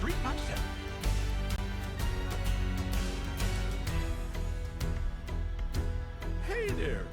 3 times 7. Hey there.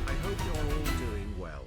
I hope you're all doing well.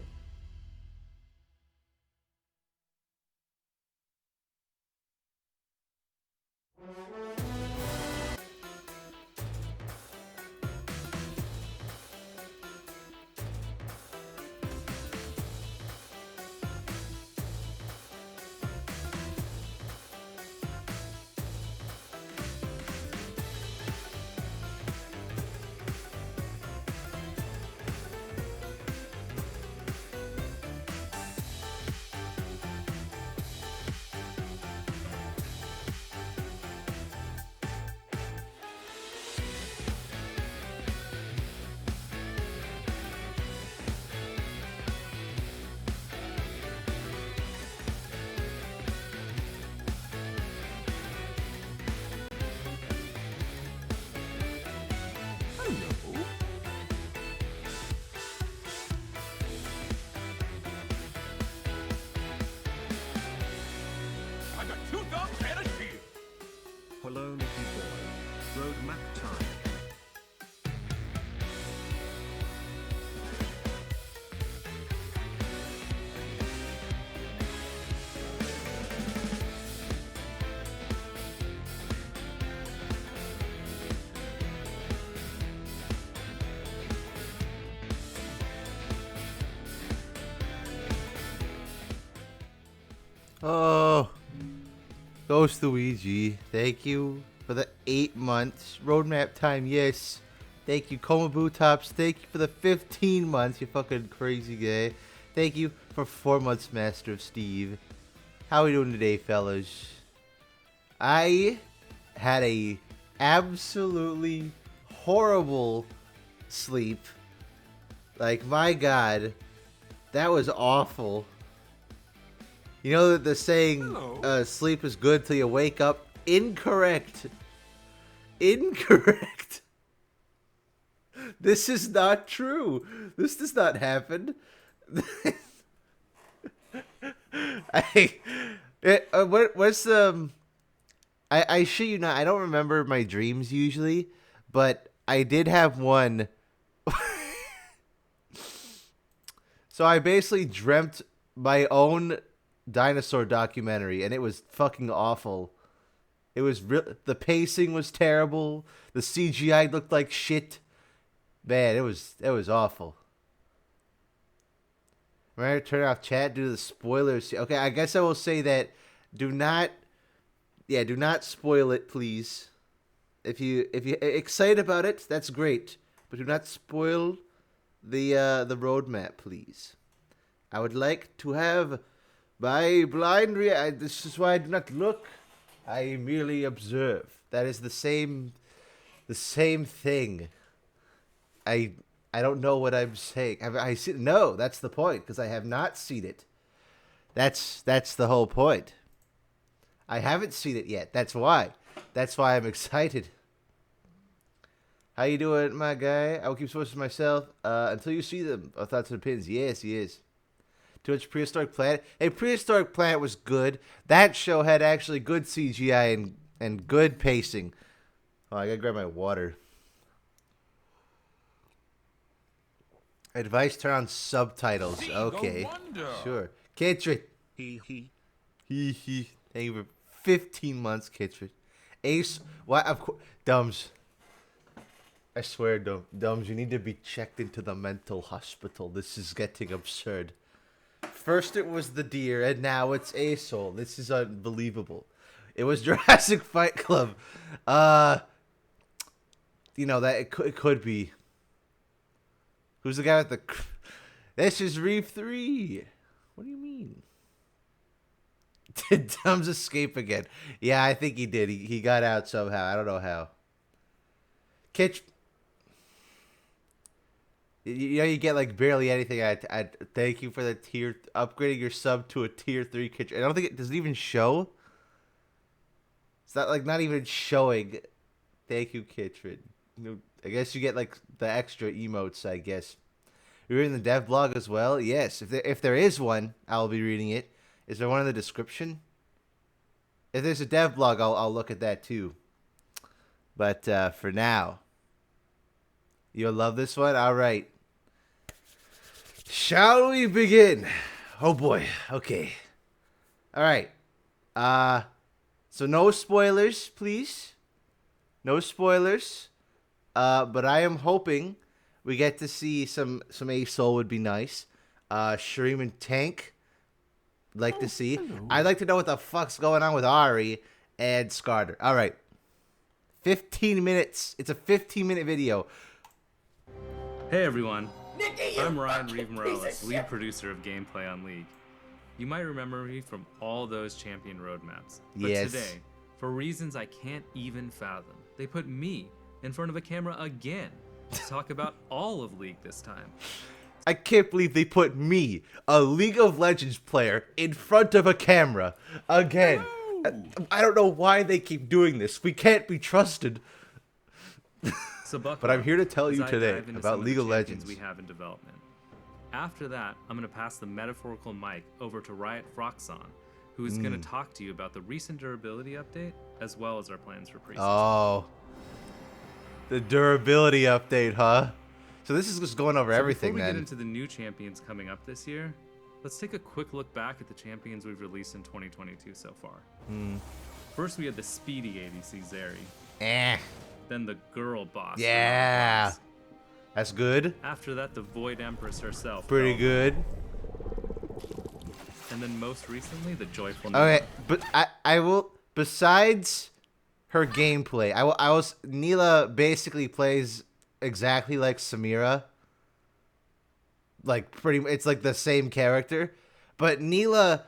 I got 2 thumbs and a shield. Hello, Nicky boy. Roadmap time. Oh, Ghost Luigi, thank you for the 8 months. Roadmap time, yes. Thank you, Komabu Tops. Thank you for the 15 months, you fucking crazy guy. Thank you for 4 months, Master of Steve. How are we doing today, fellas? I had a absolutely horrible sleep. Like, my God, that was awful. You know the saying, sleep is good till you wake up? Incorrect. Incorrect. This is not true. This does not happen. What's the... I shit you not, I don't remember my dreams usually, but I did have one. So I basically dreamt my own dinosaur documentary, and it was fucking awful. It was the pacing was terrible. The CGI looked like shit. Man, it was awful. Remember, turn off chat due to the spoilers. Okay, I guess I will say that do not spoil it, please. If you're excited about it, that's great, but do not spoil the roadmap, please. I would like to have my blind this is why I do not look. I merely observe. That is the same thing. I don't know what I'm saying. I see, no, that's the point, because I have not seen it. That's the whole point. I haven't seen it yet. That's why. That's why I'm excited. How you doing, my guy? I will keep sources myself until you see them. Thoughts and opinions. Yes, he is. Too much Prehistoric Planet. Hey, Prehistoric Planet was good. That show had actually good CGI and good pacing. Oh, I gotta grab my water. Advice: turn on subtitles. See, Okay, go wonder. sure. Kitrid. He. Thank you for 15 months, Kitrid. Ace. What? Of course, Dumbs. I swear, Dumbs, you need to be checked into the mental hospital. This is getting absurd. First it was the deer, and now it's Asol. This is unbelievable. It was Jurassic Fight Club. You know that it could be. Who's the guy with the? This is Reef 3. What do you mean? Did Dumbs escape again? Yeah, I think he did. He got out somehow. I don't know how. Kitch. You know, you get like barely anything. I thank you for the upgrading your sub to a tier 3 kitchen. I don't think does it even show. It's not even showing. Thank you, Kitchen. I guess you get like the extra emotes. I guess you're in the dev blog as well. Yes, if there is one, I'll be reading it. Is there one in the description? If there's a dev blog, I'll look at that too. But for now, you'll love this one. All right. Shall we begin? Oh boy. Okay. All right. So no spoilers, please. No spoilers. But I am hoping we get to see some ASOL would be nice. Shreem and Tank. Like to see. Hello. I'd like to know what the fuck's going on with Ahri and Scarter. All right. 15 minutes. It's a 15-minute video. Hey everyone, Nicky, I'm Ryan Reeve Morales, lead producer of Gameplay on League. You might remember me from all those champion roadmaps, but Yes. today, for reasons I can't even fathom, they put me in front of a camera again to talk about all of League this time. I can't believe they put me, a League of Legends player, in front of a camera again. I don't know why they keep doing this. We can't be trusted. So buckle But I'm up here to tell as you I today dive into about some of League the of champions Legends. we have in development. After that, I'm going to pass the metaphorical mic over to Riot Froxon, who is going to talk to you about the recent durability update, as well as our plans for preseason. Oh. The durability update, huh? So this is just going over everything Before we then. get into the new champions coming up this year, let's take a quick look back at the champions we've released in 2022 so far. First, we had the speedy ADC Zeri, then the girl boss. Yeah. Renata. That's good. After that, the Void Empress herself. Pretty Velvet. good. And then most recently, the Joyful Okay, Neela. but I will, besides her gameplay, Neela basically plays exactly like Samira. Like it's like the same character. But Neela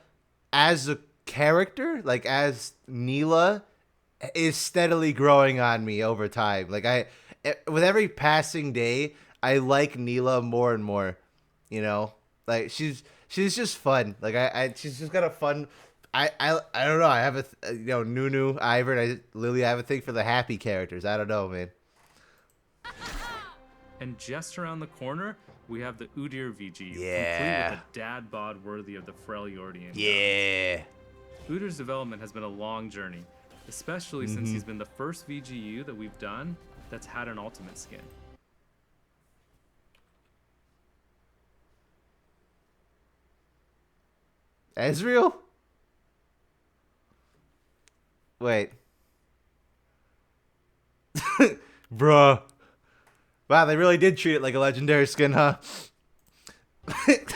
as a character, like as Neela, is steadily growing on me over time. Like with every passing day, I like Neela more and more. You know, like she's just fun. Like she's just got a fun. I don't know. I have Nunu, Ivern, Lily. I have a thing for the happy characters. I don't know, man. And just around the corner, we have the Udyr VG, Yeah. complete with a dad bod worthy of the Freljordian. Yeah. Udyr's development has been a long journey, especially since he's been the first VGU that we've done that's had an ultimate skin. Ezreal? Wait. Bruh. Wow, they really did treat it like a legendary skin, huh?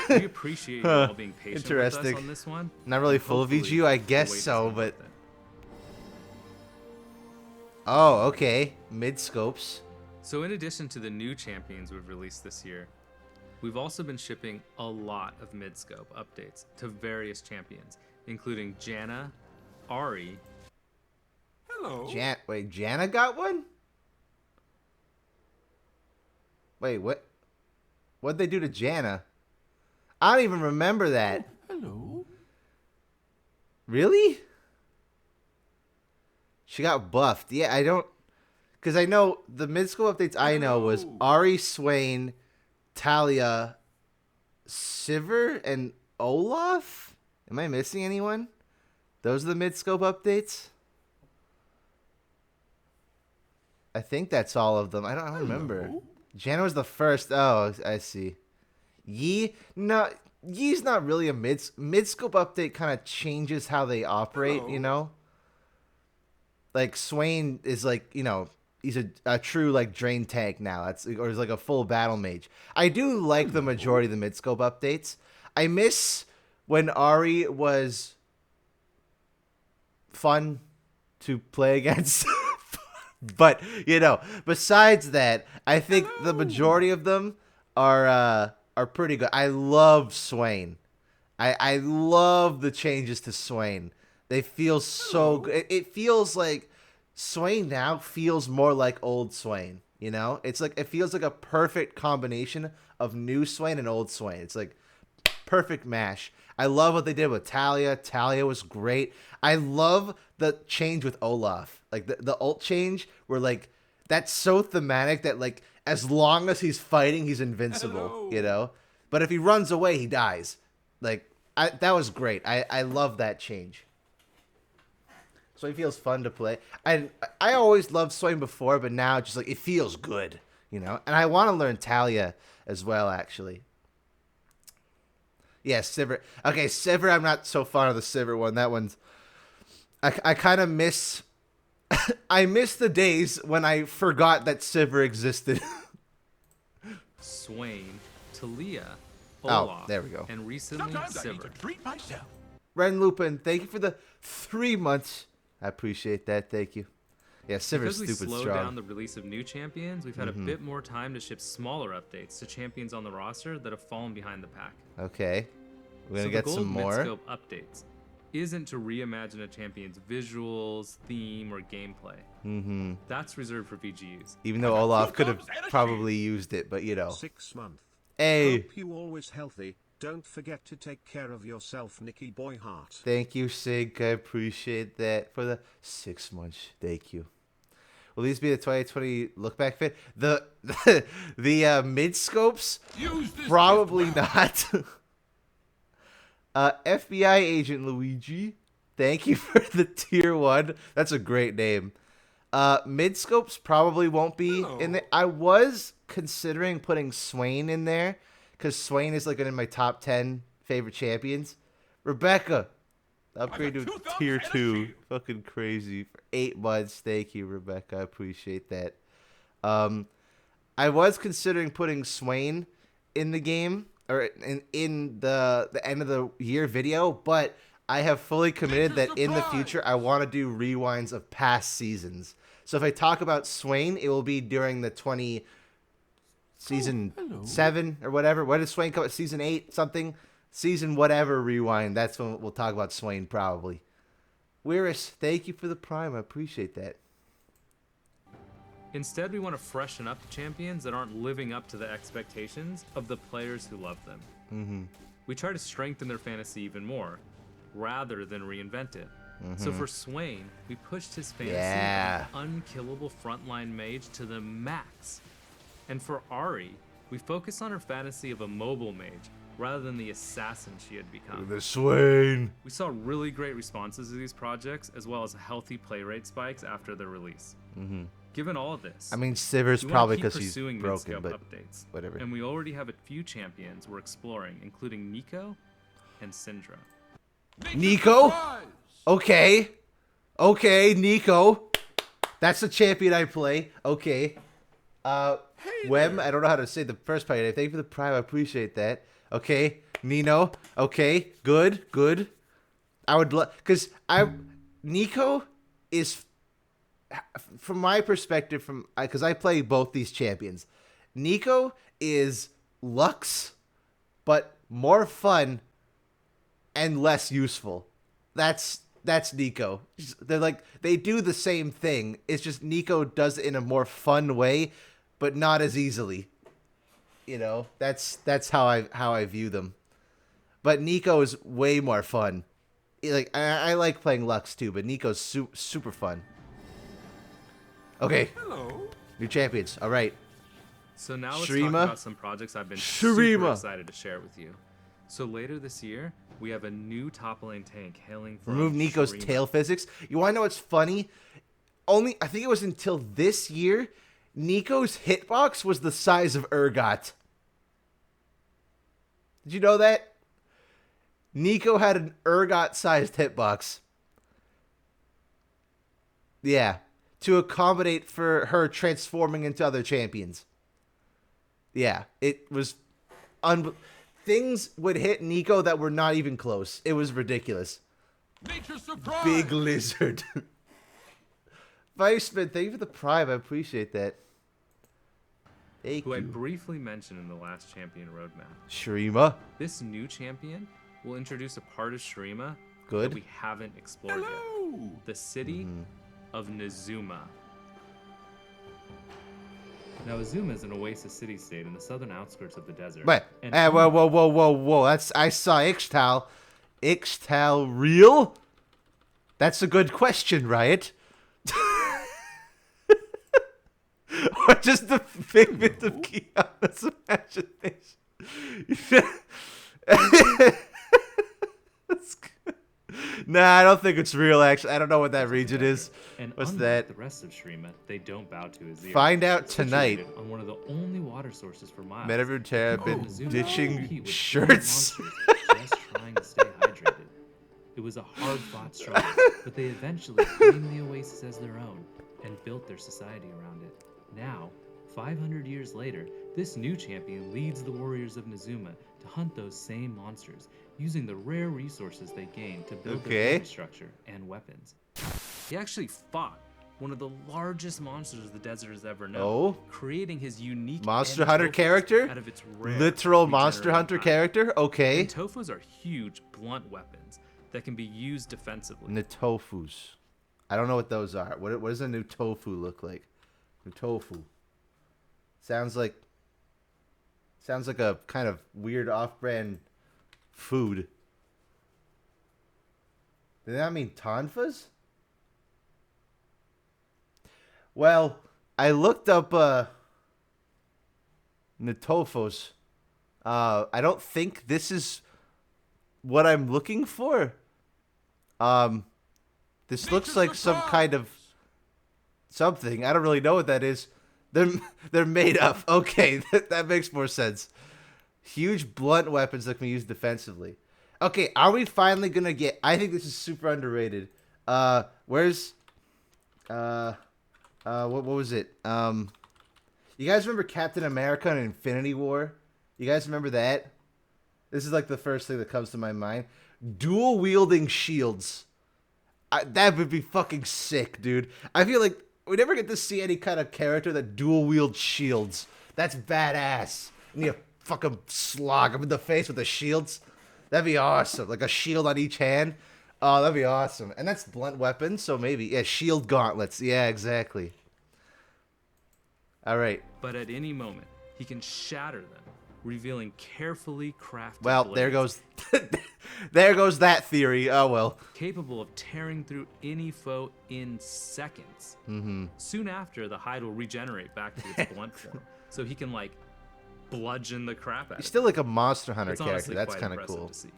We appreciate you all being patient with us Interesting. on this one. Not really and full hopefully VGU, I the guess wait has so, been but... worth it. Oh, okay. Mid-scopes. So in addition to the new champions we've released this year, we've also been shipping a lot of mid-scope updates to various champions, including Janna, Ahri, Hello. Wait, Janna got one? Wait, what? What'd they do to Janna? I don't even remember that. Hello. Really? She got buffed. Yeah, I don't... Because I know the mid-scope updates I know was Ahri, Swain, Talia, Sivir, and Olaf? Am I missing anyone? Those are the mid-scope updates? I think that's all of them. I don't remember. Janna was the first. Oh, I see. No, Ye's not really a mid-scope update. Kind of changes how they operate, you know? Like, Swain is like, you know, he's a true, like, drain tank now. Or he's like a full battle mage. I do like the majority of the mid-scope updates. I miss when Ahri was fun to play against. But, you know, besides that, I think the majority of them are pretty good. I love Swain. I love the changes to Swain. They feel so good. It feels like Swain now feels more like old Swain, you know? It's like it feels like a perfect combination of new Swain and old Swain. It's like perfect mash. I love what they did with Talia. Talia was great. I love the change with Olaf. Like the ult change where like that's so thematic that like as long as he's fighting, he's invincible, you know? But if he runs away, he dies. Like that was great. I love that change. So it feels fun to play. I always loved Swain before, but now just like it feels good, you know? And I want to learn Talia as well, actually. Yeah, Sivir. Okay, Sivir, I'm not so fond of the Sivir one. That one's... I kind of miss... I miss the days when I forgot that Sivir existed. Swain, Talia, Olaf, oh, there we go. And recently Sivir. Ren Lupin, thank you for the 3 months. I appreciate that. Thank you. Yeah, Sivir's stupid strong. Because we slowed down the release of new champions, we've had a bit more time to ship smaller updates to champions on the roster that have fallen behind the pack. Okay. We're going to get some more. The goal of mid-scope updates isn't to reimagine a champion's visuals, theme, or gameplay. That's reserved for VGUs. Even though Olaf could have probably used it, but you know. 6 months. Hey. Hope you always healthy. Don't forget to take care of yourself, Nicky boy heart. Thank you, Sig. I appreciate that for the 6 months. Thank you. Will these be the 2020 look back fit? The mid scopes? Probably not. FBI agent Luigi. Thank you for the tier 1. That's a great name. Mid scopes probably won't be in there. I was considering putting Swain in there because Swain is like in my top 10 favorite champions. Rebecca. Upgrade to tier 2. Fucking crazy. For 8 months. Thank you, Rebecca. I appreciate that. I was considering putting Swain in the game, or in the end of the year video, but I have fully committed that in the future I want to do rewinds of past seasons. So if I talk about Swain, it will be during the season 7 or whatever. When did Swain come out? Season 8 something? Season whatever rewind. That's when we'll talk about Swain probably. Weiris, thank you for the prime. I appreciate that. Instead, we want to freshen up the champions that aren't living up to the expectations of the players who love them. We try to strengthen their fantasy even more, rather than reinvent it. So for Swain, we pushed his fantasy of an unkillable frontline mage to the max. And for Ahri, we focused on her fantasy of a mobile mage, rather than the assassin she had become. The Swain. We saw really great responses to these projects, as well as healthy play rate spikes after their release. Given all of this, I mean, Sivir's probably because he's pursuing broken, but updates. Whatever. And we already have a few champions we're exploring, including Nico and Syndra. Nico? Okay. Okay, Nico. That's the champion I play. Okay. Wem, I don't know how to say the first part. Thank you for the prime. I appreciate that. Okay. Nino. Okay. Good. Good. I would love... Because Nico is... From my perspective, because I play both these champions, Nico is Lux, but more fun and less useful. That's Nico. They're like, they do the same thing. It's just Nico does it in a more fun way, but not as easily. You know, that's how I view them. But Nico is way more fun. Like I like playing Lux too, but Nico's super fun. Okay. Hello. New champions. All right. So now let's talk about some projects I've been super excited to share with you. So later this year, we have a new top lane tank hailing from Remove Nico's Shurima. tail physics. You want to know what's funny? I think it was until this year, Nico's hitbox was the size of Urgot. Did you know that? Nico had an Urgot-sized hitbox. Yeah, to accommodate for her transforming into other champions. Yeah, it was things would hit Nico that were not even close. It was ridiculous. Nature surprise. Big lizard. Viceman, thank you for the prime. I appreciate that. Thank Who I you. briefly mentioned in the last champion roadmap. Shurima. This new champion will introduce a part of Shurima Good. that we haven't explored Hello. yet. The city of Nezuma. Now, Azuma is an oasis city-state in the southern outskirts of the desert. Wait. And Hey, whoa. I saw Ixtal. Ixtal real? That's a good question, Riot. Or just the figment of Kiana's imagination. That's good. Nah, I don't think it's real, actually. I don't know what that region is. And What's unlike that? the rest of Shurima, they don't bow to Azir. Find out It's tonight. situated on one of the only water sources for miles. Metaverse have been Azuma ditching compete with shirts. giant monsters just trying to stay hydrated. It was a hard-fought struggle, but they eventually claimed the oasis as their own and built their society around it. Now, 500 years later, this new champion leads the warriors of Nezuma to hunt those same monsters, using the rare resources they gained to build their infrastructure and weapons. He actually fought one of the largest monsters the desert has ever known, Oh? creating his unique Monster Hunter Entofus character? out of its rare Literal Monster regenerative Hunter hide. character? Okay. Entofus are huge, blunt weapons that can be used defensively. Natofus. I don't know what those are. What does a new tofu look like? New tofu. Sounds like a kind of weird off-brand food. Did that mean tonfas? Well, I looked up Natofos. I don't think this is what I'm looking for. This looks like some kind of something. I don't really know what that is. They're made of. Okay, that makes more sense. Huge blunt weapons that can be used defensively. Okay, are we finally gonna get? I think this is super underrated. Where's what was it? You guys remember Captain America and Infinity War? You guys remember that? This is like the first thing that comes to my mind. Dual wielding shields. That would be fucking sick, dude. I feel like we never get to see any kind of character that dual wields shields. That's badass. And you fucking slog him in the face with the shields. That'd be awesome. Like a shield on each hand. Oh, that'd be awesome. And that's blunt weapons, so maybe. Yeah, shield gauntlets. Yeah, exactly. All right. But at any moment, he can shatter them, revealing carefully crafted Well, blades there goes there goes that theory. Oh well. capable of tearing through any foe in seconds. Soon after, the hide will regenerate back to its blunt form, so he can like bludgeon the crap out He's of still like a Monster Hunter It's character. honestly That's quite kind of impressive cool. to see.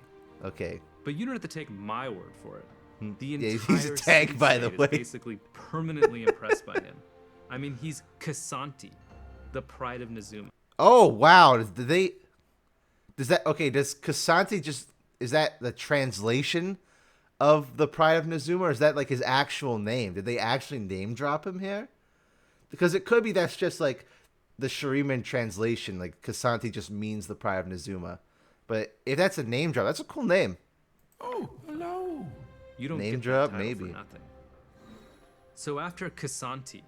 Okay. But you don't have to take my word for it. The Yeah, entire he's a tank, by the city-state way. is basically permanently impressed by him. I mean, he's Kasanti, the pride of Nezuma. Oh wow. Does Kasanti just, is that the translation of the Pride of Nezuma, or is that like his actual name? Did they actually name drop him here? Because it could be that's just like the Shuriman translation, like Kasanti just means the Pride of Nezuma. But if that's a name drop, that's a cool name. Oh, hello. You don't Name get drop, that title maybe. for nothing. So after Kasanti,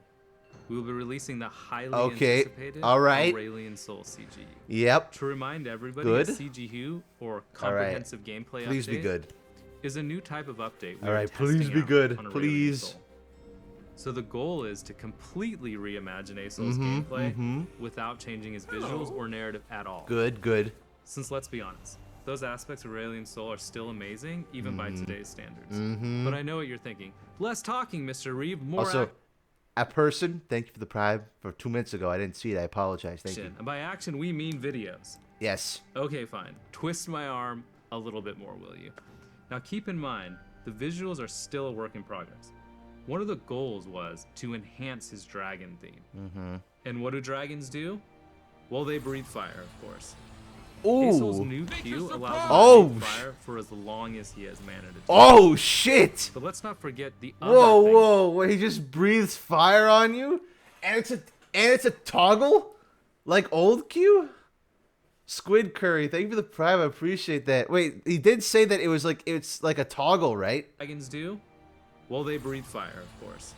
we will be releasing the highly Okay, anticipated all right. Aurelian Soul CG. Yep. To remind everybody, Good. a CGU, or comprehensive gameplay Please update, be good. is a new type of update. All right, please be good. On Aurelian Please. Soul. So the goal is to completely reimagine Asol's gameplay without changing his visuals or narrative at all. Good. Since let's be honest, those aspects of Aurelian Soul are still amazing, even by today's standards. But I know what you're thinking. Less talking, Mr. Reeve, more Also, a person, thank you for the Pride for 2 minutes ago. I didn't see it. I apologize. Thank action. you. And by action, we mean videos. Yes. Okay, fine. Twist my arm a little bit more, will you? Now keep in mind, the visuals are still a work in progress. One of the goals was to enhance his dragon theme. Mm-hmm. And what do dragons do? Well, they breathe fire, of course. Aesol's Ooh. new Q allows him Oh, to breathe fire for as long as he has mana to do. Oh, shit. But let's not forget the other Whoa, thing. whoa. Where he just breathes fire on you? And it's a toggle? Like old Q? Squid Curry, thank you for the prime. I appreciate that. Wait, he did say that it's like a toggle, right? Dragons do? Well, they breathe fire, of course.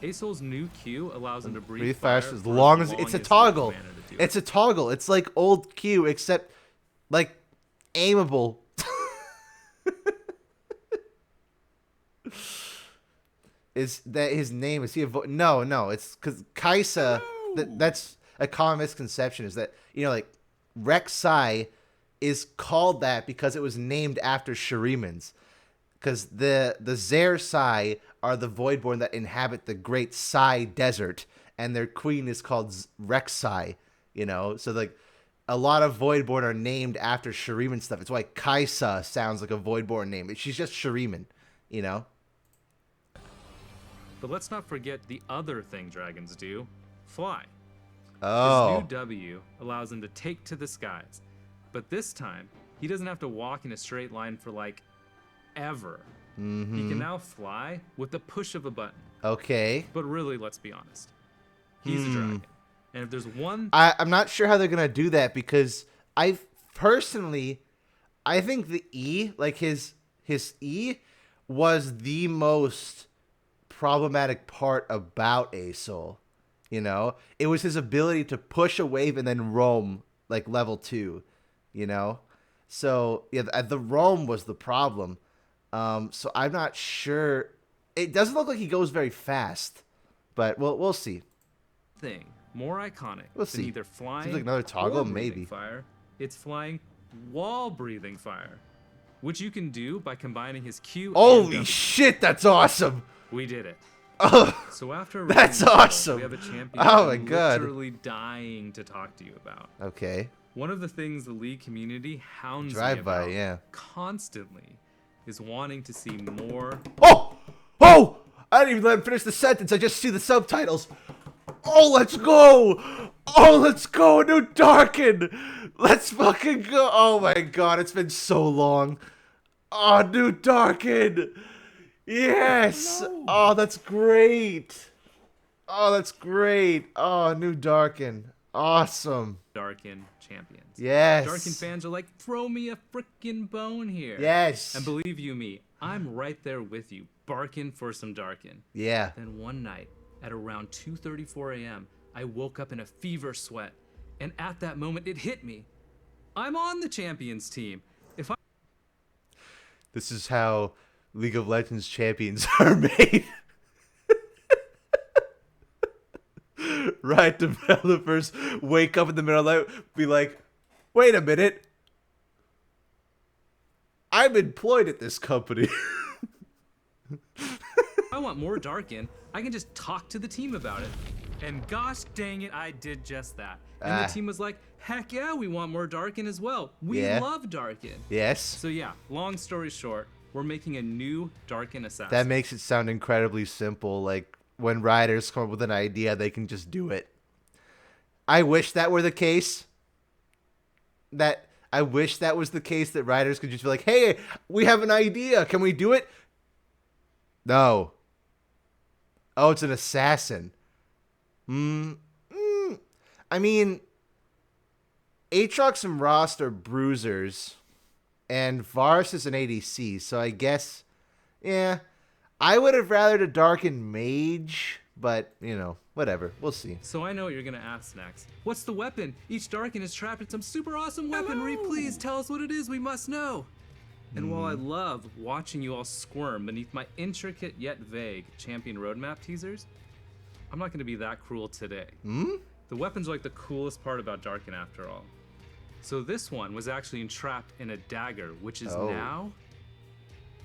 Aesol's new Q allows him to breathe fire for as for long as it's a he has toggle. mana to do It's a toggle. It's like old Q, except like aimable. Is that his name? Is he a no? It's because Kaisa. That's a common misconception. Is that like Rek'Sai is called that because it was named after Shirimans. Because the Zer Sai are the Voidborn that inhabit the Great Sai Desert, and their queen is called Rek'Sai. So like a lot of Voidborn are named after Shiriman stuff. It's why Kaisa sounds like a Voidborn name. She's just Shiriman, But let's not forget the other thing dragons do: fly. Oh. His new W allows him to take to the skies, but this time he doesn't have to walk in a straight line for like ever. Mm-hmm. He can now fly with the push of a button. Okay. But really, let's be honest, he's a dragon, and if there's one, I'm not sure how they're gonna do that because I think the E, like his E, was the most problematic part about Aesol. It was his ability to push a wave and then roam like level 2. So yeah, the roam was the problem. So I'm not sure. It doesn't look like he goes very fast, but we'll see. thing more iconic We'll than see. either flying Seems like another toggle, or breathing maybe. fire, it's flying while breathing fire, which you can do by combining his Q and Holy W. shit, that's awesome. We did it. Oh, So after That's reading this awesome. we have a champion Oh my I'm God. literally dying to talk to you about. okay. One of the things the League community hounds me Drive by, about yeah. constantly is wanting to see more. Oh! I didn't even let him finish the sentence. I just see the subtitles. Oh, let's go! Oh, let's go, new Darkin! Let's fucking go! Oh my god, it's been so long. Oh, new Darkin! Yes! Oh, that's great! Oh, that's great! Oh, new Darkin. Awesome. Darkin champions. Yes. Darkin fans are like, throw me a frickin' bone here. Yes. And believe you me, I'm right there with you, barking for some Darkin. Yeah. Then one night, at around 2:34 a.m., I woke up in a fever sweat, and at that moment, it hit me. I'm on the champions team. If I This is how League of Legends champions are made. Right, developers wake up in the middle of the night, be like, wait a minute. I'm employed at this company. I want more Darkin, I can just talk to the team about it. And gosh dang it, I did just that. And the team was like, heck yeah, we want more Darkin as well. We Yeah. love Darkin. Yes. So yeah, long story short, we're making a new Darkin assassin. That makes it sound incredibly simple. Like, when writers come up with an idea, they can just do it. I wish that were the case. I wish that was the case, that writers could just be like, hey, we have an idea. Can we do it? No. Oh, it's an assassin. I mean, Aatrox and Rost are bruisers, and Varus is an ADC, so I guess, yeah, I would have rathered a Darkin Mage, but, whatever. We'll see. So I know what you're gonna ask next. What's the weapon? Each Darkin is trapped in some super awesome weaponry. Please tell us what it is. We must know. And while I love watching you all squirm beneath my intricate yet vague champion roadmap teasers, I'm not gonna be that cruel today. The weapons are like the coolest part about Darkin after all. So this one was actually entrapped in a dagger, which is now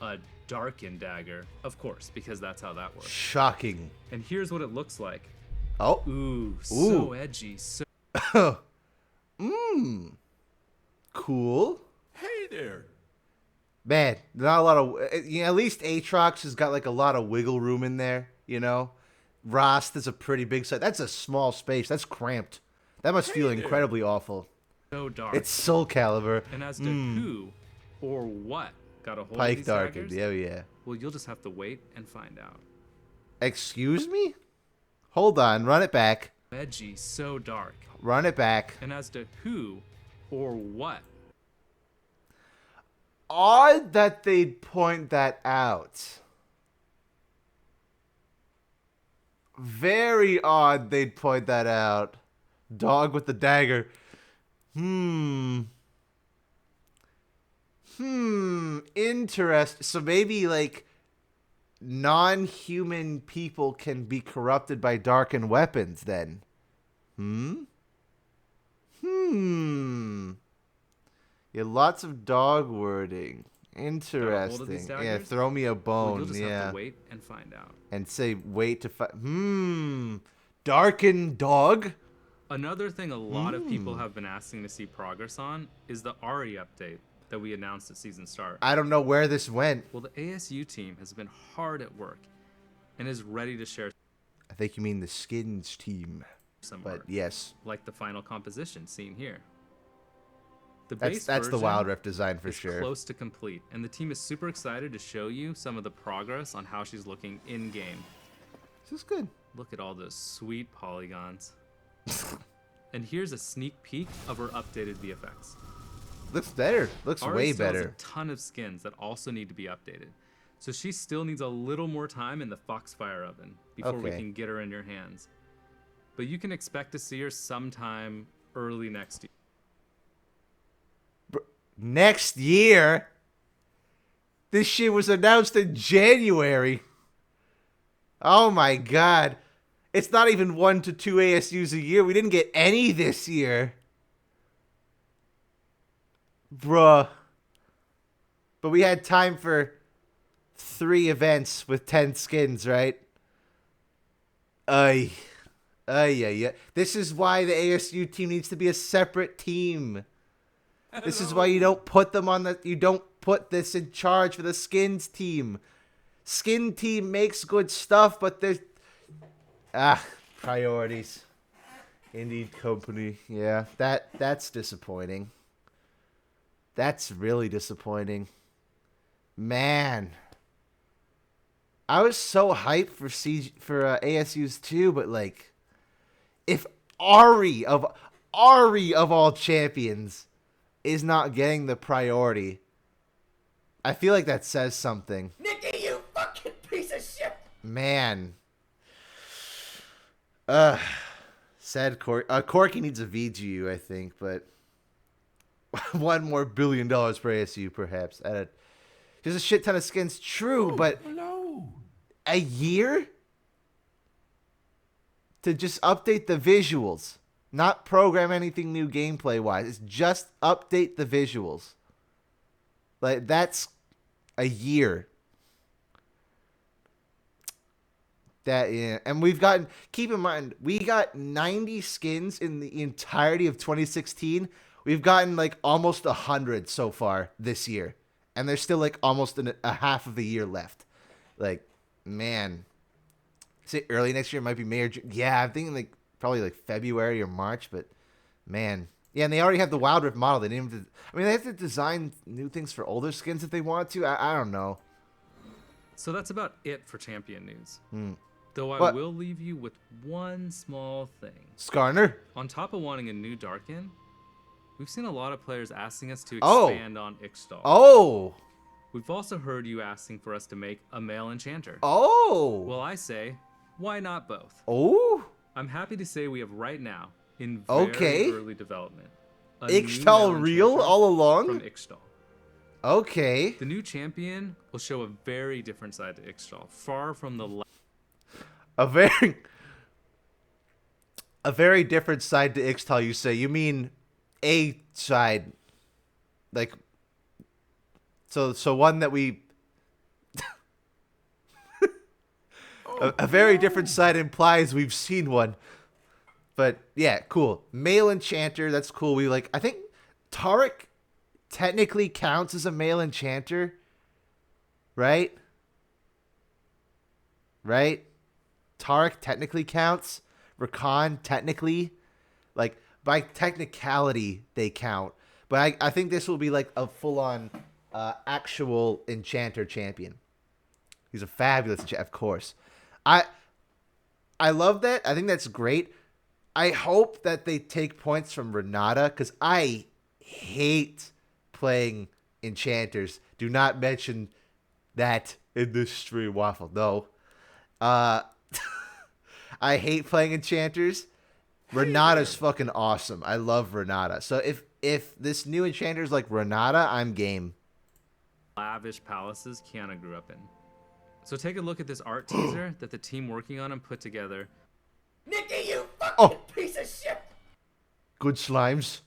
a Darkin dagger. Of course, because that's how that works. Shocking. And here's what it looks like. Oh. Ooh, so edgy. So Cool. Hey there. Man, not a lot of. At least Aatrox has got like a lot of wiggle room in there. Rost is a pretty big site. That's a small space. That's cramped. That must feel incredibly awful. So dark. It's Soul Calibur. And as to who or what got a hold of Pike these Darkin. daggers, Yeah. well, you'll just have to wait and find out. Excuse me? Hold on. Run it back. Veggie so dark. Run it back. And as to who or what, Odd that they'd point that out. Very odd they'd point that out. Dog with the dagger. Interesting. So maybe like non-human people can be corrupted by Darkin weapons then. Yeah, lots of dog wording. Interesting. Yeah, throw me a bone. well, you'll just have to wait and find out. And say wait to find. Darkin dog. Another thing a lot of people have been asking to see progress on is the Ahri update that we announced at season start. I don't know where this went. Well, the ASU team has been hard at work and is ready to share I think you mean the skins team. some But art, yes, like the final composition seen here. The that's base the version Wild Rift design for is sure. close to complete, and the team is super excited to show you some of the progress on how she's looking in-game. This is good. Look at all those sweet polygons. And here's a sneak peek of her updated VFX. Looks better. Looks Ahri way still has better. a ton of skins that also need to be updated. So she still needs a little more time in the Foxfire oven before we Okay. can get her in your hands. But you can expect to see her sometime early next year. Next year? This shit was announced in January. Oh my god. It's not even 1 to 2 ASUs a year. We didn't get any this year. Bruh. But we had time for 3 events with 10 skins, right? Ay. This is why the ASU team needs to be a separate team. This is why you don't put them on you don't put this in charge for the skins team. Skin team makes good stuff, but there's priorities. Indie company. Yeah, that's disappointing. That's really disappointing. Man. I was so hyped for ASU's too, but like if Ahri of all champions is not getting the priority, I feel like that says something. Nicky, you fucking piece of shit! Man. Sad Corky needs a VGU, I think, but $1 more billion per ASU, perhaps. There's a shit ton of skins, true, but Hello. a year to just update the visuals, not program anything new gameplay wise. It's just update the visuals. Like that's a year. And we've gotten, keep in mind, we got 90 skins in the entirety of 2016. We've gotten like almost 100 so far this year. And there's still like almost a half of the year left. Like, man. Say early next year, it might be May or June. Yeah, I'm thinking like probably like February or March, but man. Yeah, and they already have the Wild Rift model. They didn't even they have to design new things for older skins if they want to. I don't know. So that's about it for champion news. Though I What? will leave you with one small thing. Skarner? On top of wanting a new Darkin, we've seen a lot of players asking us to Oh. expand on Ixtal. Oh. We've also heard you asking for us to make a male enchanter. Oh. Well, I say, why not both? Oh. I'm happy to say we have right now, in very Okay. early development, a new Ixtal male real enchanter all along? from Ixtal. Okay. The new champion will show a very different side to Ixtal, far from the A very different side to Ixtal, you say. You mean a side. Like, so one that we... a very different side implies we've seen one. But, yeah, cool. Male enchanter, that's cool. I think Tarek technically counts as a male enchanter, right? Right? Tarek technically counts. Rakan technically, like by technicality they count. But I think this will be like a full-on actual enchanter champion. He's a fabulous of course. I love that. I think that's great. I hope that they take points from Renata because I hate playing enchanters. Do not mention that in this stream, Waffle. No. I hate playing enchanters. Renata's fucking awesome. I love Renata. So if this new enchanter is like Renata, I'm game. Lavish palaces Kiana grew up in. So take a look at this art teaser that the team working on him put together. Nicky, you fucking piece of shit! Good slimes.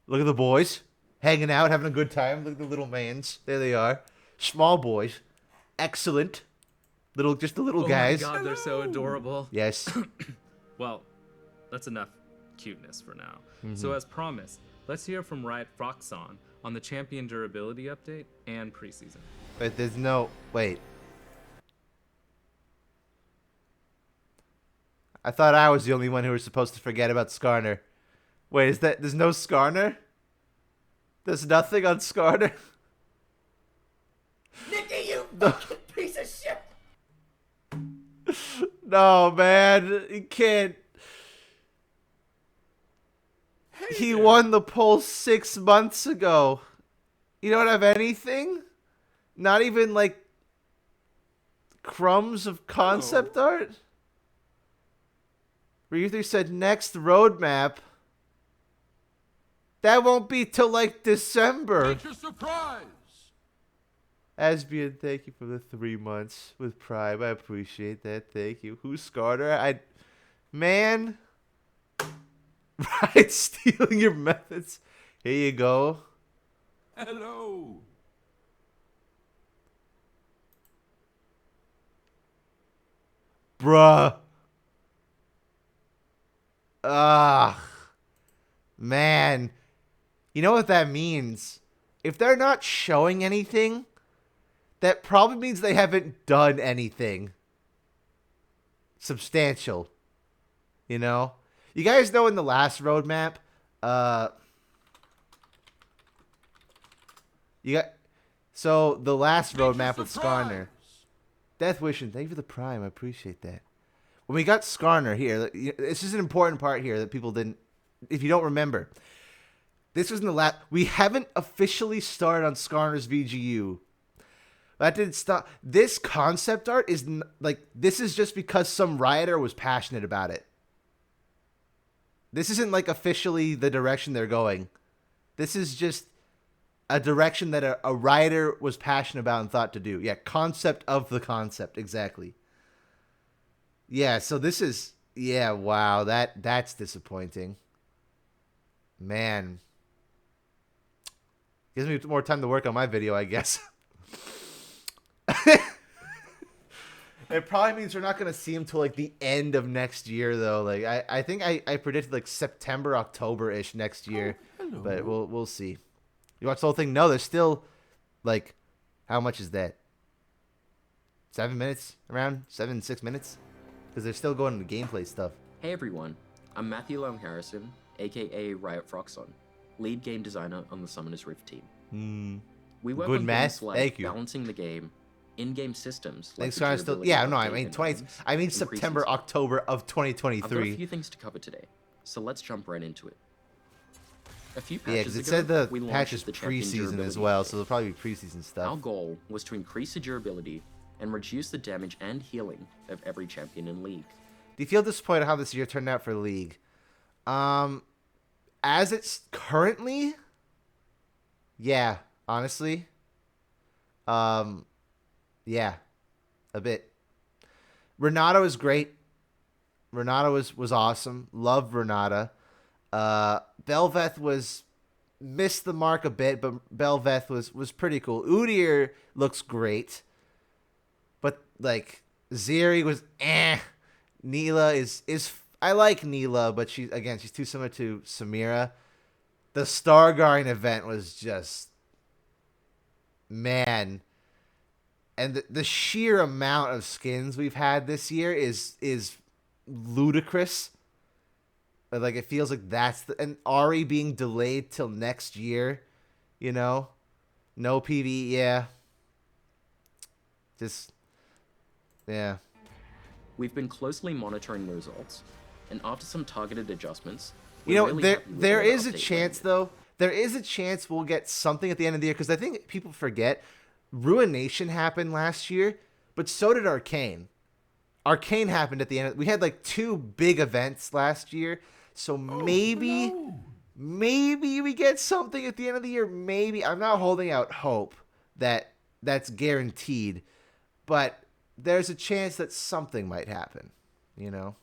Look at the boys. Hanging out, having a good time. Look at the little mans. There they are. Small boys. Excellent. Just the little guys. Oh my god, they're so adorable. Yes. Well, that's enough cuteness for now. So as promised, let's hear from Riot Froxon on the champion durability update and preseason. But there's no... Wait. I thought I was the only one who was supposed to forget about Skarner. Wait, is that... There's no Skarner? There's nothing on Skarner? Nicky, you fucking piece of shit! No, man. You can't... He won the poll 6 months ago. You don't have anything? Not even, like, crumbs of concept art? Ryuther said next roadmap. That won't be till, like, December. Nature surprise. Asbian, thank you for the 3 months with Prime. I appreciate that. Thank you. Who scarred her? Man. Right, stealing your methods. Here you go. Hello. Bruh. Man. You know what that means? If they're not showing anything, that probably means they haven't done anything substantial. You know? You guys know in the last roadmap, so the last roadmap with Skarner. Death Wishing, thank you for the Prime. I appreciate that. When we got Skarner here, this is an important part here that people didn't, if you don't remember. This was in the last, we haven't officially started on Skarner's VGU. That didn't stop. This concept art is like, this is just because some rioter was passionate about it. This isn't like officially the direction they're going. This is just a direction that a writer was passionate about and thought to do. Yeah, concept of the concept, exactly. Yeah, so this is, yeah, wow, that's disappointing. Man. Gives me more time to work on my video, I guess. It probably means we're not going to see him till like the end of next year, though. Like I think I predicted like September, October-ish next year, but we'll see. You watch the whole thing? No, there's still like, how much is that? 7 minutes, around 6 minutes, because they're still going to gameplay stuff. Hey everyone, I'm Matthew Long Harrison, aka Riot Froxon, lead game designer on the Summoners Rift team. We work Good on math. things like Thank you. balancing the game, in-game systems. Like Thanks, the Skarner. Still, durability yeah, no, I update mean and 20. items, I mean and September, preseason. October of I've got a 2023. few things to cover today, so let's jump right into it. A few Yeah, patches because it ago, said the we patch launched is the champion preseason as durability well, update. so there'll probably be preseason Our stuff. goal was to increase the durability and reduce the damage and healing of every champion in League. Do you feel disappointed how this year turned out for League? As it's currently, yeah, honestly, yeah, a bit. Renata was great. Renata was awesome. Love Renata. Belveth missed the mark a bit, but Belveth was pretty cool. Udyr looks great, but like Zeri was eh. Neela is I like Neela, but she's too similar to Samira. The Stargarden event was just, man. And the sheer amount of skins we've had this year is ludicrous. But like, it feels like and Ahri being delayed till next year, you know? No PV, yeah. Just, yeah. We've been closely monitoring the results, and after some targeted adjustments, You know, really there is a update chance, landed. though. There is a chance we'll get something at the end of the year, because I think people forget Ruination happened last year, but so did Arcane. Arcane happened at the end. We had like 2 big events last year, so maybe we get something at the end of the year. Maybe. I'm not holding out hope that that's guaranteed, but there's a chance that something might happen, you know?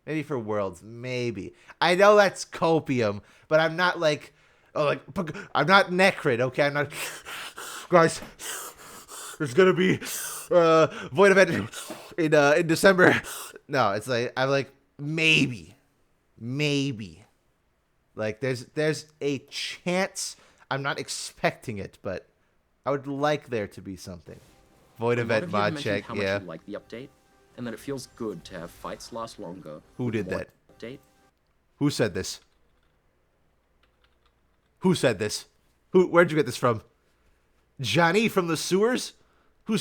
Maybe for Worlds, maybe. I know that's copium, but I'm not like, I'm not Necrid, okay? I'm not, guys, there's gonna be Void event in December. No, it's like, I'm like, maybe. Like, there's a chance. I'm not expecting it, but I would like there to be something. Void event mod check, how yeah. much you like the update, and that it feels good to have fights last longer. Who with did more that? Update. Who said this? Who said this? Where'd you get this from? Johnny from the sewers? Who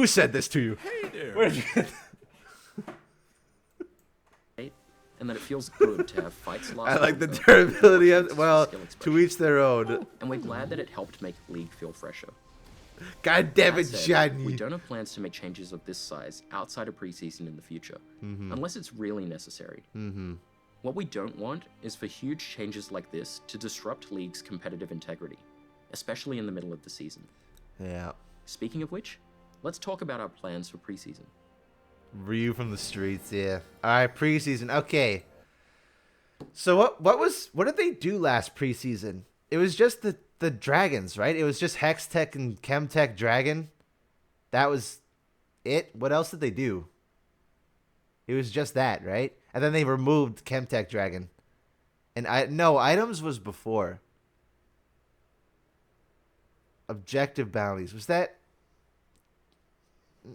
said this to you? Hey there. Where'd you get And that it feels good to have fights last I like the longer, durability more of, fights, well, skill to expression. each their own. And we're glad that it helped make League feel fresher. God damn it, That said, Johnny. we don't have plans to make changes of this size outside of preseason in the future, unless it's really necessary. What we don't want is for huge changes like this to disrupt League's competitive integrity, especially in the middle of the season. Yeah. Speaking of which, let's talk about our plans for preseason. Ryu from the streets, yeah. Alright, preseason. Okay. So what did they do last preseason? It was just the dragons, right? It was just Hextech and Chemtech Dragon. That was it. What else did they do? It was just that, right? And then they removed Chemtech Dragon. And no, items was before. Objective bounties. Was that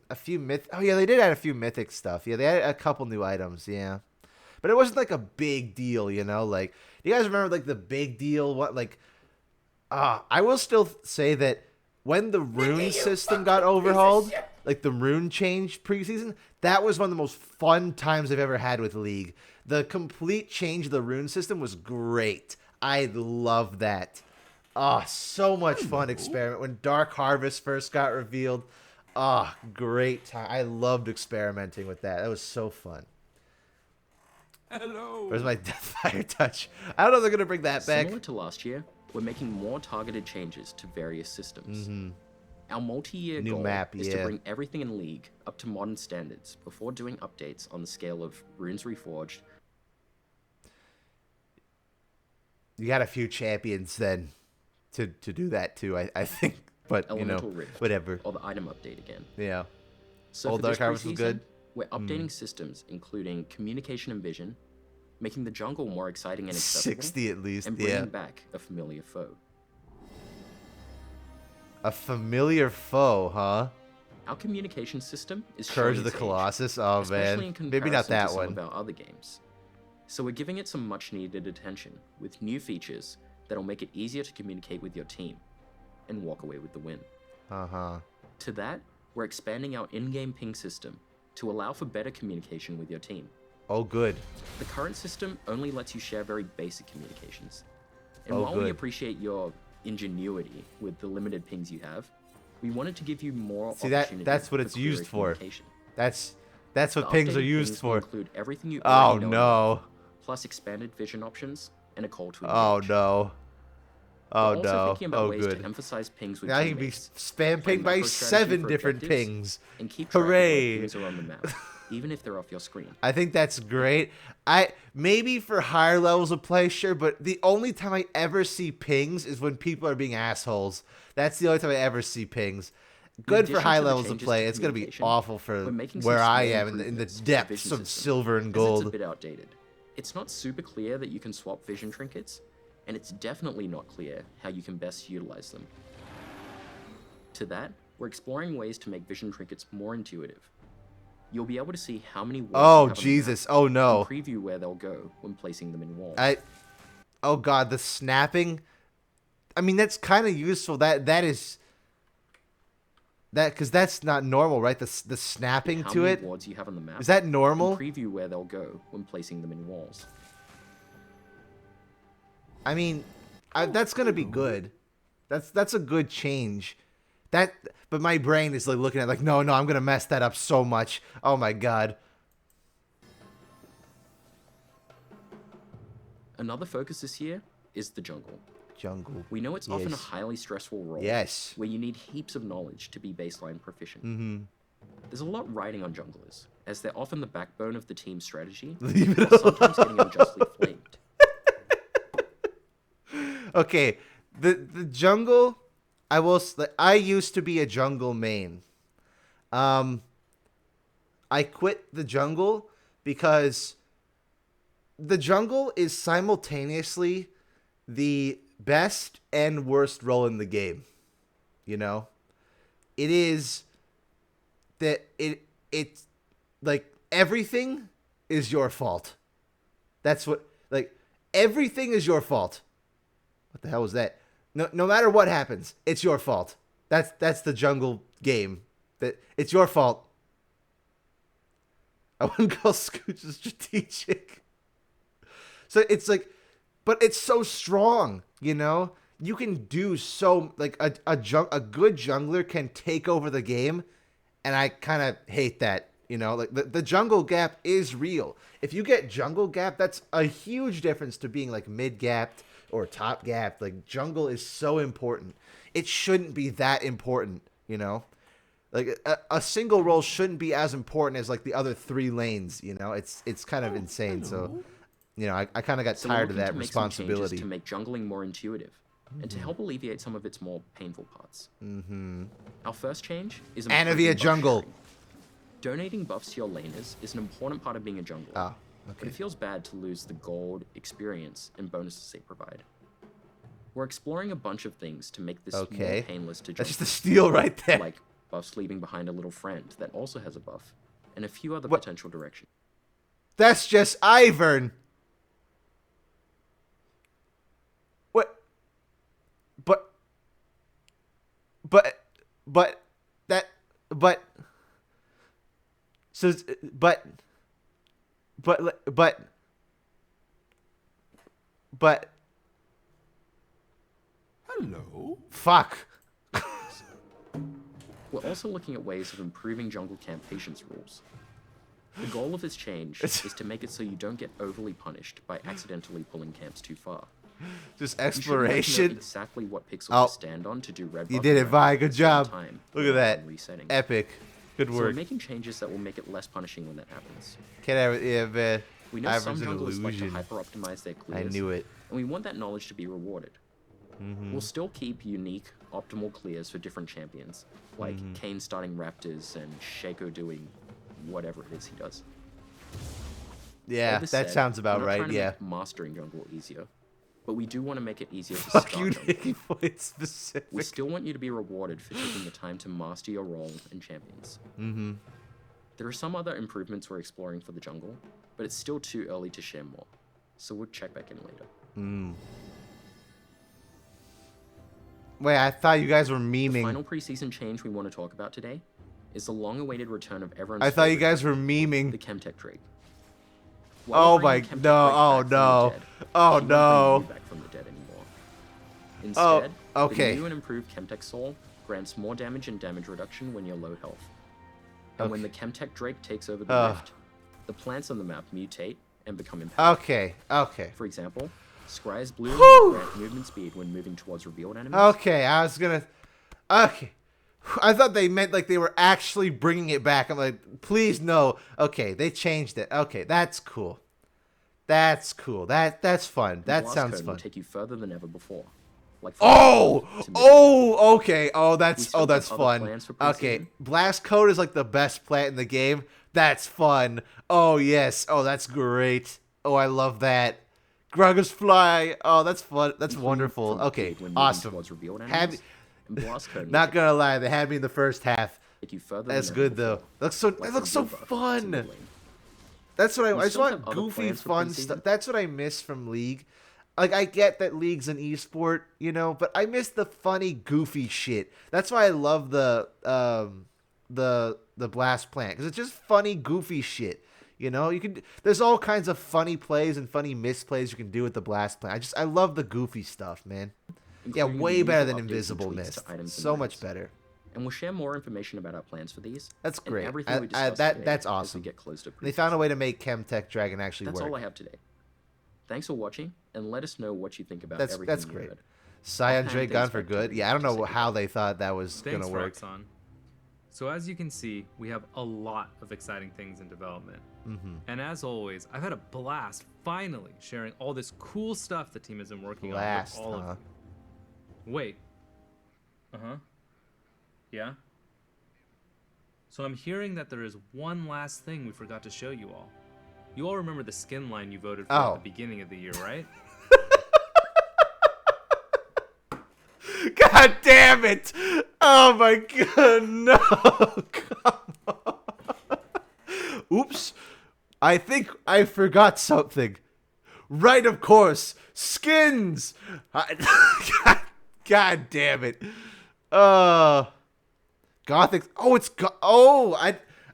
a few Oh yeah, they did add a few mythic stuff. Yeah, they added a couple new items, yeah. But it wasn't like a big deal, you know? Like, do you guys remember like the big deal? What like I will still say that when the rune system got overhauled, like the rune change preseason, that was one of the most fun times I've ever had with League. The complete change of the rune system was great. I love that. So much fun experiment. When Dark Harvest first got revealed, great time. I loved experimenting with that. That was so fun. Hello. Where's my Deathfire touch? I don't know if they're going to bring that back. Similar to last year, we're making more targeted changes to various systems. Our multi-year New goal map, is yeah. to bring everything in League up to modern standards before doing updates on the scale of Runes Reforged. You got a few champions then to do that too, I think. But, Elemental Rift, whatever. or the item update again. Yeah. So Old for this Dark Harvest was preseason, good? we're updating systems including communication and vision, making the jungle more exciting and accessible, 60 at least, and bringing yeah. back a familiar foe. A familiar foe, huh? Our communication system is Courage showing of the its age, Colossus? Oh, especially man. in Maybe not comparison that to one. some of our other games. So we're giving it some much-needed attention with new features that'll make it easier to communicate with your team and walk away with the win. To that, we're expanding our in-game ping system to allow for better communication with your team. Oh, good. The current system only lets you share very basic communications. And Oh, while we good. appreciate your ingenuity with the limited pings you have, we wanted to give you more See, opportunities that's what for it's clearer used for. communication. That's The what pings are updated used pings will for. include everything you Oh, already know and no. love, plus expanded vision options and a call to engage. Oh, no. Oh, We're also no. thinking about Oh, ways good. to emphasize pings with Now you can be teammates, spam play pinged by macro strategy 7 for different objectives, pings. and keep track Hooray. of what pings are on the map, even if they're off your screen. I think that's great. Maybe for higher levels of play, sure, but the only time I ever see pings is when people are being assholes. That's the only time I ever see pings. Good for addition high to the levels of changes play. to It's going to be communication, awful for we're making some where I small am in the improvements to the depths vision of system, silver and as it's a gold. bit outdated. It's not super clear that you can swap vision trinkets, and it's definitely not clear how you can best utilize them. To that, we're exploring ways to make vision trinkets more intuitive. You'll be able to see how many walls you Oh, have on the Jesus. map Oh, no. and preview where they'll go when placing them in walls. Oh, God, the snapping. I mean, that's kind of useful. Because that's not normal, right? The snapping how to many it. wards you have on the map Is that and normal? preview where they'll go when placing them in walls. I mean, that's gonna be good. That's a good change. But my brain is like looking at like, no, I'm gonna mess that up so much. Oh my God. Another focus this year is the jungle. Jungle. We know it's often a Yes. highly stressful role. Yes. Where you need heaps of knowledge to be baseline proficient. Mm-hmm. There's a lot riding on junglers, as they're often the backbone of the team's strategy, Leave it while sometimes getting unjustly flamed. Okay, the jungle. I used to be a jungle main. I quit the jungle because the jungle is simultaneously the best and worst role in the game. You know, it is that it's like everything is your fault. That's what, like, everything is your fault. What the hell was that? No matter what happens, it's your fault. That's the jungle game. That it's your fault. I wouldn't call Scooch strategic. So it's like, but it's so strong, you know? You can do so, like, a good jungler can take over the game, and I kind of hate that, you know? Like, the jungle gap is real. If you get jungle gap, that's a huge difference to being, like, mid-gapped or top gapped. Like, jungle is so important. It shouldn't be that important, you know? Like, a single role shouldn't be as important as, like, the other 3 lanes, you know? It's kind of insane, so... You know, I kind of got tired of that responsibility. To make jungling more intuitive, and to help alleviate some of its more painful parts. Mm-hmm. Our first change is Anavia jungle. sharing. Donating buffs to your laners is an important part of being a jungler. Oh, But okay. it feels bad to lose the gold, experience, and bonuses they provide. We're exploring a bunch of things to make this more painless to jungle. That's just a steal right there. Like buffs leaving behind a little friend that also has a buff, and a few other potential directions. That's just Ivern. What? But. Hello? Fuck. We're also looking at ways of improving jungle camp patience rules. The goal of this change is to make it so you don't get overly punished by accidentally pulling camps too far. Just You should exploration. know exactly what pixel Oh. to stand on to do red You buff did it, and Vi. red Good buff at the same job. time Look at that. when resetting. Epic. Good So we're work. making changes that will make it less punishing when that happens. Can't have it. Yeah, man. We know some Ivern's an junglers like to illusion. hyper-optimize their I clears, knew it. and we want that knowledge to be rewarded. We'll still keep unique, optimal clears for different champions, like Kayn starting Raptors and Shaco doing whatever it is he does. Yeah, All this that said, sounds about we're not right. trying to Yeah. make mastering jungle easier, but we do want to make it easier to Fuck start you, jungle. Nicky. Point specific. We still want you to be rewarded for taking the time to master your role and champions. There are some other improvements we're exploring for the jungle, but it's still too early to share more, so we'll check back in later. Wait, I thought you guys were The memeing. final preseason change we want to talk about today is the long-awaited return of everyone's I thought you favorite, guys were the memeing. Chemtech Drake. Oh While we're my, bringing Chemtech no, Drake oh back from the no. dead, Oh we won't bring no. you back from the dead anymore. Instead, okay. the new and improved Chemtech Soul grants more damage and damage reduction when you're low health. And when the Chemtech Drake takes over the rift, the plants on the map mutate and become empowered. Okay. For example, Scry's blue Whew. will grant movement speed when moving towards revealed enemies. Okay, I was gonna. Okay. I thought they meant like they were actually bringing it back. I'm like, please no. Okay, they changed it. Okay, that's cool. That's cool. That's fun. That Blast sounds Cone will fun. take you further than ever before. Like Oh, to oh, okay. Oh, We that's still that's have other fun. plans for Okay, preseason. Blast Code is like the best plant in the game. That's fun. Oh yes. Oh, that's great. Oh, I love that. Gragas fly. Oh, that's fun. That's including wonderful. from Okay, when moving awesome. towards revealed Had enemies, me- and blast code Not gonna lie, they had me in the first half. take you further That's than good ever though. before, That like looks from so Boba to fun. Lane. That's what I We just still want. have other Goofy, plans for fun preseason. stuff. That's what I miss from League. Like I get that League's an esport, you know, but I miss the funny, goofy shit. That's why I love the blast plant because it's just funny, goofy shit. You know, there's all kinds of funny plays and funny misplays you can do with the blast plant. I love the goofy stuff, man. Yeah, including the way better usual than updates and Invisible tweaks to Mist. items and So much matters. better. And we'll share more information about our plans for these. That's and great. everything we discussed today That's as we awesome. get close to They found a preseason. way to make Chemtech Dragon actually That's work. all I have today. Thanks for watching, and let us know what you think about That's everything you great. heard. Scion I'll Drake hand gone things for back to good. you Yeah, I don't to know say how goodbye. they thought that was Thanks, gonna work. Roxanne. So as you can see, we have a lot of exciting things in development. And as always, I've had a blast finally sharing all this cool stuff the team has been working Blast, on with all huh? of you. Wait. Yeah? So I'm hearing that there is one last thing we forgot to show you all. You all remember the skin line you voted for Oh. at the beginning of the year, right? God damn it! Oh my god, no! Come on. Oops. I think I forgot something. Right, of course. Skins! God damn it. Gothic. Oh, it's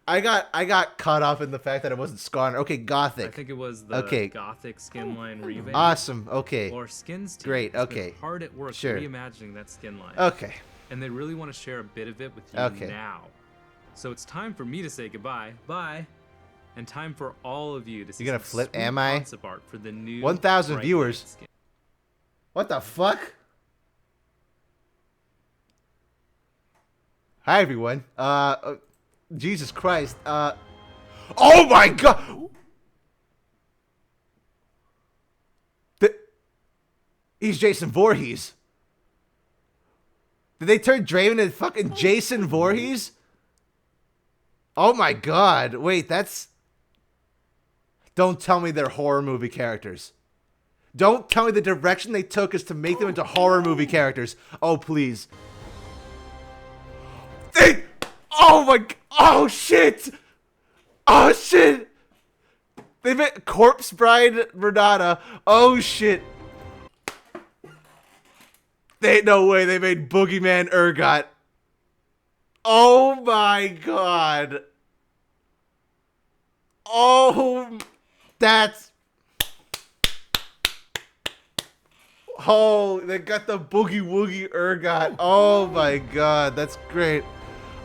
I got caught off in the fact that it wasn't Scar. Okay, I Gothic. think it was the Okay. Gothic skin line revamp. Awesome. Okay. Or Skins team. Great, has been okay. hard at work Sure. reimagining that skin line. Okay. And they really want to share a bit of it with you Okay. now. So it's time for me to say goodbye. Bye. And time for all of you to see You're gonna some flip, sweet am I? concept art for the new 1,000 Bright viewers. Light skin. What the fuck? Hi everyone. Jesus Christ. Oh my god. He's Jason Voorhees. Did they turn Draven into fucking Jason Voorhees? Oh my god. Wait, that's... Don't tell me they're horror movie characters. Don't tell me the direction they took is to make them into horror movie characters. Oh, please. Oh my... Oh, shit! Oh, shit! They made Corpse Bride Renata. Oh, shit. They ain't no way they made Boogeyman Urgot. Oh, my God. Oh, that's... Oh, they got the Boogie Woogie Urgot. Oh my god, that's great.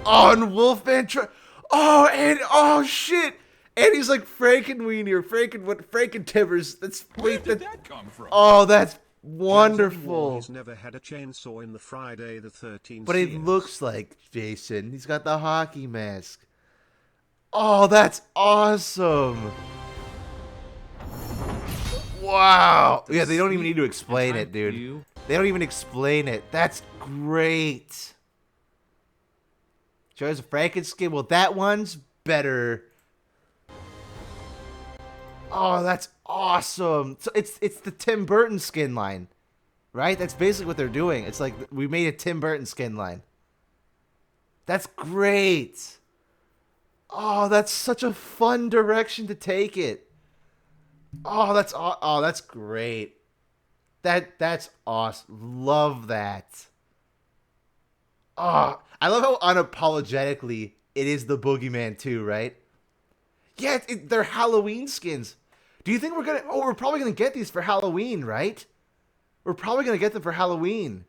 Oh, and Wolfman oh, and oh shit. And he's like Frankenweenie or Frankentibbers. That's Where wait, did that, that come from? oh, that's Wonderful. wonderful. He's never had a chainsaw in the Friday the 13th. But it series. looks like Jason. He's got the hockey mask. Oh, that's awesome. Wow. Yeah, they don't even need to explain it, dude. They don't even explain it. That's great. Shows a Frankenskin. Well, that one's better. Oh, that's awesome. So it's the Tim Burton skin line, right? That's basically what they're doing. It's like we made a Tim Burton skin line. That's great. Oh, that's such a fun direction to take it. Oh, that's great. That's awesome. Love that. Oh, I love how unapologetically it is the Boogeyman too, right? Yeah, they're Halloween skins. Do you think we're gonna? Oh, we're probably gonna get these for Halloween, right? We're probably gonna get them for Halloween.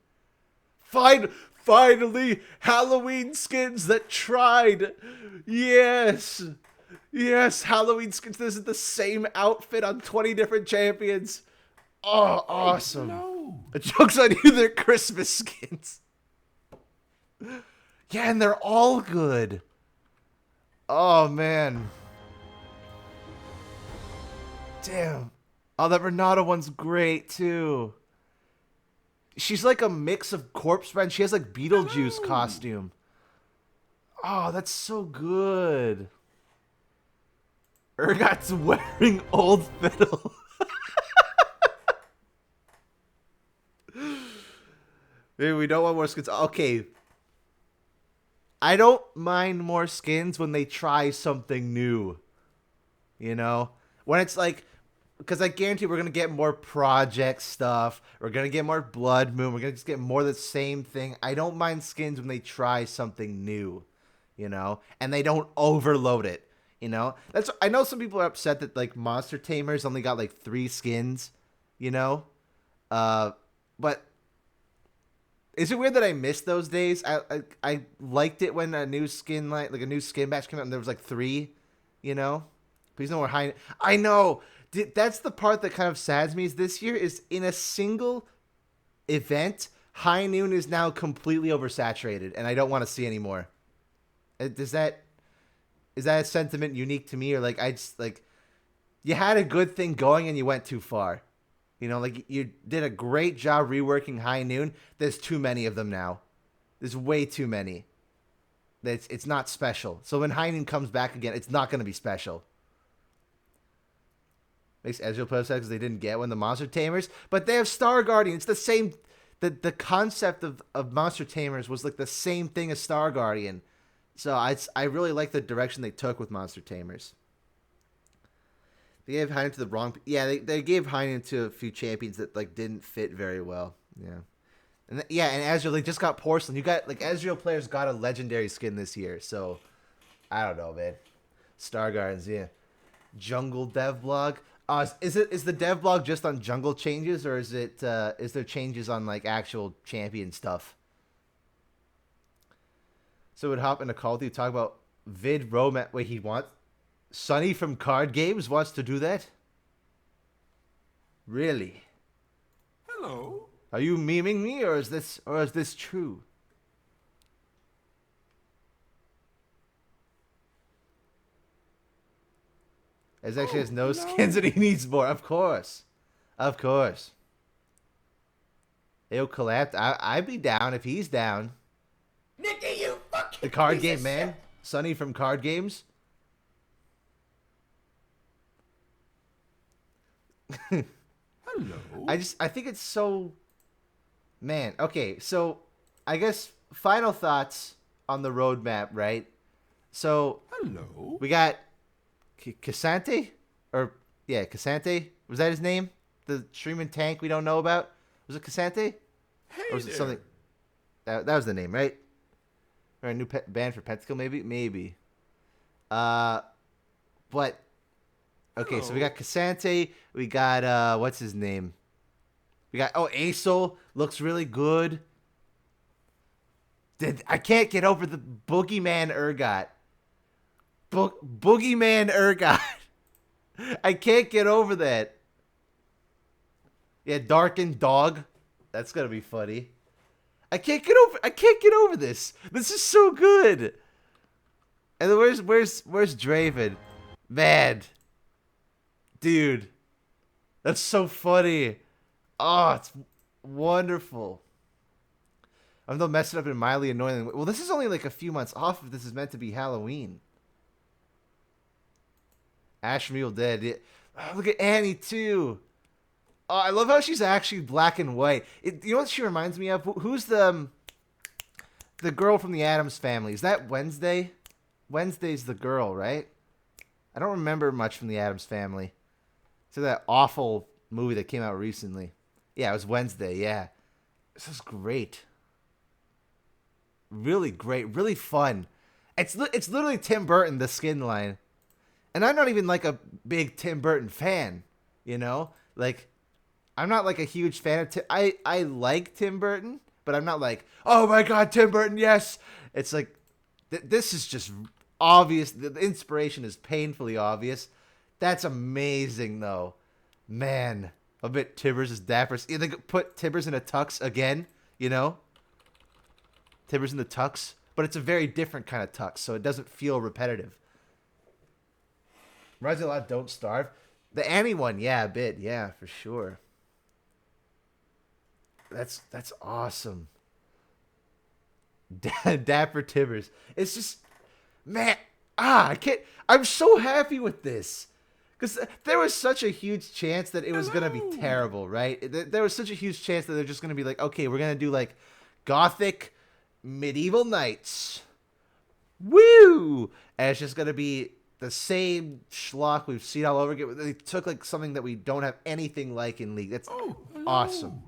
Finally, Halloween skins that tried. Yes. Yes, Halloween skins. This is the same outfit on 20 different champions. Oh, awesome. No. The joke's on you, they're Christmas skins. Yeah, and they're all good. Oh, man. Damn. Oh, that Renata one's great, too. She's like a mix of Corpse Bride. She has like Beetlejuice costume. Oh, that's so good. Urgot's wearing old fiddle. Maybe we don't want more skins. Okay. I don't mind more skins when they try something new. You know? When it's like, because I guarantee we're going to get more project stuff. We're going to get more Blood Moon. We're going to just get more of the same thing. I don't mind skins when they try something new, you know? And they don't overload it, you know? I know some people are upset that, like, Monster Tamers only got, like, 3 skins, you know? But is it weird that I missed those days? I liked it when a new skin, like a new skin batch came out and there was, like, 3, you know? Please no more high. I know. That's the part that kind of saddens me is this year is in a single event, High Noon is now completely oversaturated, and I don't want to see anymore. Is that a sentiment unique to me, or like I just like you had a good thing going and you went too far? You know, like you did a great job reworking High Noon. There's too many of them now. There's way too many. It's not special. So when High Noon comes back again, it's not going to be special. Makes Ezreal play upset because they didn't get one, the Monster Tamers. But they have Star Guardian. It's the same. The concept of Monster Tamers was like the same thing as Star Guardian. So I really like the direction they took with Monster Tamers. They gave Heinen to the wrong. Yeah, they gave Heinen to a few champions that like didn't fit very well. Yeah, and Ezreal, they just got Porcelain. You got like Ezreal players got a legendary skin this year. So I don't know, man. Star Guardians, yeah. Jungle dev blog. Is the dev blog just on jungle changes, or is there changes on like actual champion stuff? So would hop into Call of Duty, talk about vid roadmap. Wait, he wants Sonny from Card Games wants to do that? Really? Hello. Are you memeing me, or is this true? As actually has no skins and he needs more. Of course. Of course. He'll collapse. I'd be down if he's down. Nicky, you fucking The card piece game of man. shit. Sonny from Card Games. Hello. I think it's so... Man, okay, so I guess final thoughts on the roadmap, right? So Hello. we got Cassante? Or, yeah, Cassante? Was that his name? The streaming tank we don't know about? Was it Cassante? Hey Or was it there. something... That was the name, right? Or a new band for Pentakill, maybe? Maybe. But... Okay, so we got Cassante. We got, what's his name? We got, Aesol. Looks really good. I can't get over the Boogeyman Urgot. Boogeyman Urgot. I can't get over that. Yeah, Darkin Dog. That's gonna be funny. I can't get over this. This is so good. And then where's Draven? Man. Dude. That's so funny. Oh, it's wonderful. I'm though messing up in mildly annoying. Well, this is only like a few months off if this is meant to be Halloween. Ash Mule dead. Oh, look at Annie too. Oh, I love how she's actually black and white. You know what she reminds me of? Who's the girl from the Addams Family? Is that Wednesday? Wednesday's the girl, right? I don't remember much from the Addams Family. It's that awful movie that came out recently. Yeah, it was Wednesday, yeah. This is great. Really great, really fun. It's literally Tim Burton, the skin line. And I'm not even like a big Tim Burton fan, you know? Like, I'm not like a huge fan of Tim. I like Tim Burton, but I'm not like, oh my god, Tim Burton, yes! It's like, this is just obvious. The inspiration is painfully obvious. That's amazing, though. Man. I bet Tibbers is dapper. They put Tibbers in a tux again, you know? Tibbers in the tux. But it's a very different kind of tux, so it doesn't feel repetitive. Reminds me a lot of Don't Starve. The Annie one, yeah, a bit. Yeah, for sure. That's awesome. Dapper Tibbers. It's just... Man. I can't... I'm so happy with this. Because there was such a huge chance that it was going to be terrible, right? There was such a huge chance that they're just going to be like, okay, we're going to do like Gothic Medieval Knights. Woo! And it's just gonna be the same schlock we've seen all over again. They took like something that we don't have anything like in League. That's awesome.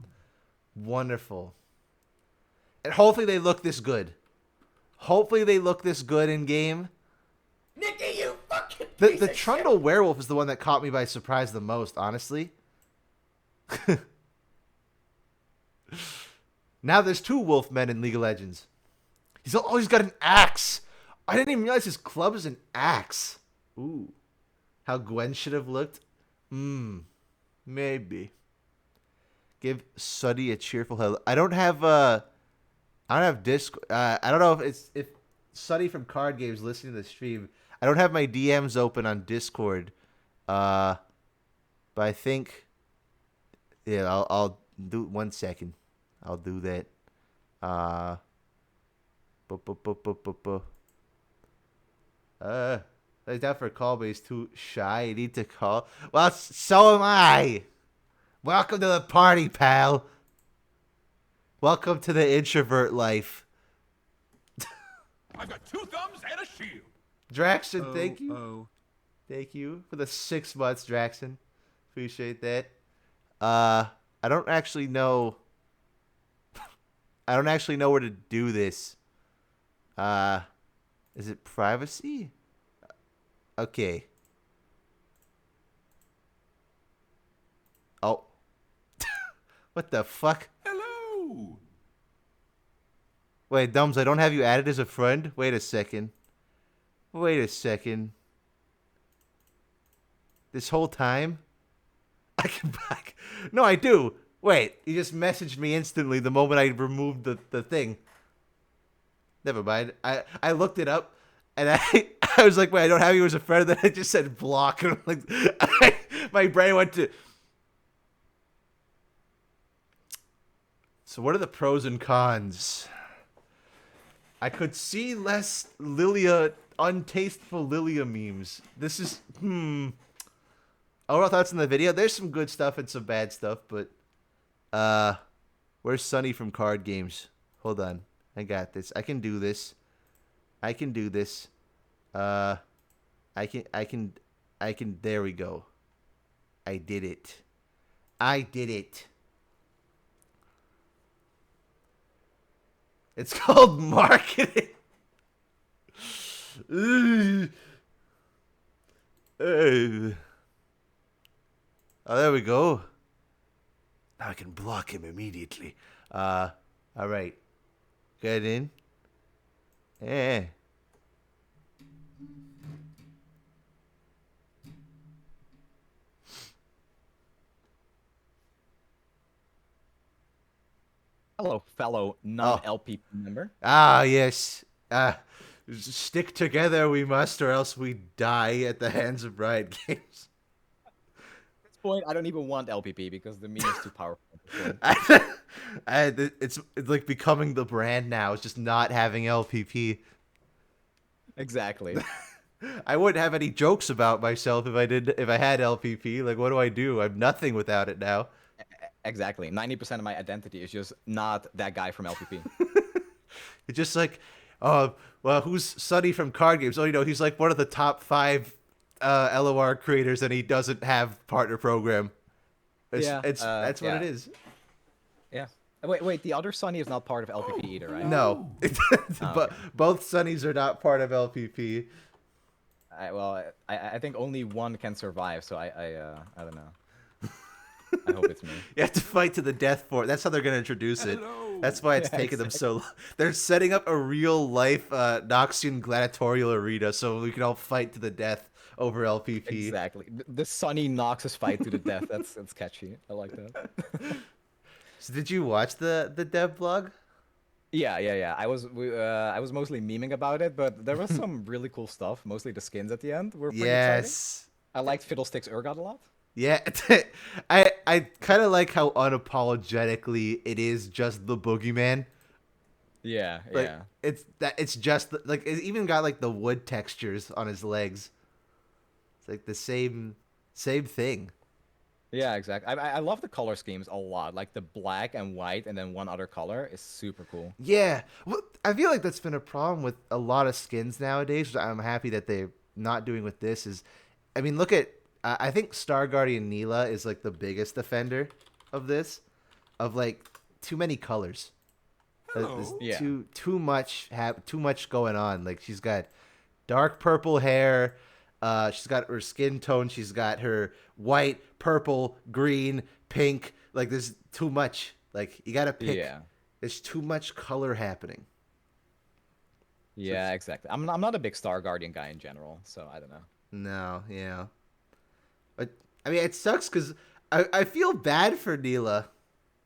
Wonderful. And hopefully they look this good. Hopefully they look this good in game. Nicky, you fucking The piece of shit. Trundle Werewolf is the one that caught me by surprise the most, honestly. Now there's 2 Wolfmen in League of Legends. He's got an axe. I didn't even realize his club is an axe. Ooh. How Gwen should have looked? Maybe. Give Suddy a cheerful hello. I don't have Discord. I don't know if Suddy from Card Games listening to the stream. I don't have my DMs open on Discord. But I think I'll do 1 second. I'll do that. He's down for a call, but he's too shy. You need to call. Well, so am I. Welcome to the party, pal. Welcome to the introvert life. I've got 2 thumbs and a shield. Draxon, thank you. Thank you for the 6 months, Draxon. Appreciate that. I don't actually know. I don't actually know where to do this. Is it privacy? Okay. Oh. What the fuck? Hello. Wait, Dumbs, I don't have you added as a friend? Wait a second. This whole time? I can back. No, I do. Wait, you just messaged me instantly the moment I removed the thing. Never mind. I looked it up, and I was like, wait, I don't have you as a friend. Then I just said block, and I'm like, my brain went to. So what are the pros and cons? I could see less Lilia, untasteful Lilia memes. This is Overall thoughts on the video. There's some good stuff and some bad stuff, but where's Sunny from Card Games? Hold on. I got this. I can do this. I can. There we go. I did it. It's called marketing. Oh, there we go. Now I can block him immediately. All right. Get in. Eh. Hello, fellow non-LP member. Ah, yes. Stick together we must, or else we die at the hands of Riot Games. At this point, I don't even want LPP because the meme is too powerful. It's like becoming the brand now. It's just not having LPP. Exactly. I wouldn't have any jokes about myself if I had LPP. Like, what do? I'm nothing without it now. Exactly. 90% of my identity is just not that guy from LPP. It's just like, oh, well, who's Sunny from Card Games? Oh, he's like one of the top 5 LOR creators, and he doesn't have partner program. That's what it is. Yeah. Wait. The other Sunny is not part of LPP either, right? No, but both Sunnies are not part of LPP. I think only one can survive, so I don't know. I hope it's me. You have to fight to the death for it. That's how they're going to introduce it. That's why it's taking them so long. They're setting up a real-life Noxian gladiatorial arena so we can all fight to the death over LPP. Exactly. The Sunny Noxus fight to the death. That's catchy. I like that. So did you watch the dev blog? Yeah. I was mostly memeing about it, but there was some really cool stuff. Mostly the skins at the end were pretty exciting. I liked Fiddlesticks Urgot a lot. Yeah, I kind of like how unapologetically it is just the boogeyman. Yeah. It's just like it even got like the wood textures on his legs. It's like the same thing. Yeah, exactly. I love the color schemes a lot. Like the black and white and then one other color is super cool. Yeah, well, I feel like that's been a problem with a lot of skins nowadays, which I'm happy that they're not doing with this. Is, I mean, look at I think Star Guardian Neela is like the biggest offender of this, of like too many colors. There's Yeah. too much going on. Like she's got dark purple hair. She's got her skin tone. She's got her white, purple, green, pink. Like there's too much. Like you gotta pick. Yeah. There's too much color happening. Yeah, exactly. I'm not a big Star Guardian guy in general, so I don't know. No, yeah. But I mean, it sucks because I feel bad for Neela,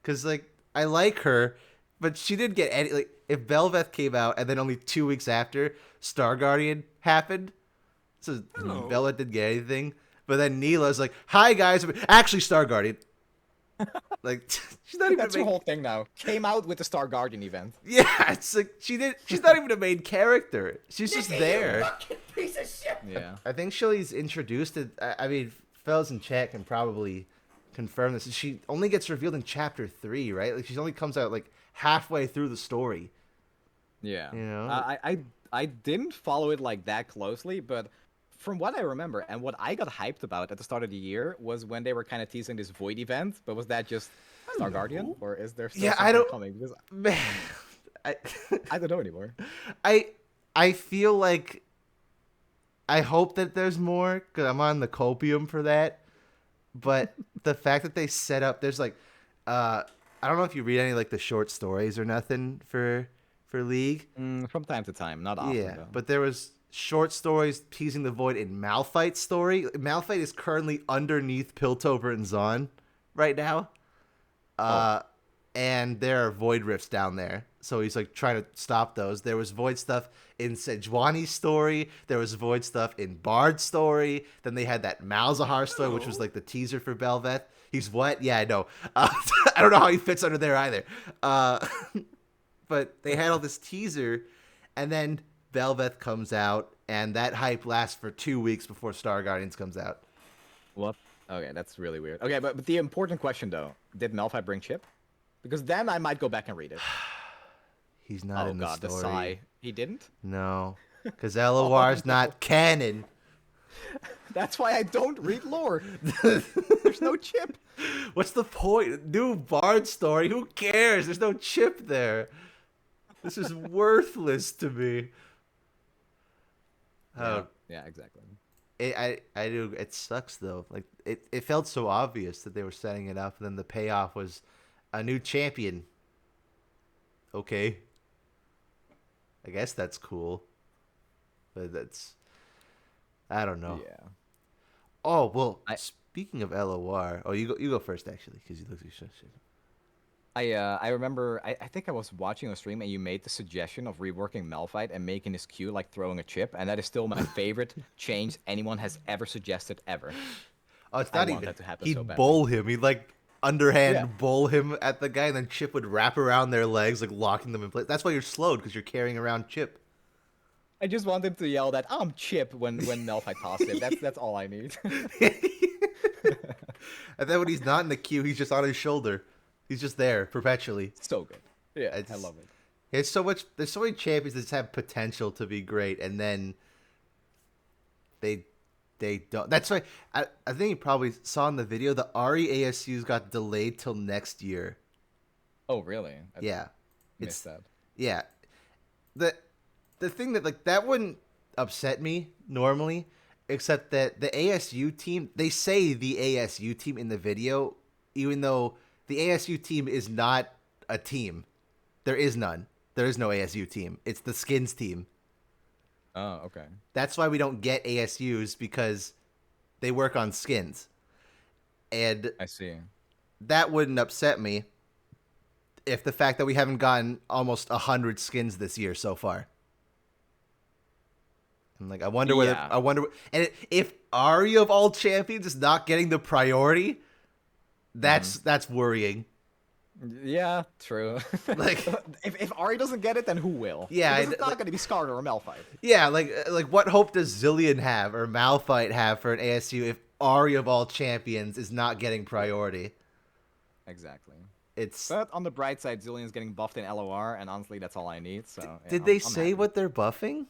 because like I like her, but she didn't get any. Like if Belveth came out and then only 2 weeks after Star Guardian happened. So Bella didn't get anything, but then Neela's like, "Hi guys, actually Star Guardian." Like she's not even. That's her whole thing now. Came out with the Star Guardian event. Yeah, it's like she's not even a main character. She's just Nicky, there. You fucking piece of shit. Yeah. I think Shilly's introduced it. I mean, fellas in chat can probably confirm this. She only gets revealed in chapter 3, right? Like she only comes out like halfway through the story. Yeah. You know? I didn't follow it like that closely, but from what I remember and what I got hyped about at the start of the year was when they were kind of teasing this Void event. But was that just Star Guardian, or is there still something coming? Because Man, I don't know anymore. I feel like I hope that there's more because I'm on the copium for that. But the fact that they set up, there's like, I don't know if you read any like the short stories or nothing for League. From time to time, not often. Yeah, though. but there was short stories teasing the Void in Malphite's story. Malphite is currently underneath Piltover and Zon right now. And there are Void rifts down there. So he's like trying to stop those. There was Void stuff in Sejuani's story. There was Void stuff in Bard's story. Then they had that Malzahar story, which was like the teaser for Belveth. He's what? Yeah, I know. I don't know how he fits under there either. But they had all this teaser, and then Belveth comes out, and that hype lasts for 2 weeks before Star Guardians comes out. What? Okay, that's really weird. Okay, but the important question though, did Malphite bring Chip? Because then I might go back and read it. He's not in the God, story. the sigh. He didn't? No, because Elowar's not canon. That's why I don't read lore. There's no Chip. What's the point? New Bard story. Who cares? There's no Chip there. This is worthless to me. Yeah, exactly. I do. It sucks though. Like it felt so obvious that they were setting it up, and then the payoff was a new champion. Okay. I guess that's cool, but I don't know. Yeah. Oh well. Speaking of LOR, you go first actually, because you look at your shit. I remember, I think I was watching a stream and you made the suggestion of reworking Malphite and making his Q like throwing a chip, and that is still my favorite change anyone has ever suggested ever. Oh, it's not want even. that to happen He'd so badly. bowl him. He'd like underhand Yeah. bowl him at the guy, and then Chip would wrap around their legs, like locking them in place. That's why you're slowed, because you're carrying around Chip. I just want him to yell that I'm Chip when Malphite tosses him. That's all I need. And then when he's not in the queue, he's just on his shoulder. He's just there perpetually. So good. Yeah, It's- I love it. It's so much. There's so many champions that just have potential to be great, and then they don't. That's why I think you probably saw in the video the Ahri ASUs got delayed till next year. Oh, really? I Yeah, missed that. yeah. The thing that wouldn't upset me normally, except that the ASU team, they say the ASU team in the video, even though the ASU team is not a team. There is none. There is no ASU team. It's the skins team. Oh, okay. That's why we don't get ASUs, because they work on skins. And I see. that wouldn't upset me if the fact that we haven't gotten almost 100 skins this year so far. I'm like, I wonder whether and if Ahri of all champions is not getting the priority, that's worrying. Yeah, true. Like, if Ahri doesn't get it, then who will? Yeah, Because it's not going to be Skarner or Malphite. yeah, like what hope does Zillion have or Malphite have for an ASU Ahri of all champions is not getting priority. Exactly. It's. But on the bright side, Zillion's getting buffed in LOR, and honestly, that's all I need. So yeah, Did they I'm say happy. what they're buffing?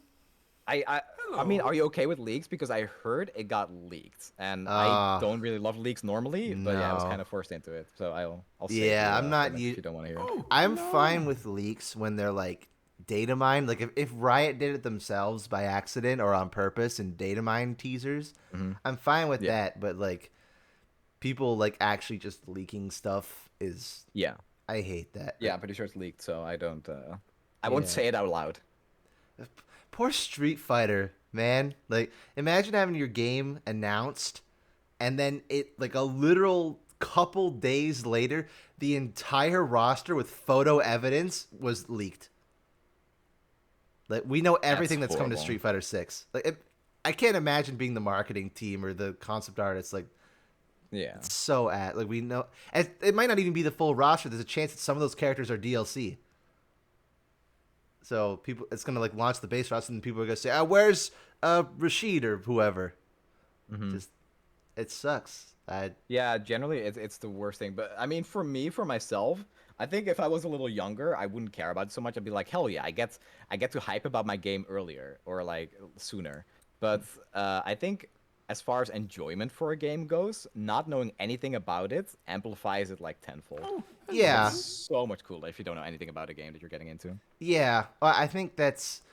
I mean, are you okay with leaks? Because I heard it got leaked, and I don't really love leaks normally, but yeah, I was no. kind of forced into it. So I'll say Yeah, I'm not. if you don't want to hear. It. I'm fine with leaks when they're like data mined. Like if Riot did it themselves by accident or on purpose and data mine teasers, I'm fine with that. But like people like actually just leaking stuff is I hate that. Yeah, I'm pretty sure it's leaked, so I don't. I won't say it out loud. Poor Street Fighter, man. Like, imagine having your game announced, and then it like a literal couple days later, the entire roster with photo evidence was leaked. Like, we know everything that's coming to Street Fighter 6. Like, I can't imagine being the marketing team or the concept artist. Like, it's so like we know, and it might not even be the full roster. There's a chance that some of those characters are DLC. So people, it's gonna like launch the base roster, and people are gonna say, "Where's Rashid or whoever?" Just, it sucks. Yeah, generally it's the worst thing. But I mean, for myself, I think if I was a little younger, I wouldn't care about it so much. I'd be like, hell yeah, I get to hype about my game earlier or like sooner. But I think as far as enjoyment for a game goes, not knowing anything about it amplifies it like tenfold. Yeah. It's so much cooler if you don't know anything about a game that you're getting into. Yeah, I think there's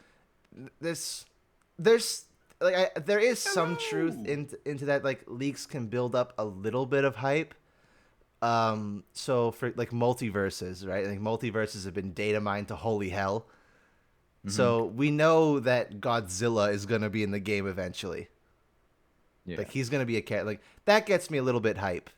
like there is some truth into that. Like leaks can build up a little bit of hype. So for like multiverses, right? Like multiverses have been data mined to holy hell. So we know that Godzilla is gonna be in the game eventually. Yeah. Like he's gonna be a cat. Like that gets me a little bit hype.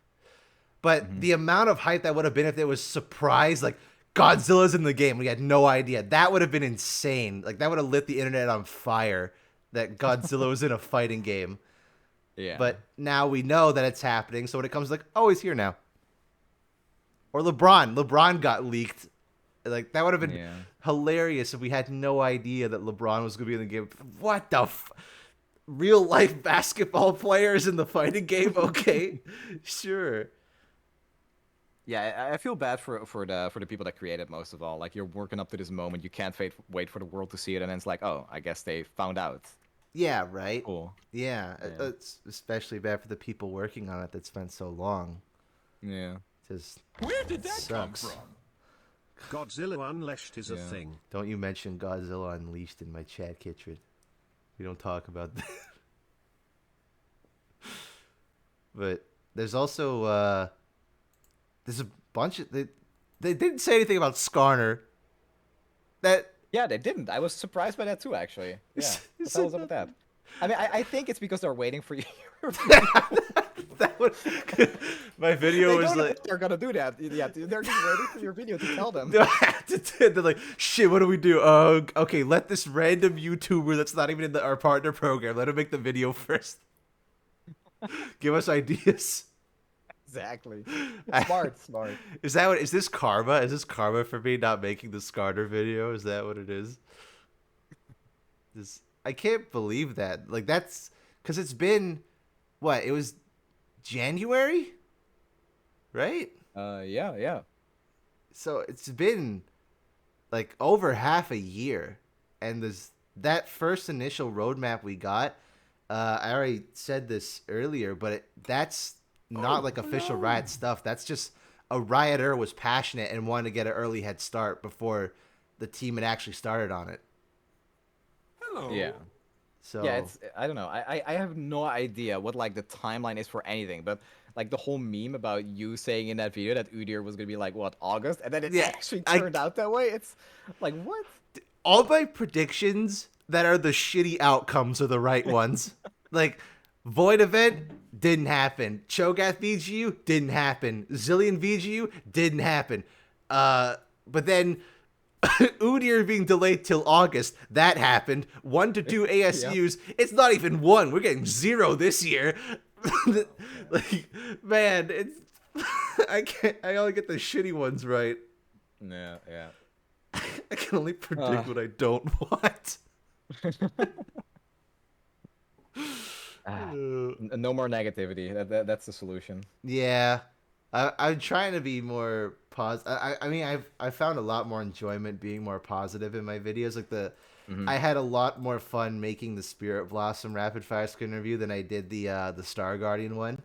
But the amount of hype that would have been if there was surprise, like Godzilla's in the game, we had no idea. That would have been insane. Like that would have lit the internet on fire. That Godzilla was in a fighting game. Yeah. But now we know that it's happening. So when it comes like, oh, he's here now. Or LeBron got leaked. Like that would have been hilarious if we had no idea that LeBron was going to be in the game. What the real life basketball players in the fighting game? Okay, sure. Yeah, I feel bad for the people that created most of all. Like you're working up to this moment, you can't wait for the world to see it, and then it's like, oh, I guess they found out. Yeah, right. Cool. Yeah, it's especially bad for the people working on it that spent so long. Yeah. Just where did that come from? Godzilla Unleashed is a thing. Don't you mention Godzilla Unleashed in my chat, Kitrid. We don't talk about that. But there's also there's a bunch of they didn't say anything about Skarner. Yeah, they didn't. I was surprised by that too, actually. Yeah. What the hell was up with that? I mean, I think it's because they're waiting for you. My video was like they're gonna do that. Yeah, they're just waiting for your video to tell them. They're like, shit, what do we do? Okay, let this random YouTuber that's not even in our partner program, let him make the video first. Give us ideas. Exactly. Smart. Is this karma? Is this karma for me not making the Skarner video? Is that what it is? I can't believe that. Like that's because it's been what? It was January, right? Yeah. So it's been like over half a year, and that first initial roadmap we got. I already said this earlier, but that's not like official Riot stuff. That's just a Rioter was passionate and wanted to get an early head start before the team had actually started on it. Hello. Yeah. So yeah, I don't know. I have no idea what like the timeline is for anything, but like the whole meme about you saying in that video that Udyr was gonna be like what August, and then it actually turned out that way. It's like what? All my predictions that are the shitty outcomes are the right ones. Like Void event didn't happen. Cho'Gath VGU didn't happen. Zillion VGU didn't happen. But then Udyr being delayed till August, that happened. 1 to 2 ASUs. Yep. It's not even 1. We're getting 0 this year. Like, man, it's I only get the shitty ones right. Yeah. I can only predict what I don't want. No more negativity. That's the solution. Yeah, I'm trying to be more positive. I mean, I found a lot more enjoyment being more positive in my videos. Like I had a lot more fun making the Spirit Blossom rapid fire skin review than I did the Star Guardian one.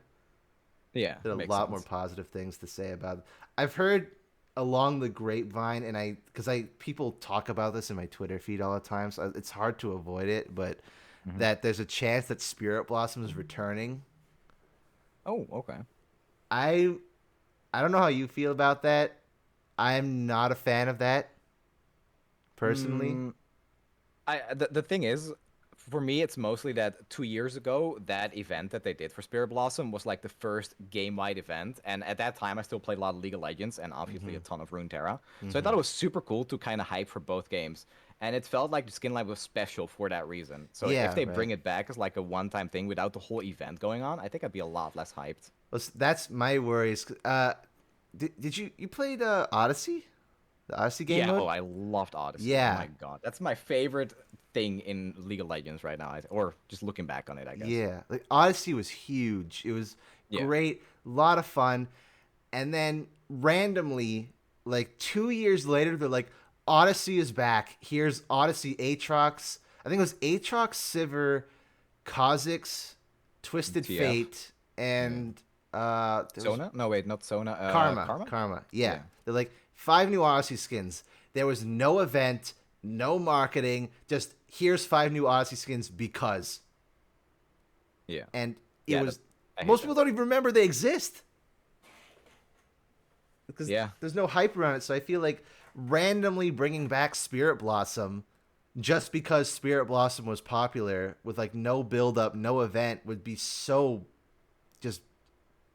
Yeah, There are a makes lot sense. more positive things to say about it. I've heard along the grapevine, and people talk about this in my Twitter feed all the time, so it's hard to avoid it, but that there's a chance that Spirit Blossom is returning. Oh, okay. I don't know how you feel about that. I'm not a fan of that, personally. The thing is, for me, it's mostly that 2 years ago, that event that they did for Spirit Blossom was like the first game-wide event, and at that time, I still played a lot of League of Legends and obviously a ton of Runeterra. So I thought it was super cool to kind of hype for both games, and it felt like the skin line was special for that reason. So Yeah, if they right. bring it back as like a one-time thing without the whole event going on, I think I'd be a lot less hyped. That's my worries. Did you played Odyssey? The Odyssey game Yeah, mode? oh, I loved Odyssey. Yeah. Oh my god. That's my favorite thing in League of Legends right now, or just looking back on it, I guess. Yeah, like Odyssey was huge. It was Yeah. great, a lot of fun. And then randomly, like 2 years later, they're like, Odyssey is back. Here's Odyssey Aatrox. I think it was Aatrox, Sivir, Kha'Zix, Twisted TF. Fate, and there was Sona? No, wait, not Sona. Karma. Yeah. They're like 5 new Odyssey skins. There was no event, no marketing, just here's 5 new Odyssey skins because. Yeah. And Yeah, was I hate most that. people don't even remember they exist. Because Yeah. there's no hype around it, so I feel like randomly bringing back Spirit Blossom just because Spirit Blossom was popular with like no build up, no event would be so just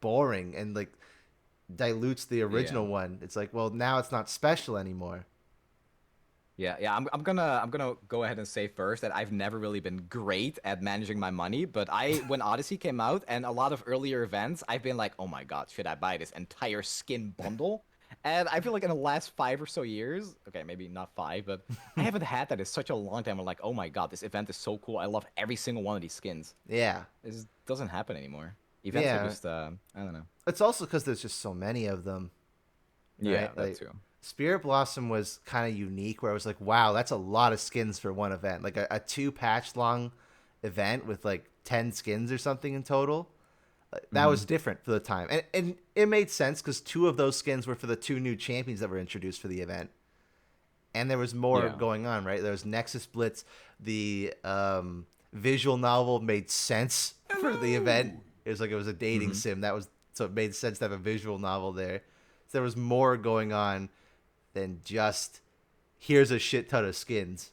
boring and like dilutes the original one. It's like, well, now it's not special anymore. Yeah. I'm gonna go ahead and say first that I've never really been great at managing my money, but when Odyssey came out and a lot of earlier events, I've been like, oh my god, should I buy this entire skin bundle? And I feel like in the last 5 or so years, okay, maybe not 5, but I haven't had that in such a long time. I'm like, oh my god, this event is so cool. I love every single one of these skins. Yeah. It just doesn't happen anymore. Events Yeah. are just, I don't know. It's also because there's just so many of them. Yeah, right? that Like, too. Spirit Blossom was kind of unique where I was like, wow, that's a lot of skins for one event. Like a 2 patch long event with like 10 skins or something in total. That was different for the time. And it made sense because 2 of those skins were for the 2 new champions that were introduced for the event. And there was more going on, right? There was Nexus Blitz. The visual novel made sense for the event. It was like it was a dating sim. So it made sense to have a visual novel there. So there was more going on than just here's a shit ton of skins,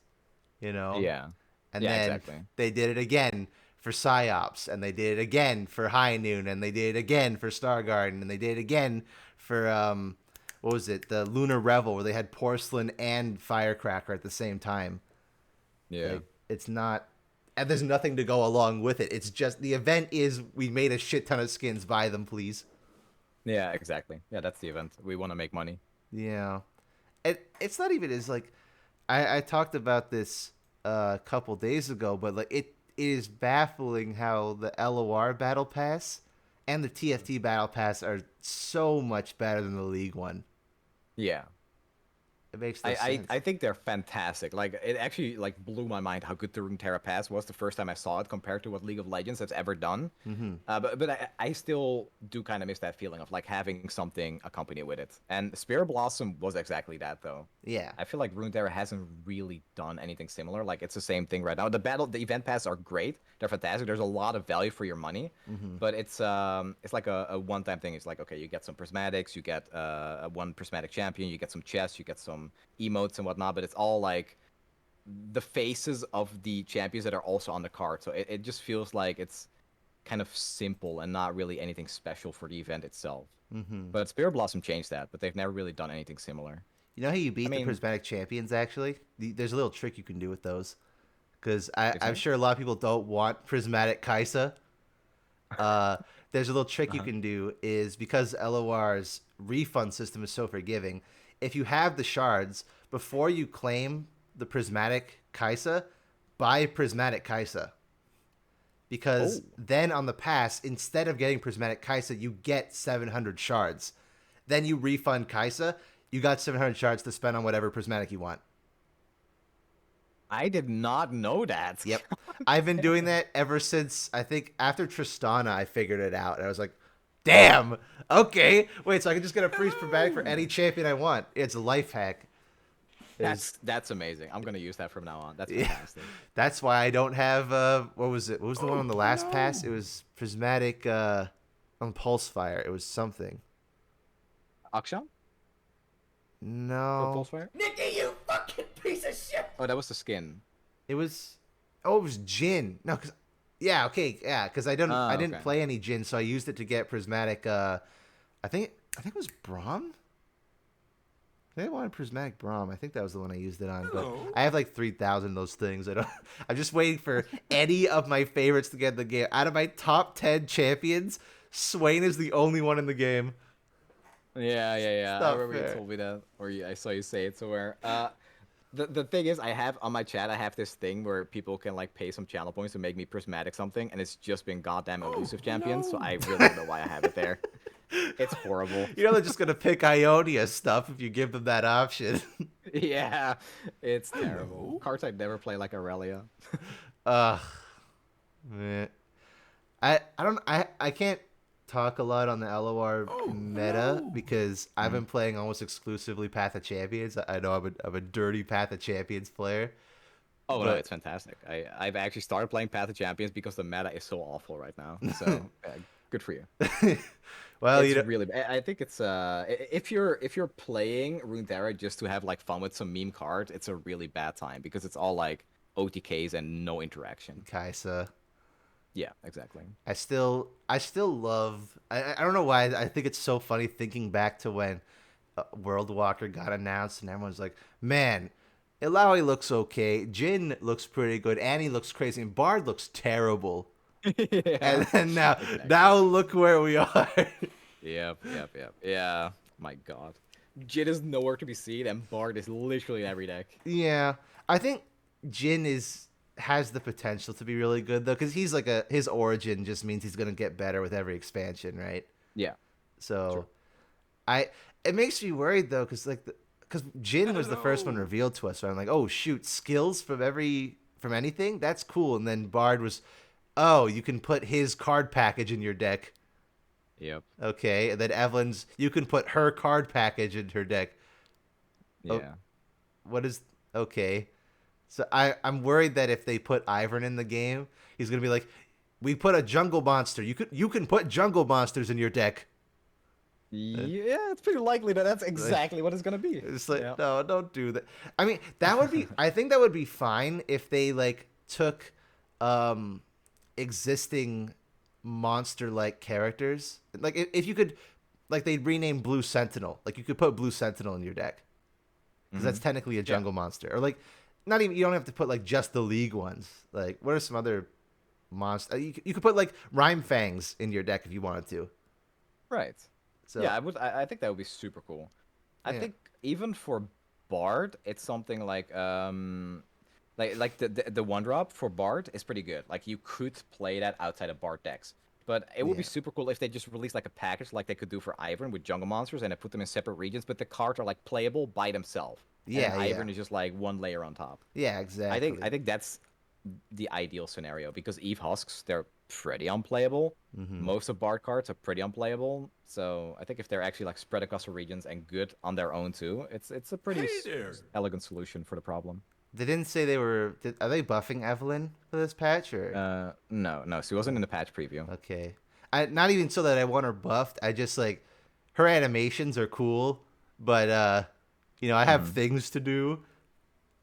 you know? Yeah. And Yeah, then exactly. they did it again for Psyops, and they did it again for High Noon, and they did it again for Star Garden, and they did it again for what was it? The Lunar Revel, where they had Porcelain and Firecracker at the same time. Yeah. Like, it's not, and there's nothing to go along with it. It's just the event is we made a shit ton of skins. Buy them, please. Yeah, exactly. Yeah, that's the event. We want to make money. Yeah. It's not even as like I talked about this a couple days ago, but like it is baffling how the LOR battle pass and the TFT battle pass are so much better than the League one. Yeah. It makes no I sense. think they're fantastic. Like it actually like blew my mind how good the Runeterra Pass was the first time I saw it compared to what League of Legends has ever done. But I still do kind of miss that feeling of like having something accompany with it. And Spirit Blossom was exactly that though. Yeah. I feel like Runeterra hasn't really done anything similar. Like it's the same thing right now. The event passes are great. They're fantastic. There's a lot of value for your money. But it's like a one-time thing. It's like, okay, you get some prismatics, you get one prismatic champion, you get some chests, you get some emotes and whatnot, but it's all like the faces of the champions that are also on the card. So it just feels like it's kind of simple and not really anything special for the event itself. But Spirit Blossom changed that, but they've never really done anything similar. You know how you beat I mean- the prismatic champions, actually? There's a little trick you can do with those. Because I'm Excellent. sure a lot of people don't want prismatic Kaisa. There's a little trick you can do is because LOR's refund system is so forgiving, if you have the shards, before you claim the prismatic Kaisa, buy prismatic Kaisa. because then on the pass, instead of getting Prismatic Kaisa, you get 700 shards. Then you refund Kaisa, you got 700 shards to spend on whatever Prismatic you want. I did not know that. Yep. I've been doing that ever since, I think, after Tristana, I figured it out. And I was like, damn, okay. Wait, so I can just get a free Prismatic for any champion I want. It's a life hack. That's amazing. I'm gonna use that from now on. That's fantastic. That's why I don't have what was it? What was the one on the last pass? It was Prismatic on Pulse Fire. It was something. Akshan? No. Pulse Fire? Nicky, you fucking piece of shit! Oh, that was the skin. It was Jin. No, because I didn't play any Jin, so I used it to get Prismatic I think it was Braum? I think I wanted Prismatic Braum. I think that was the one I used it on. But I have like 3,000 of those things. I'm just waiting for any of my favorites to get in the game. Out of my top 10 champions, Swain is the only one in the game. Yeah. I remember you told me that, or I saw you say it somewhere. The thing is, I have on my chat, I have this thing where people can like pay some channel points to make me Prismatic something, and it's just been goddamn elusive champions. So I really don't know why I have it there. It's horrible. You know they're just gonna pick Ionia stuff if you give them that option. Yeah, it's terrible. Cards I'd never play like Aurelia. Man. I can't talk a lot on the LOR meta because I've been playing almost exclusively Path of Champions. I know I'm a dirty Path of Champions player. Oh, no, it's fantastic. I've actually started playing Path of Champions because the meta is so awful right now. So good for you. Well, it's really. I think it's if you're playing Runeterra just to have like fun with some meme cards, it's a really bad time because it's all like OTKs and no interaction. Kaisa. Yeah, exactly. I still love. I don't know why. I think it's so funny thinking back to when World Walker got announced and everyone's like, man, Illaoi looks okay, Jin looks pretty good, Annie looks crazy, and Bard looks terrible. Yeah. And then now look where we are. Yep. Yeah. My God. Jin is nowhere to be seen, and Bard is literally in every deck. Yeah, I think Jin has the potential to be really good though, because he's like his origin just means he's gonna get better with every expansion, right? Yeah. So, it makes me worried though, because Jin was the first one revealed to us, so I'm like, oh shoot, skills from anything, that's cool. And then Bard was, oh, you can put his card package in your deck. Yep. Okay, and then Evelyn's, you can put her card package in her deck. Yeah. Okay. So I'm worried that if they put Ivern in the game, he's gonna be like, we put a jungle monster. You can put jungle monsters in your deck. Yeah, it's pretty likely that's exactly what it's gonna be. It's like, no, don't do that. I mean, that would be. I think that would be fine if they like took existing monster-like characters. Like if you could, like they'd rename Blue Sentinel. Like you could put Blue Sentinel in your deck because that's technically a jungle monster. Or like, not even, you don't have to put like just the League ones. Like what are some other monsters? You could put like Rhyme Fangs in your deck if you wanted to. Right. So yeah, I think that would be super cool. I think even for Bard, it's something like the 1-drop for Bard is pretty good. Like you could play that outside of Bard decks. But it would be super cool if they just released like a package like they could do for Ivern with jungle monsters and they put them in separate regions, but the cards are like playable by themselves. Yeah, and Ivern is just like one layer on top. Yeah, exactly. I think that's the ideal scenario because Eve Husks, they're pretty unplayable. Most of Bard cards are pretty unplayable. So I think if they're actually like spread across the regions and good on their own too, it's a pretty elegant solution for the problem. They didn't say they were. Are they buffing Evelyn for this patch or? No. She wasn't in the patch preview. Okay. Not even so that I want her buffed. I just like her animations are cool, but I have things to do.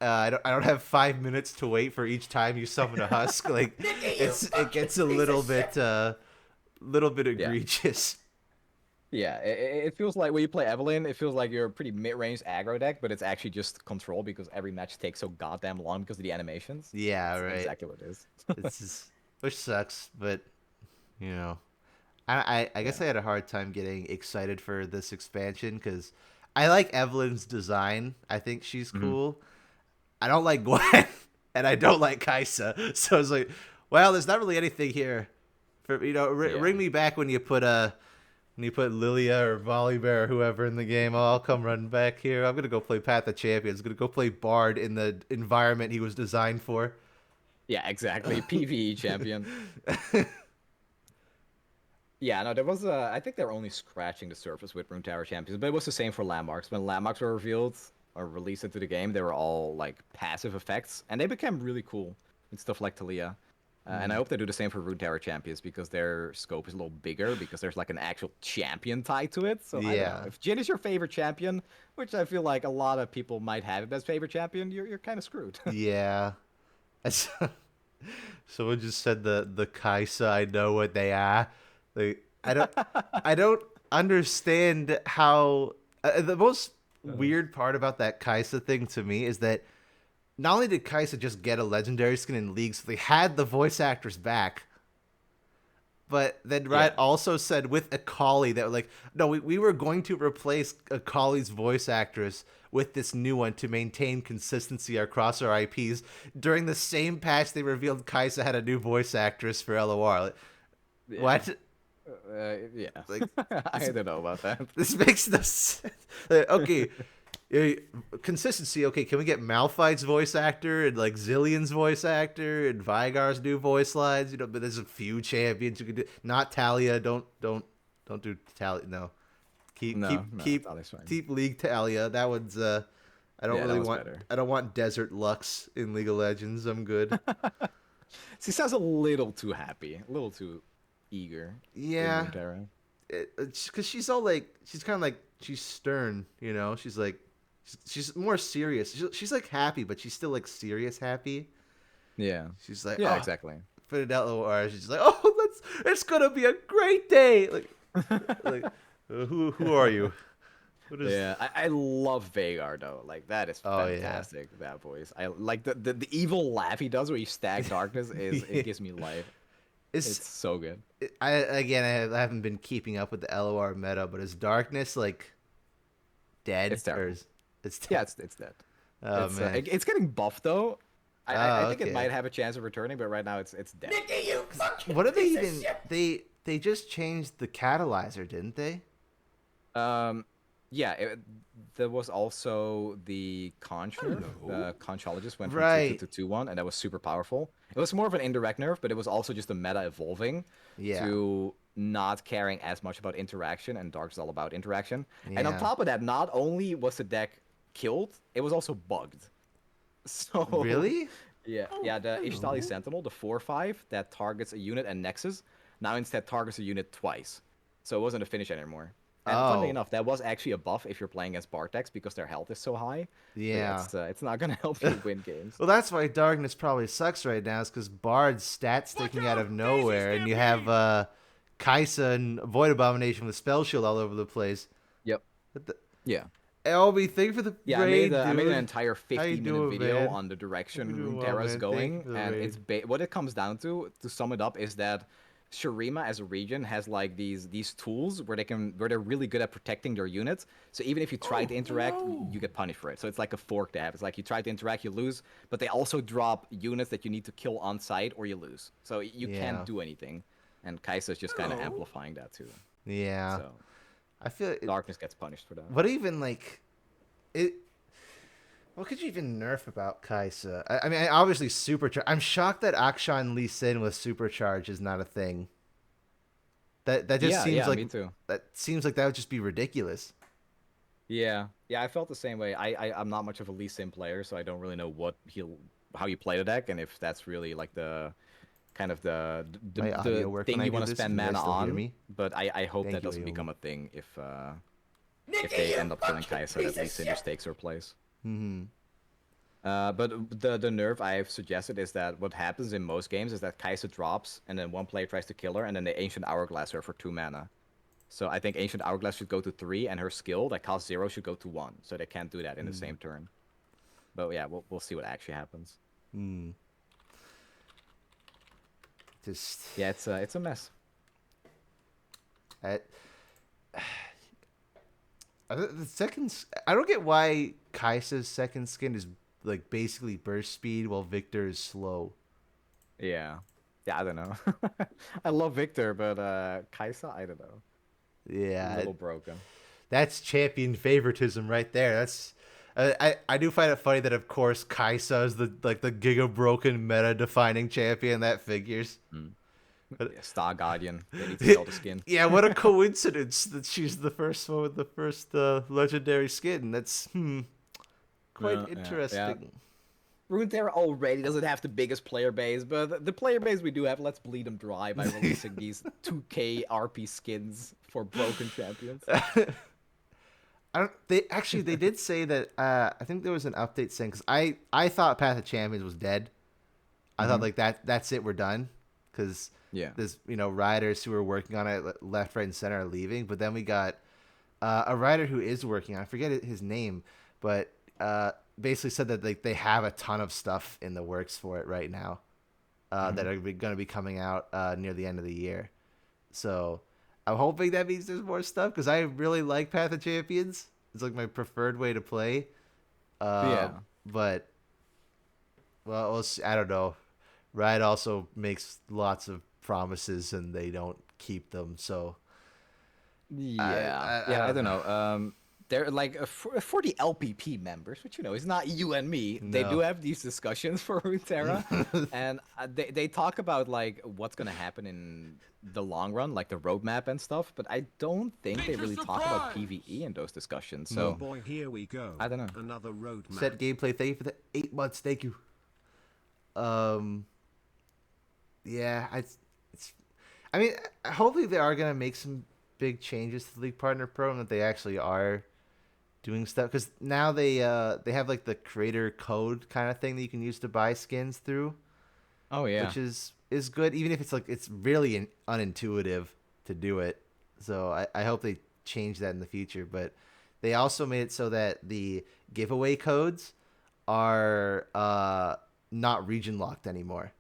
I don't have 5 minutes to wait for each time you summon a husk. Like it gets a little bit egregious. Yeah, it feels like when you play Evelyn, it feels like you're a pretty mid-range aggro deck, but it's actually just control because every match takes so goddamn long because of the animations. Yeah, That's right. exactly what it is. Which sucks, but I guess I had a hard time getting excited for this expansion because I like Evelyn's design. I think she's cool. I don't like Gwen, and I don't like Kaisa. So I was like, Well, there's not really anything here. For ring me back when you put Lilia or Volibear or whoever in the game. I'll come running back here. I'm gonna go play Path of Champions. I'm gonna go play Bard in the environment he was designed for. Yeah, exactly. PvE champion. Yeah, no, there was I think they're only scratching the surface with Rune Tower champions, but it was the same for landmarks. When landmarks were revealed or released into the game, they were all like passive effects, and they became really cool and stuff like Talia. And I hope they do the same for Rune Tower champions because their scope is a little bigger because there's like an actual champion tied to it. So I don't know. If Jin is your favorite champion, which I feel like a lot of people might have it as favorite champion, you're kind of screwed. Yeah. Someone just said the Kaisa. I know what they are. Like I don't understand how the most weird part about that Kaisa thing to me is that not only did Kaisa just get a legendary skin in League, so they had the voice actors back, but then Riot also said with Akali that like, no, we were going to replace Akali's voice actress with this new one to maintain consistency across our IPs. During the same patch, they revealed Kaisa had a new voice actress for LOR. Like, what? Yeah. Like, I don't know about that. This makes no sense. Like, okay. Consistency. Okay, can we get Malphite's voice actor and like Zillion's voice actor and Vygar's new voice lines? But there's a few champions you can do. Not Talia. Don't do Talia. No. Keep League Talia. That one's I don't really want. Better. I don't want Desert Lux in League of Legends. I'm good. She sounds a little too happy, a little too eager. Yeah. Because she's all like, she's kind of like, she's stern. She's like. She's more serious. She's like happy, but she's still like serious happy. Yeah. She's like, yeah, exactly. Put it out LOR. She's like, oh, it's gonna be a great day. Like, who are you? Yeah, I love Veigar though. Like that is fantastic. Yeah. That voice. I like the evil laugh he does where you stack darkness. It gives me life. It's so good. I haven't been keeping up with the LOR meta, but is darkness like dead? It's terrible. It's dead. Yeah, it's dead. Oh, man. It's getting buffed though. I think it might have a chance of returning, but right now it's dead. Nicky, you fucking what did they piece of even? shit. They just changed the catalyzer, didn't they? Yeah. There was also the conch nerf. The conchologist went from 2 to 2-1, and that was super powerful. It was more of an indirect nerf, but it was also just the meta evolving to not caring as much about interaction, and Dark is all about interaction. Yeah. And on top of that, not only was the deck killed, it was also bugged. So really? Yeah, the Ishtali Sentinel, the 4/5 that targets a unit and Nexus, now instead targets a unit twice. So it wasn't a finish anymore. And funnily enough, that was actually a buff if you're playing as Bard decks because their health is so high. Yeah. It's not going to help you win games. Well, that's why Darkness probably sucks right now, is because Bard's stats sticking out of nowhere, and you have Kaisa and Void Abomination with Spell Shield all over the place. Yep. Yeah. LB, thank you for the raid, I made an entire 50-minute video man? On the direction Runeterra's going, and it's what it comes down to sum it up, is that Shurima as a region has like these tools where they're really good at protecting their units. So even if you try to interact, you get punished for it. So it's like a fork they have. It's like you try to interact, you lose, but they also drop units that you need to kill on site or you lose. So you can't do anything. And Kaisa's just kind of amplifying that too. Yeah. So I feel Darkness gets punished for that. What even like it? What could you even nerf about Kaisa? I mean, obviously supercharge. I'm shocked that Akshan Lee Sin with supercharge is not a thing. That just seems like me too. That seems like that would just be ridiculous. Yeah, I felt the same way. I'm not much of a Lee Sin player, so I don't really know how you play the deck, and if that's really like the kind of the thing you want to spend mana on. But I hope that doesn't become a thing if they end up killing Kaisa, that Lee Sin just takes her place. Mm-hmm. But the nerf I've suggested is that what happens in most games is that Kaisa drops, and then one player tries to kill her, and then the Ancient Hourglass her for 2 mana. So I think Ancient Hourglass should go to 3, and her skill that costs 0 should go to 1. So they can't do that in the same turn. But yeah, we'll see what actually happens. Yeah, it's a mess. The second, I don't get why Kaisa's second skin is like basically burst speed while Victor is slow. Yeah. Yeah, I don't know. I love Victor, but Kaisa, I don't know. Yeah, A little broken. that's champion favoritism right there. That's I do find it funny that of course Kaisa is the giga broken meta defining champion that figures. Yeah, Star Guardian. They need to sell the skin. Yeah, what a coincidence that she's the first one with the first legendary skin. That's quite interesting. Yeah. Runeterra already doesn't have the biggest player base, but the player base we do have, let's bleed them dry by releasing these 2K RP skins for broken champions. They did say that I think there was an update saying, because I thought Path of Champions was dead. I thought like that's it, we're done, because there's writers who were working on it left, right, and center are leaving. But then we got a writer who is working on it, I forget his name, but basically said that they have a ton of stuff in the works for it right now that are going to be coming out near the end of the year. So I'm hoping that means there's more stuff, because I really like Path of Champions. It's like my preferred way to play. But well, I don't know. Riot also makes lots of promises and they don't keep them. So I don't know. They're like for the LPP members, which is not you and me. No. They do have these discussions for Runeterra, and they talk about like what's gonna happen in the long run, like the roadmap and stuff. But I don't think they really talk about PvE in those discussions. So Oh boy, here we go. I don't know. Another roadmap. Set gameplay. Thank you for the 8 months. Thank you. Yeah, I mean, hopefully they are gonna make some big changes to the League Partner Program, that they actually are doing stuff, because now they have like the creator code kind of thing that you can use to buy skins through. Oh yeah, which is good, even if it's really unintuitive to do it. So I hope they change that in the future. But they also made it so that the giveaway codes are not region locked anymore,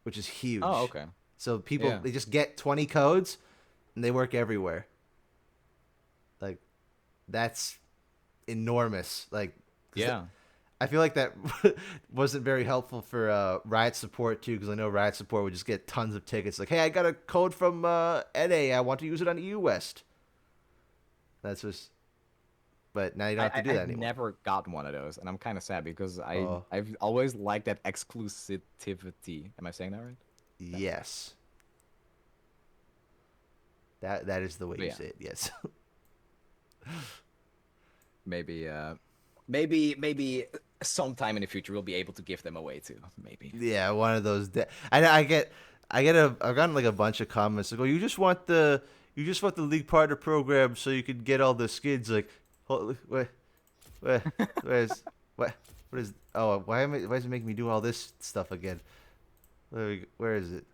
which is huge. Oh, okay. So people they just get 20 codes and they work everywhere. Like, that's enormous. Like, yeah. I feel like that wasn't very helpful for Riot support too, because I know Riot support would just get tons of tickets. Like, hey, I got a code from NA. I want to use it on EU West. That's just. But now you don't have to do that I've anymore. never gotten one of those, and I'm kind of sad because I've always liked that exclusivity. Am I saying that right? Yes. That is the way you say it. Yes. Maybe sometime in the future we'll be able to give them away too. Maybe. Yeah, one of those. I've gotten like a bunch of comments like, "Oh, you just want the League Partner Program so you could get all the skins." Like, what is? Oh, why is it making me do all this stuff again? Where is it?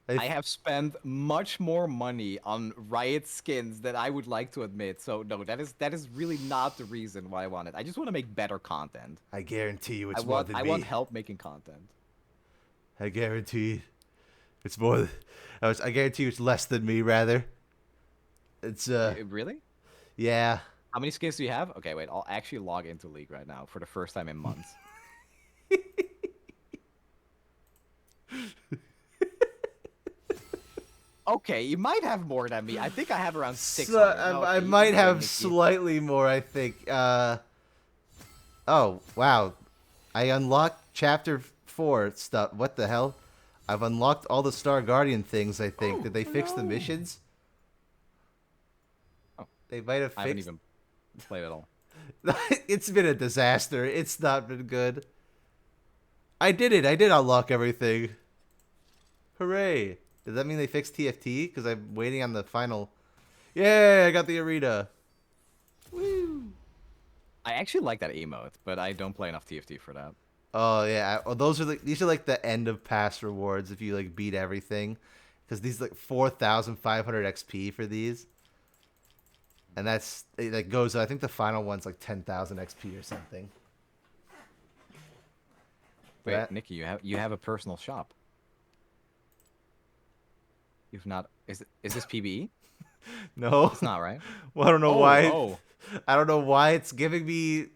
I have spent much more money on Riot skins than I would like to admit. So no, that is really not the reason why I want it. I just want to make better content. I guarantee you it's more than me. I want help making content. I guarantee it's more. I guarantee you it's less than me, rather. It's Really? Yeah. How many skins do you have? Okay, wait. I'll actually log into League right now for the first time in months. Okay, you might have more than me. I think I have around 600. I might have slightly more, I think. Oh, wow. I unlocked Chapter 4 stuff. What the hell? I've unlocked all the Star Guardian things, I think. Did they fix the missions? Oh. They might have fixed... I haven't even played at all. It's been a disaster. It's not been good. I did it. I did unlock everything. Hooray. Does that mean they fixed TFT? Because I'm waiting on the final... Yay, I got the arena. Woo. I actually like that emote, but I don't play enough TFT for that. Oh, yeah. Well, these are like the end of pass rewards if you like beat everything. Because these like 4,500 XP for these. And it goes, I think the final one's like 10,000 XP or something. Wait, Nicky, you have a personal shop. You've not... Is this PBE? No. It's not, right? Well, I don't know why. Oh. I don't know why it's giving me...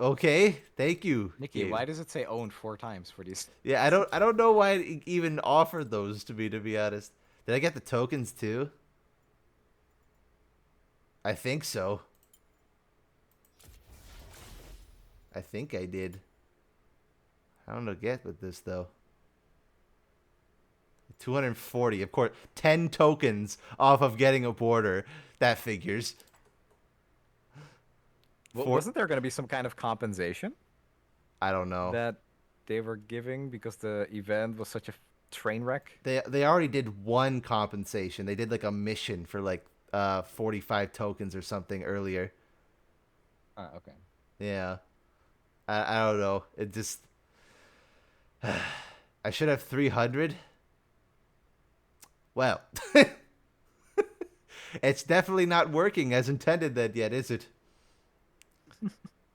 Okay, thank you. Nicky, game. why does it say owned 4 times for these? Yeah, I don't know why it even offered those to me, to be honest. Did I get the tokens too? I think so. I think I did. I don't know get with this though. 240, of course. 10 tokens off of getting a border. That figures. Wasn't there going to be some kind of compensation I don't know. that they were giving because the event was such a train wreck? They already did one compensation. They did like a mission for like 45 tokens or something earlier. Okay. Yeah. I don't know. It just I should have 300. Well, it's definitely not working as intended then yet, is it?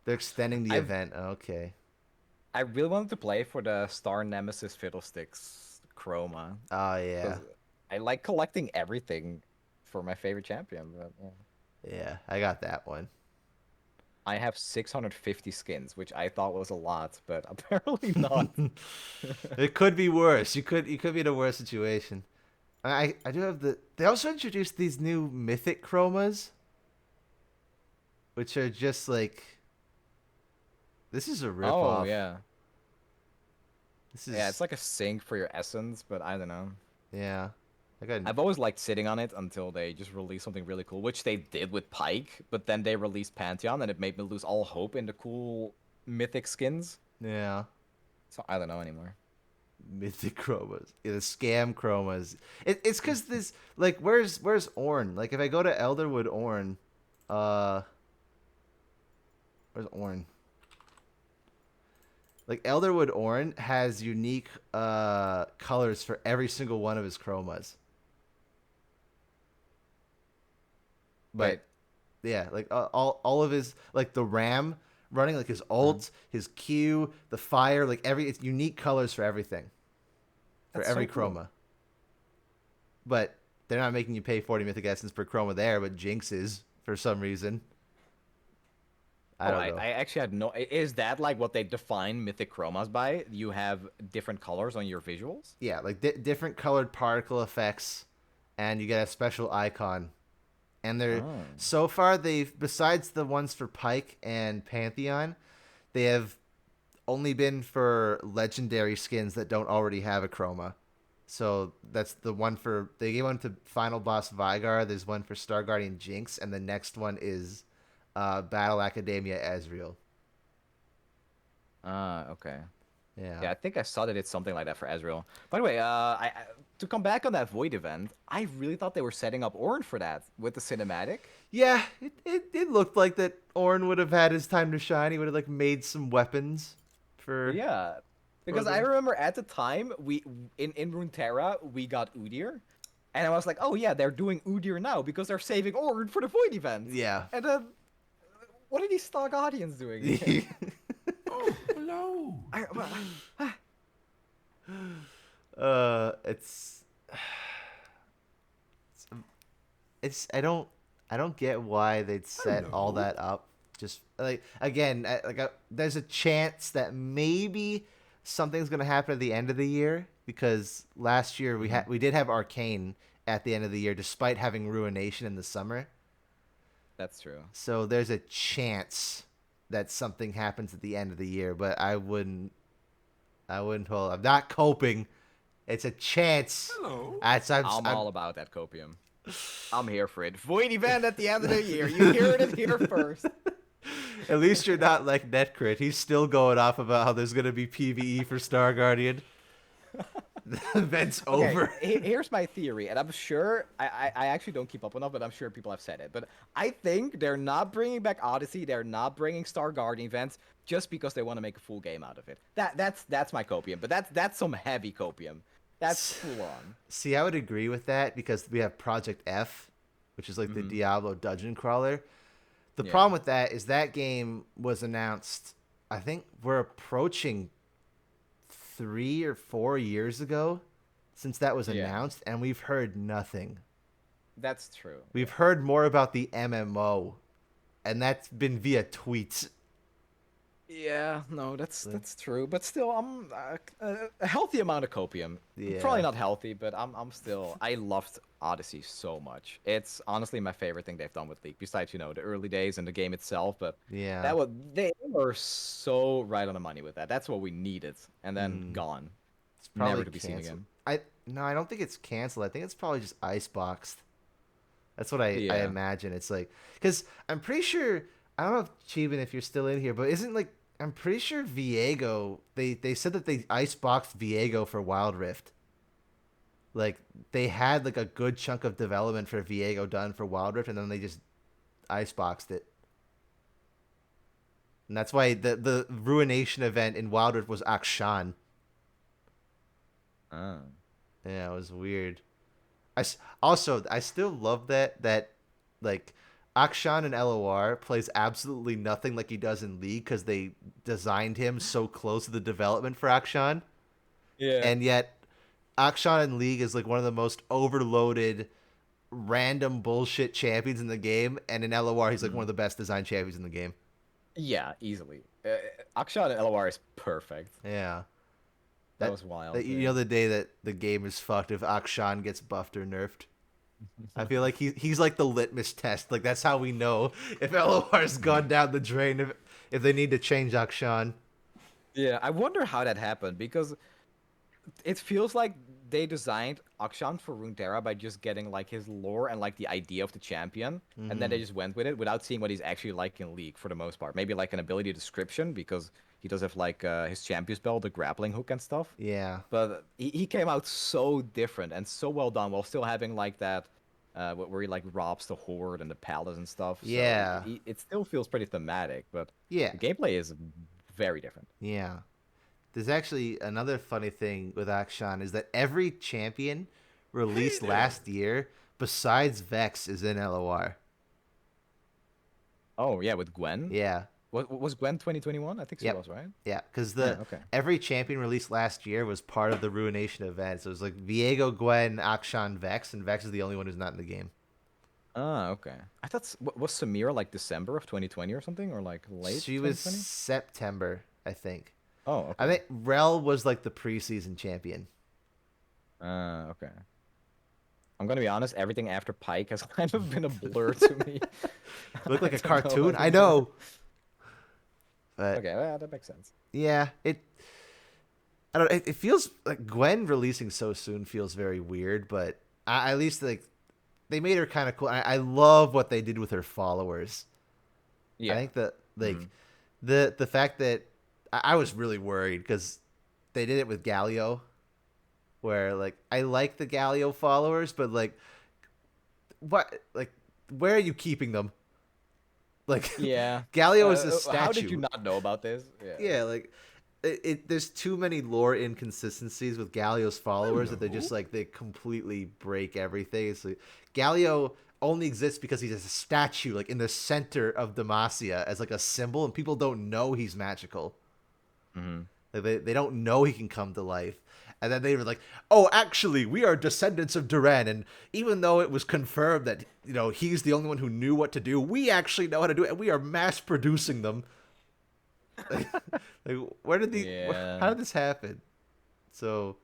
They're extending the event. Okay. I really wanted to play for the Star Nemesis Fiddlesticks Chroma. Oh, yeah. 'Cause I like collecting everything for my favorite champion. But, yeah. Yeah, I got that one. I have 650 skins, which I thought was a lot, but apparently not. It could be worse. You could be in a worse situation. I do have the. They also introduced these new mythic chromas, which are just like. This is a rip off. Oh yeah. This is. Yeah, it's like a sync for your essence, but I don't know. Yeah. I've always liked sitting on it until they just released something really cool, which they did with Pike, but then they released Pantheon, and it made me lose all hope in the cool mythic skins. Yeah. So I don't know anymore. Mythic chromas. Yeah, the scam chromas. It's because this like where's Ornn? Like if I go to Elderwood Ornn, where's Ornn? Like Elderwood Ornn has unique colors for every single one of his chromas. But yeah, like all of his like the Ram running like his ult, his Q, the fire, like it's unique colors for everything. For That's every so cool. chroma. But they're not making you pay 40 mythic essence per chroma there, but Jinx is for some reason. I don't know. I actually had no. Is that like what they define mythic chromas by? You have different colors on your visuals? Yeah, like different colored particle effects, and you get a special icon. And they're so far besides the ones for Pike and Pantheon, they have only been for legendary skins that don't already have a chroma. So that's the one they gave one to Final Boss Vigar. There's one for Star Guardian Jinx, and the next one is Battle Academia Ezreal. Okay. Yeah. Yeah, I think I saw that it's something like that for Ezreal. By the way, to come back on that Void event, I really thought they were setting up Ornn for that with the cinematic. Yeah, it looked like that Ornn would have had his time to shine. He would have like made some weapons for. Yeah, because I remember at the time in Runeterra we got Udyr, and I was like, oh yeah, they're doing Udyr now because they're saving Ornn for the Void event. Yeah. And then, what are these Star Guardians doing? Oh, hello. It's I don't get why they'd set all that up. Just like again, there's a chance that maybe something's gonna happen at the end of the year because last year we did have Arcane at the end of the year despite having Ruination in the summer. That's true. So there's a chance that something happens at the end of the year, but I wouldn't hold. I'm not coping. It's a chance. Hello. I'm all about that copium. I'm here for it. Void event at the end of the year. You heard it here first. At least you're not like Netcrit. He's still going off about how there's gonna be PvE for Star Guardian. The event's over. Here's my theory, and I'm sure I actually don't keep up enough, but I'm sure people have said it. But I think they're not bringing back Odyssey. They're not bringing Star Guardian events just because they want to make a full game out of it. That's my copium, but that's some heavy copium. That's full on. See, I would agree with that because we have Project F, which is like the Diablo dungeon crawler. The problem with that is that game was announced. I think we're approaching 3 or 4 years ago since that was announced, and we've heard nothing. That's true. We've heard more about the MMO, and that's been via tweets. Yeah, no, that's true. But still, I'm a healthy amount of copium. Yeah. Probably not healthy, but I'm still. I loved Odyssey so much. It's honestly my favorite thing they've done with League. Besides, the early days and the game itself. But Yeah. they were so right on the money with that. That's what we needed, and then gone. It's probably Never to be canceled. seen again. No, I don't think it's canceled. I think it's probably just iceboxed. That's what I imagine. It's like, because I'm pretty sure, I don't know if Chiban, if you're still in here, but isn't like, I'm pretty sure Viego, they said that they iceboxed Viego for Wild Rift. Like, they had like a good chunk of development for Viego done for Wild Rift, and then they just iceboxed it. And that's why the Ruination event in Wild Rift was Akshan. Oh. Yeah, it was weird. I still love that like Akshan in LOR plays absolutely nothing like he does in League because they designed him so close to the development for Akshan. Yeah. And yet Akshan in League is like one of the most overloaded random bullshit champions in the game, and in LOR he's like one of the best designed champions in the game. Yeah, easily. Akshan and LOR is perfect. Yeah. That was wild. The day that the game is fucked if Akshan gets buffed or nerfed. I feel like he's like the litmus test. Like, that's how we know if LOR's gone down the drain, if they need to change Akshan. Yeah, I wonder how that happened, because it feels like they designed Akshan for Runeterra by just getting like his lore and like the idea of the champion, and then they just went with it without seeing what he's actually like in League for the most part. Maybe like an ability description, because he does have like his champion spell, the grappling hook and stuff. Yeah. But he came out so different and so well done, while still having like that where he like robs the horde and the palace and stuff. So Yeah. it still feels pretty thematic, but Yeah. the gameplay is very different. Yeah. There's actually another funny thing with Akshan is that every champion released last year besides Vex is in LOR. Oh yeah, with Gwen. Yeah. Was Gwen 2021? I think she was, right? Yeah, because okay. every champion released last year was part of the Ruination event. So it was like Viego, Gwen, Akshan, Vex, and Vex is the only one who's not in the game. Ah, okay. I thought was Samira like December of 2020 or something, or like late? She was 2020? September, I think. Oh, okay. I think Rel was like the preseason champion. Okay. I'm gonna be honest. Everything after Pike has kind of been a blur to me. Looked like a cartoon. I know. But, okay, well, that makes sense. Yeah, I don't. It feels like Gwen releasing so soon feels very weird, but at least like they made her kind of cool. I love what they did with her followers. Yeah, I think that like the fact that I was really worried because they did it with Galio, where like I like the Galio followers, but like what like where are you keeping them? Like, yeah, Galio is a statue. How did you not know about this? Yeah, like there's too many lore inconsistencies with Galio's followers that they just like they completely break everything. It's like Galio only exists because he's a statue like in the center of Demacia as like a symbol, and people don't know he's magical. Like, they don't know he can come to life. And then they were like, oh, actually, we are descendants of Duran. And even though it was confirmed that, he's the only one who knew what to do, we actually know how to do it. And we are mass producing them. Like, where did how did this happen? So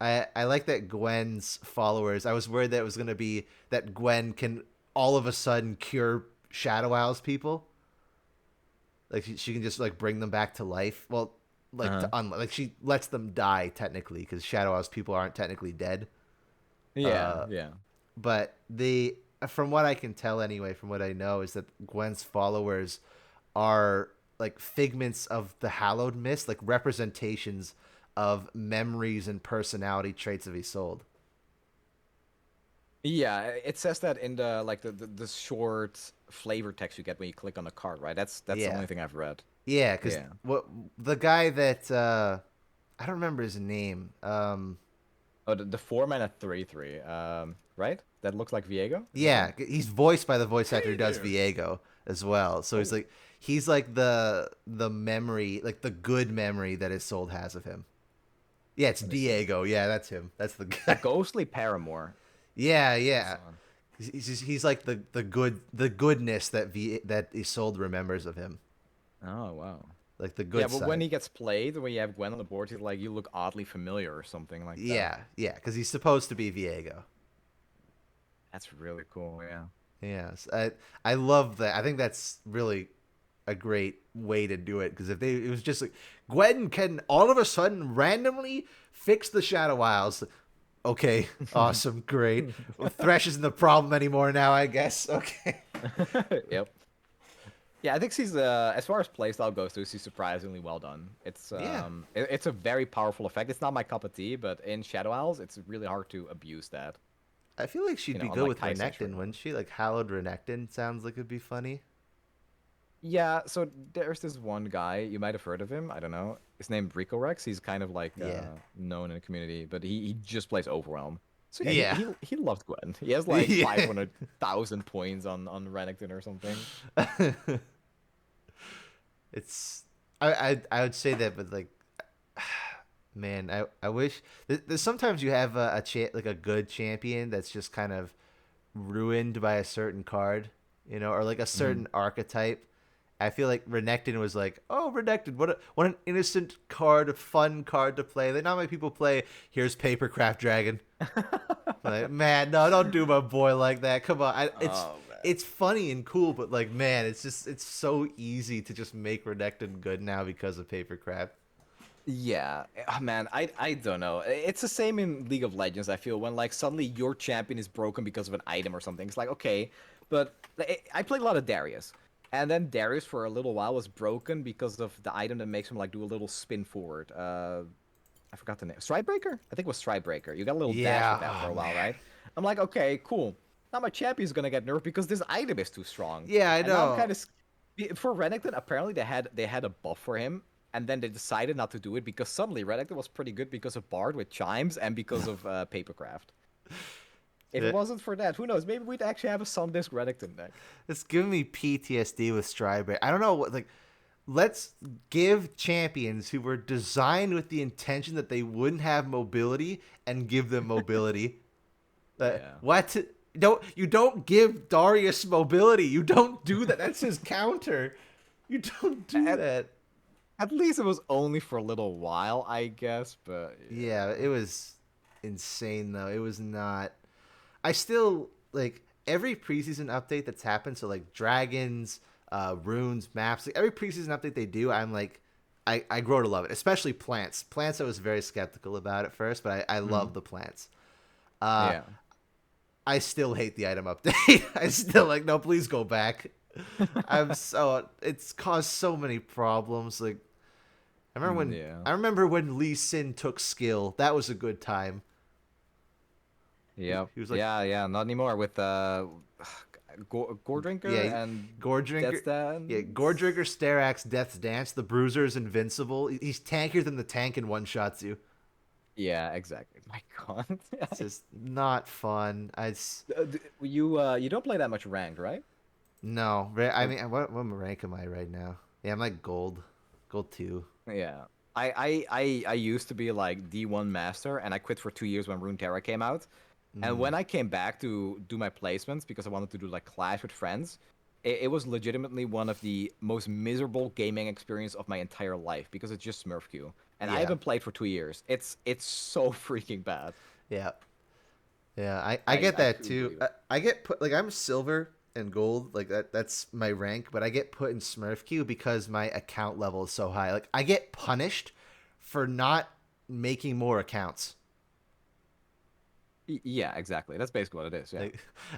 I like that Gwen's followers. I was worried that it was going to be that Gwen can all of a sudden cure Shadow Owl's people. Like she can just like bring them back to life. Well, like she lets them die technically because Shadow Owl's people aren't technically dead. Yeah, But from what I can tell anyway, from what I know, is that Gwen's followers are like figments of the Hallowed Mist, like representations of memories and personality traits of Isolde. Yeah, it says that in the short flavor text you get when you click on the card, right? That's the only thing I've read. Yeah, because the guy that I don't remember his name. The 4-mana 3/3, right? That looks like Viego. Yeah, he's voiced by the voice actor who does Viego as well. So he's like the memory, like the good memory that Isolde has of him. Yeah, it's Diego. Yeah, that's him. That's the guy. The ghostly paramour. Yeah. He's like the goodness that Isolde remembers of him. Oh wow. like the good Yeah, but side. when he gets played, when you have Gwen on the board, he's like, you look oddly familiar or something like that. Yeah, because he's supposed to be Viego. That's really cool, yeah. Yes, I love that. I think that's really a great way to do it, because if it was just like Gwen can all of a sudden randomly fix the Shadow Isles. Okay, awesome, great. Well, Thresh isn't the problem anymore now, I guess. Okay. Yep. Yeah, I think she's as far as playstyle goes, too, she's surprisingly well done. It's it's a very powerful effect. It's not my cup of tea, but in Shadow Isles, it's really hard to abuse that. I feel like she'd be good with Renekton, wouldn't she? Like Hallowed Renekton sounds like it'd be funny. Yeah, so there's this one guy, you might have heard of him, I don't know. His name Ricorex. He's kind of like known in the community, but he just plays Overwhelm. So yeah, he loves Gwen. He has like 500,000 points on Renekton or something. It's I would say that, but like, man, I wish there's sometimes you have like a good champion that's just kind of ruined by a certain card, you know, or like a certain archetype. I feel like Renekton was like, oh, Renekton, what an innocent card, a fun card to play. Then not many people play. Here's Papercraft Dragon. Like, man, no, don't do my boy like that. Come on, it's funny and cool, but like, man, it's so easy to just make Renekton good now because of Papercraft. Yeah, man, I don't know. It's the same in League of Legends, I feel, when like suddenly your champion is broken because of an item or something. It's like, okay, but I played a lot of Darius. And then Darius for a little while was broken because of the item that makes him like do a little spin forward. I forgot the name. Strikebreaker? I think it was Strikebreaker. You got a little dash with that for a while, right? I'm like, okay, cool. Now my champion's gonna get nerfed because this item is too strong. Yeah, I know. Now I'm kind of for Renekton. Apparently they had a buff for him, and then they decided not to do it because suddenly Renekton was pretty good because of Bard with Chimes and because of Papercraft. If it wasn't for that, who knows? Maybe we'd actually have a Sundisk Renekton deck. It's giving me PTSD with Strybreak. I don't know what, like, let's give champions who were designed with the intention that they wouldn't have mobility and give them mobility. What? You don't give Darius mobility. You don't do that. That's his counter. You don't do that. At least it was only for a little while, I guess, but yeah, it was insane though. It was not. I still, like, every preseason update that's happened, so like dragons, runes, maps, like every preseason update they do, I'm like, I grow to love it, especially plants. Plants I was very skeptical about at first, but I love the plants. I still hate the item update. I still like, no, please go back. It's caused so many problems. Like, I remember when Lee Sin took skill. That was a good time. Yeah, he was like, not anymore with Gore Drinker and Gore Drinker. Death's Dance. Yeah, Gore Drinker, Starax, Death's Dance. The Bruiser is invincible. He's tankier than the tank and one shots you. Yeah, exactly. My God, it's just not fun. You don't play that much ranked, right? No, I mean, what rank am I right now? Yeah, I'm like gold 2. Yeah. I used to be like D1 master, and I quit for 2 years when Runeterra came out. And when I came back to do my placements, because I wanted to do like Clash with friends, it was legitimately one of the most miserable gaming experience of my entire life, because it's just Smurf queue. And I haven't played for 2 years. It's so freaking bad. Yeah. Yeah, I get that too. I get put, like, I'm silver and gold, like that's my rank, but I get put in Smurf queue because my account level is so high. Like, I get punished for not making more accounts. Yeah, exactly. That's basically what it is. Yeah.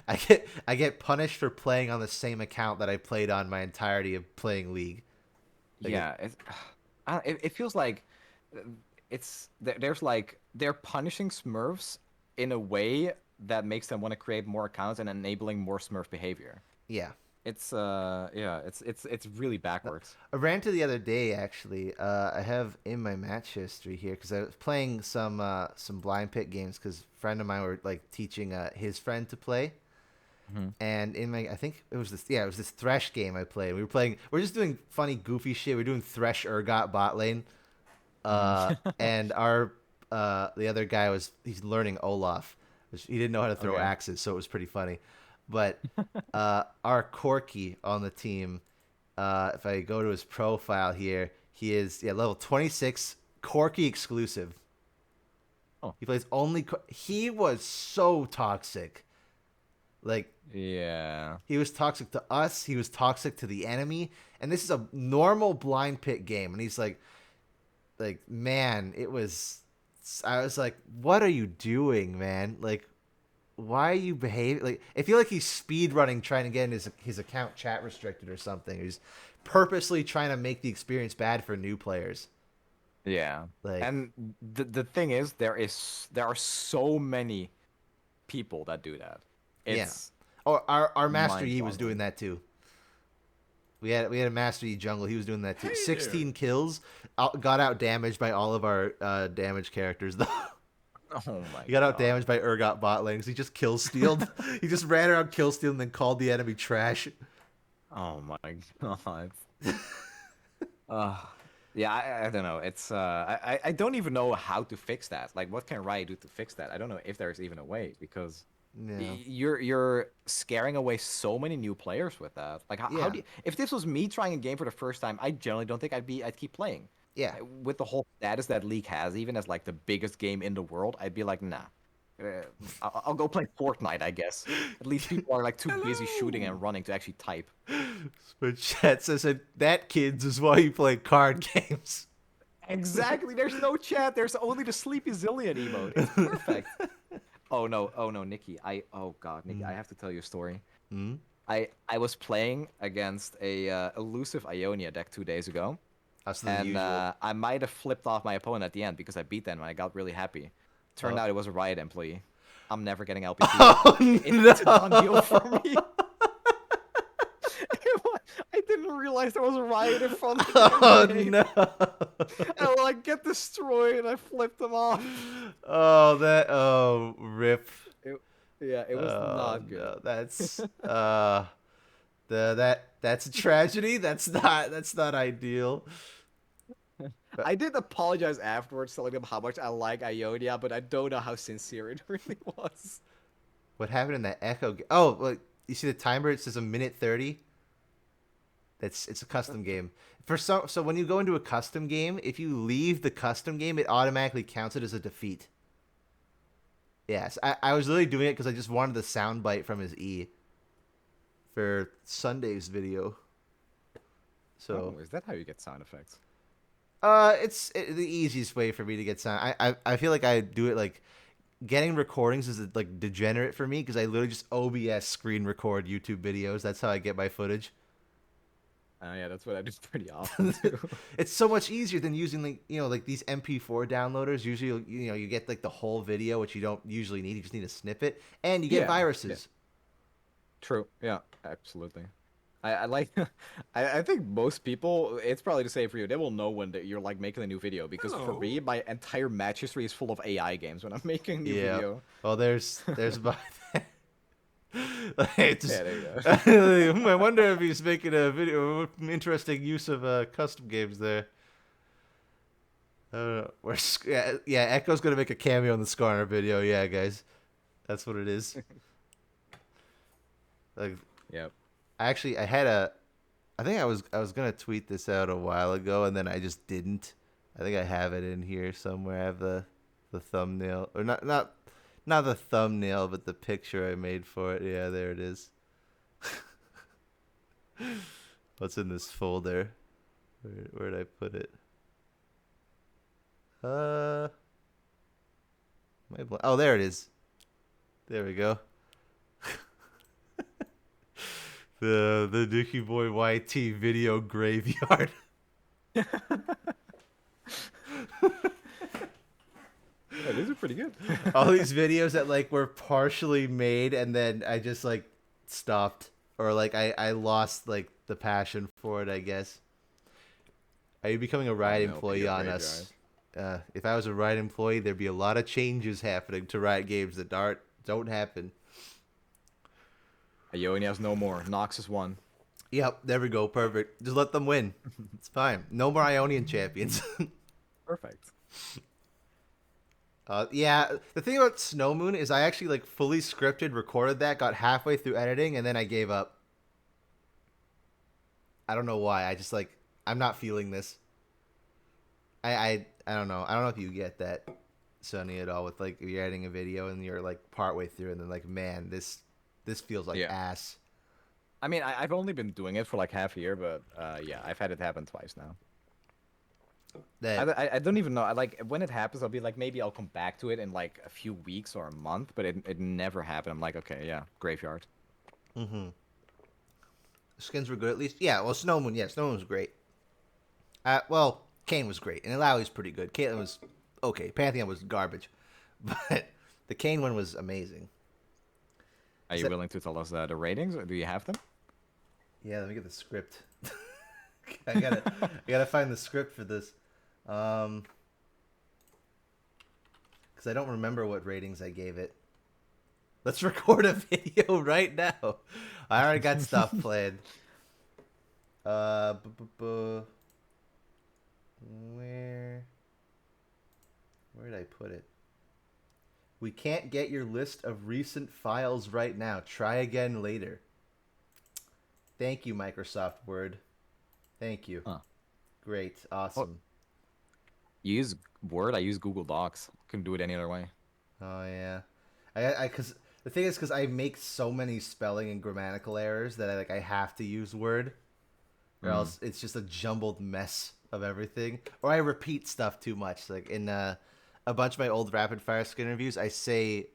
Like, I get punished for playing on the same account that I played on my entirety of playing League. Like, yeah, it feels like they're punishing Smurfs in a way that makes them want to create more accounts and enabling more Smurf behavior. Yeah. It's really backwards. I ran to the other day, actually. I have in my match history here, because I was playing some blind pit games, because a friend of mine were like teaching his friend to play. And in my, I think it was this Thresh game I played. We're just doing funny, goofy shit. We're doing Thresh Urgot bot lane. And our the other guy he's learning Olaf. He didn't know how to throw axes, so it was pretty funny. But our Corky on the team, if I go to his profile here, He is level 26, Corky exclusive. Oh. He plays only. He was so toxic. Like, Yeah. he was toxic to us. He was toxic to the enemy. And this is a normal blind pit game. And he's like, man, it was. I was like, what are you doing, man? Like, why are you behaving? Like, I feel like he's speed running, trying to get his account chat restricted or something. He's purposely trying to make the experience bad for new players. Yeah. Like, And the thing is, there are so many people that do that. It's Oh, our Master Yi was mind-boggling. doing that too. We had a Master Yi jungle. He was doing that too. Hey 16 kills. Got out damaged by all of our damage characters though. Oh my He got out God. damaged by Urgot bot lane 'cause he just kill stealed. He just ran around kill stealed and then called the enemy trash. Oh my God. Yeah, I don't know. It's I don't even know how to fix that. Like, what can Riot do to fix that? I don't know if there's even a way, because Yeah. you're scaring away so many new players with that. Like, how Yeah. do you, if this was me trying a game for the first time, I generally don't think I'd keep playing. Yeah. With the whole status that League has, even as like the biggest game in the world, I'd be like, nah. I'll go play Fortnite, I guess. At least people are like too busy shooting and running to actually type. But chat says that kids is why you play card games. Exactly. There's no chat. There's only the Sleepy Zillion emote. It's perfect. Oh no, Nicky. Oh god, Nicky. I have to tell you a story. Hmm? I was playing against a elusive Ionia deck 2 days ago, That's the and usual. I might have flipped off my opponent at the end because I beat them and I got really happy. Turned out it was a Riot employee. I'm never getting LPT. Oh, It's a done deal for me. I didn't realize there was a Riot in front of me. Oh no. And I get destroyed and I flipped them off. Oh, rip. Yeah, it was Oh, not good. no, that's that's a tragedy. That's not ideal. I did apologize afterwards, telling them how much I like Ionia, but I don't know how sincere it really was. What happened in that Echo? Oh, well, you see the timer? It says a minute 30. It's a custom game. So when you go into a custom game, if you leave the custom game, it automatically counts it as a defeat. Yes, I was literally doing it because I just wanted the soundbite from his E for Sunday's video. So Oh, is that how you get sound effects? it's the easiest way for me to get sound. I feel like I do it like getting recordings is like degenerate for me because I literally just OBS screen record YouTube videos. That's how I get my footage. Yeah, that's what I do pretty often too. It's so much easier than using like these MP4 downloaders. Usually, you get like the whole video, which you don't usually need. You just need a snippet, and you get Yeah, viruses. yeah. True. Yeah, absolutely. I like. I think most people. It's probably the same for you. They will know when you're like making a new video because for me, my entire match history is full of AI games when I'm making a new video. Well, there's it's Yeah, there you go. I wonder if he's making a video. Interesting use of custom games there. I don't know. Yeah, Echo's gonna make a cameo in the Skarner video. Yeah, guys, that's what it is. Like, Yep. I think I was gonna tweet this out a while ago, and then I just didn't. I think I have it in here somewhere. I have the thumbnail, or not the thumbnail, but the picture I made for it. Yeah, there it is. What's in this folder? Where'd I put it? Oh, there it is. There we go. The Nicky Boy YT video graveyard. Yeah, these are pretty good. All these videos that like were partially made and then I just like stopped, or like I lost like the passion for it, I guess. Are you becoming a Riot no, employee video on us? If I was a Riot employee, there'd be a lot of changes happening to Riot games that don't happen. Ionia's no more. Nox is one. Yep, there we go. Perfect. Just let them win. It's fine. No more Ionian champions. Perfect. Yeah, the thing about Snow Moon is I actually like fully scripted, recorded that, got halfway through editing, and then I gave up. I don't know why. I just like, I'm not feeling this. I don't know. I don't know if you get that, Sonny, at all. With like if you're editing a video and you're like partway through and then like, man, this feels like ass. I mean, I've only been doing it for like half a year, but yeah, I've had it happen twice now. I don't even know. Like when it happens, I'll be like, maybe I'll come back to it in like a few weeks or a month, but it never happened. I'm like, okay, yeah, graveyard. Mm-hmm. Skins were good at least. Yeah, well, Snowmoon was great. Well, Kane was great, and Ilaoi was pretty good. Caitlyn was okay. Pantheon was garbage, but the Kane one was amazing. Are you willing to tell us the ratings, or do you have them? Yeah, let me get the script. I gotta find the script for this, because I don't remember what ratings I gave it. Let's record a video right now. I already got stuff planned. Where did I put it? We can't get your list of recent files right now. Try again later. Thank you, Microsoft Word. Thank you. Huh. Great. Awesome. You use Word? I use Google Docs. Couldn't do it any other way. Oh, yeah. Because the thing is, because I make so many spelling and grammatical errors that I have to use Word. Or else it's just a jumbled mess of everything. Or I repeat stuff too much. Like in a bunch of my old rapid fire skin reviews, I say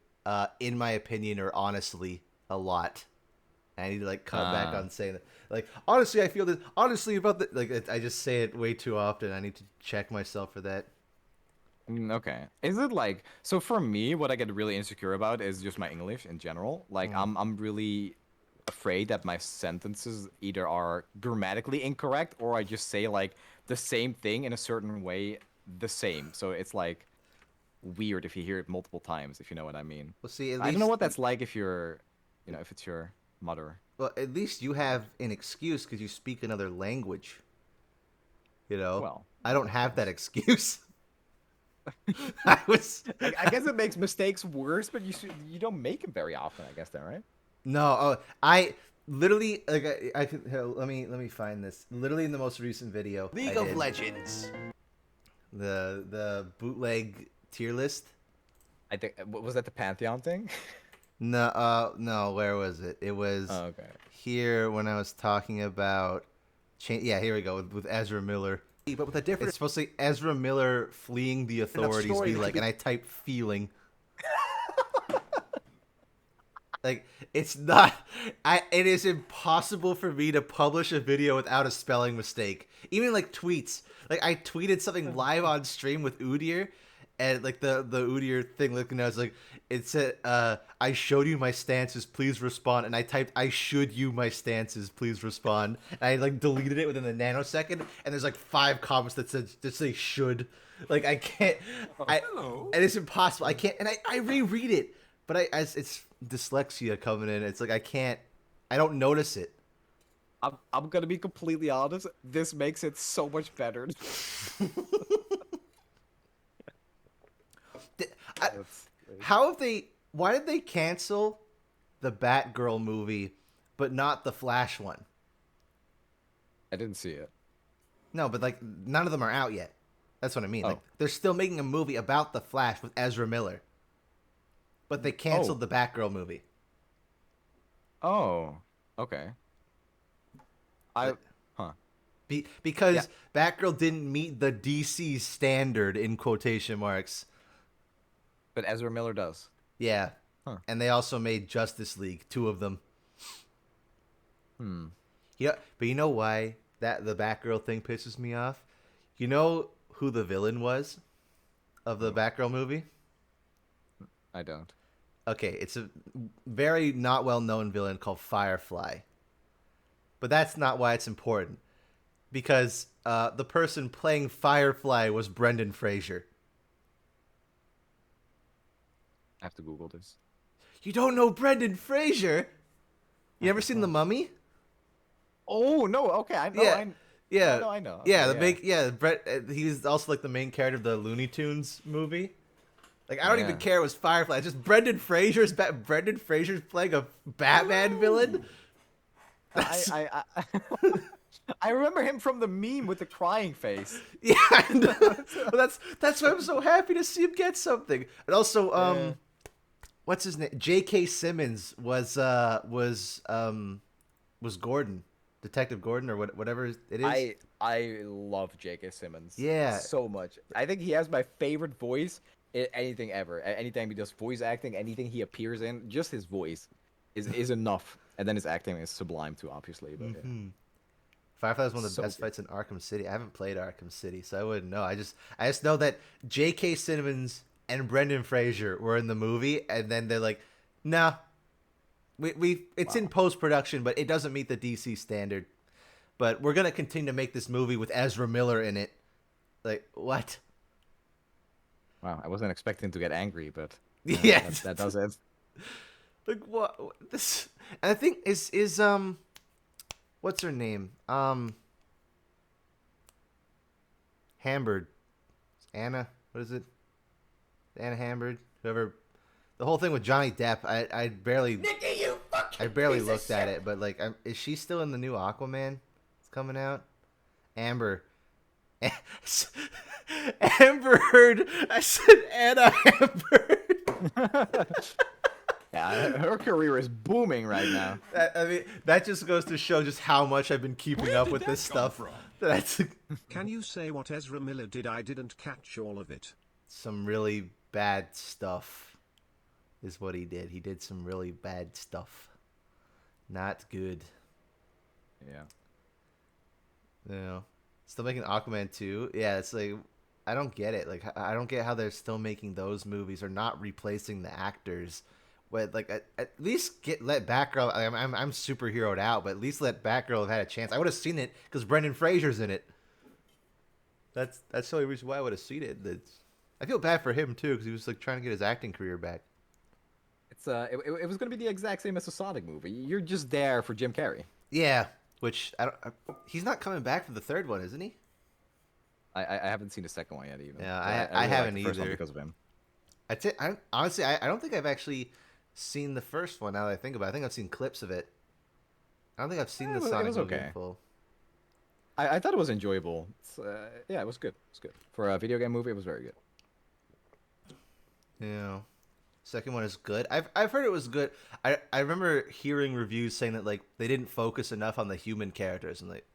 in my opinion or honestly a lot. I need to like cut back on saying that. Like honestly, I feel this. Honestly about that. Like I just say it way too often. I need to check myself for that. Okay. Is it like so for me? What I get really insecure about is just my English in general. Like I'm really afraid that my sentences either are grammatically incorrect or I just say like the same thing in a certain way the same. So it's like weird if you hear it multiple times, if you know what I mean. Well, see, I don't know what that's like if you're, if it's your mother. Well, at least you have an excuse because you speak another language. Well, I don't have that excuse. I guess it makes mistakes worse, but you don't make them very often, I guess, then, right? No, I literally like I could let me find this. Literally in the most recent video, League of Legends. The bootleg tier list. I think was that the Pantheon thing? No. Where was it? It was here when I was talking about. Yeah, here we go with Ezra Miller. But with a different. It's supposed to say Ezra Miller fleeing the authorities. Be like, and I type feeling. Like it's not. It is impossible for me to publish a video without a spelling mistake. Even like tweets. Like I tweeted something live on stream with Udyr, and like the Udyr thing looking at was like it said I showed you my stances, please respond, and I typed I should you my stances, please respond. And I like deleted it within a nanosecond, and there's like 5 comments that say should. Like I can't. And it's impossible. I can't. And I reread it, but it's dyslexia coming in. It's like I don't notice it. I'm gonna be completely honest. This makes it so much better. Why did they cancel the Batgirl movie, but not the Flash one? I didn't see it. No, but like none of them are out yet. That's what I mean. Like they're still making a movie about the Flash with Ezra Miller, but they canceled the Batgirl movie. Oh, okay. Because Batgirl didn't meet the DC standard in quotation marks. But Ezra Miller does. Yeah. Huh. And they also made Justice League, 2 of them. Yeah, but you know why the Batgirl thing pisses me off? You know who the villain was of the Batgirl movie? I don't. Okay, it's a very not well-known villain called Firefly. But that's not why it's important. Because the person playing Firefly was Brendan Fraser. I have to Google this. You don't know Brendan Fraser? You ever seen The Mummy? Oh no! Okay, I know. I know. Okay, Brett. He's also like the main character of the Looney Tunes movie. Like I don't even care it was Firefly. It's just Brendan Fraser's playing a Batman villain. I remember him from the meme with the crying face. Yeah, that's why I'm so happy to see him get something. And also, what's his name? J.K. Simmons was Gordon, Detective Gordon, or whatever it is. I love J.K. Simmons. Yeah, so much. I think he has my favorite voice in anything ever. Anytime he does voice acting, anything he appears in, just his voice is enough. And then his acting is sublime too, obviously. But yeah. Firefly was one of the best fights in Arkham City. I haven't played Arkham City, so I wouldn't know. I just know that J.K. Simmons and Brendan Fraser were in the movie, and then they're like, "No, it's in post production, but it doesn't meet the DC standard. But we're gonna continue to make this movie with Ezra Miller in it." Like, what? Wow, I wasn't expecting to get angry, but yeah, that does it. Like, what this? And I think is what's her name? Hambird. Anna. What is it? Anna Hambird. Whoever. The whole thing with Johnny Depp. I barely. Nicky, you fucking I barely piece of looked at shit. it, but like, is she still in the new Aquaman? It's coming out. Amber. Amber Heard. I said Anna Amber. Yeah, her career is booming right now. I mean, that just goes to show just how much I've been keeping Where up did with that this come stuff. from? That's Can you say what Ezra Miller did? I didn't catch all of it. some really bad stuff is what he did. He did some really bad stuff. Not good. Yeah. You know, still making Aquaman 2. Yeah, it's like, I don't get it. Like, I don't get how they're still making those movies or not replacing the actors. But like, at least let Batgirl. I'm superheroed out, but at least let Batgirl have had a chance. I would have seen it because Brendan Fraser's in it. That's the only reason why I would have seen it. I feel bad for him too because he was like trying to get his acting career back. It's it was gonna be the exact same as the Sonic movie. You're just there for Jim Carrey. Yeah, which he's not coming back for the third one, isn't he? I haven't seen the second one yet even. Yeah, but I really haven't like the first one either. because of him. Honestly, I don't think I've actually seen the first one. Now that I think about it, I think I've seen clips of it. I don't think I've seen the It Sonic was movie okay. in full. I thought it was enjoyable. Yeah, it was good. It was good for a video game movie. It was very good. Yeah. Second one is good. I've heard it was good. I remember hearing reviews saying that like they didn't focus enough on the human characters and like,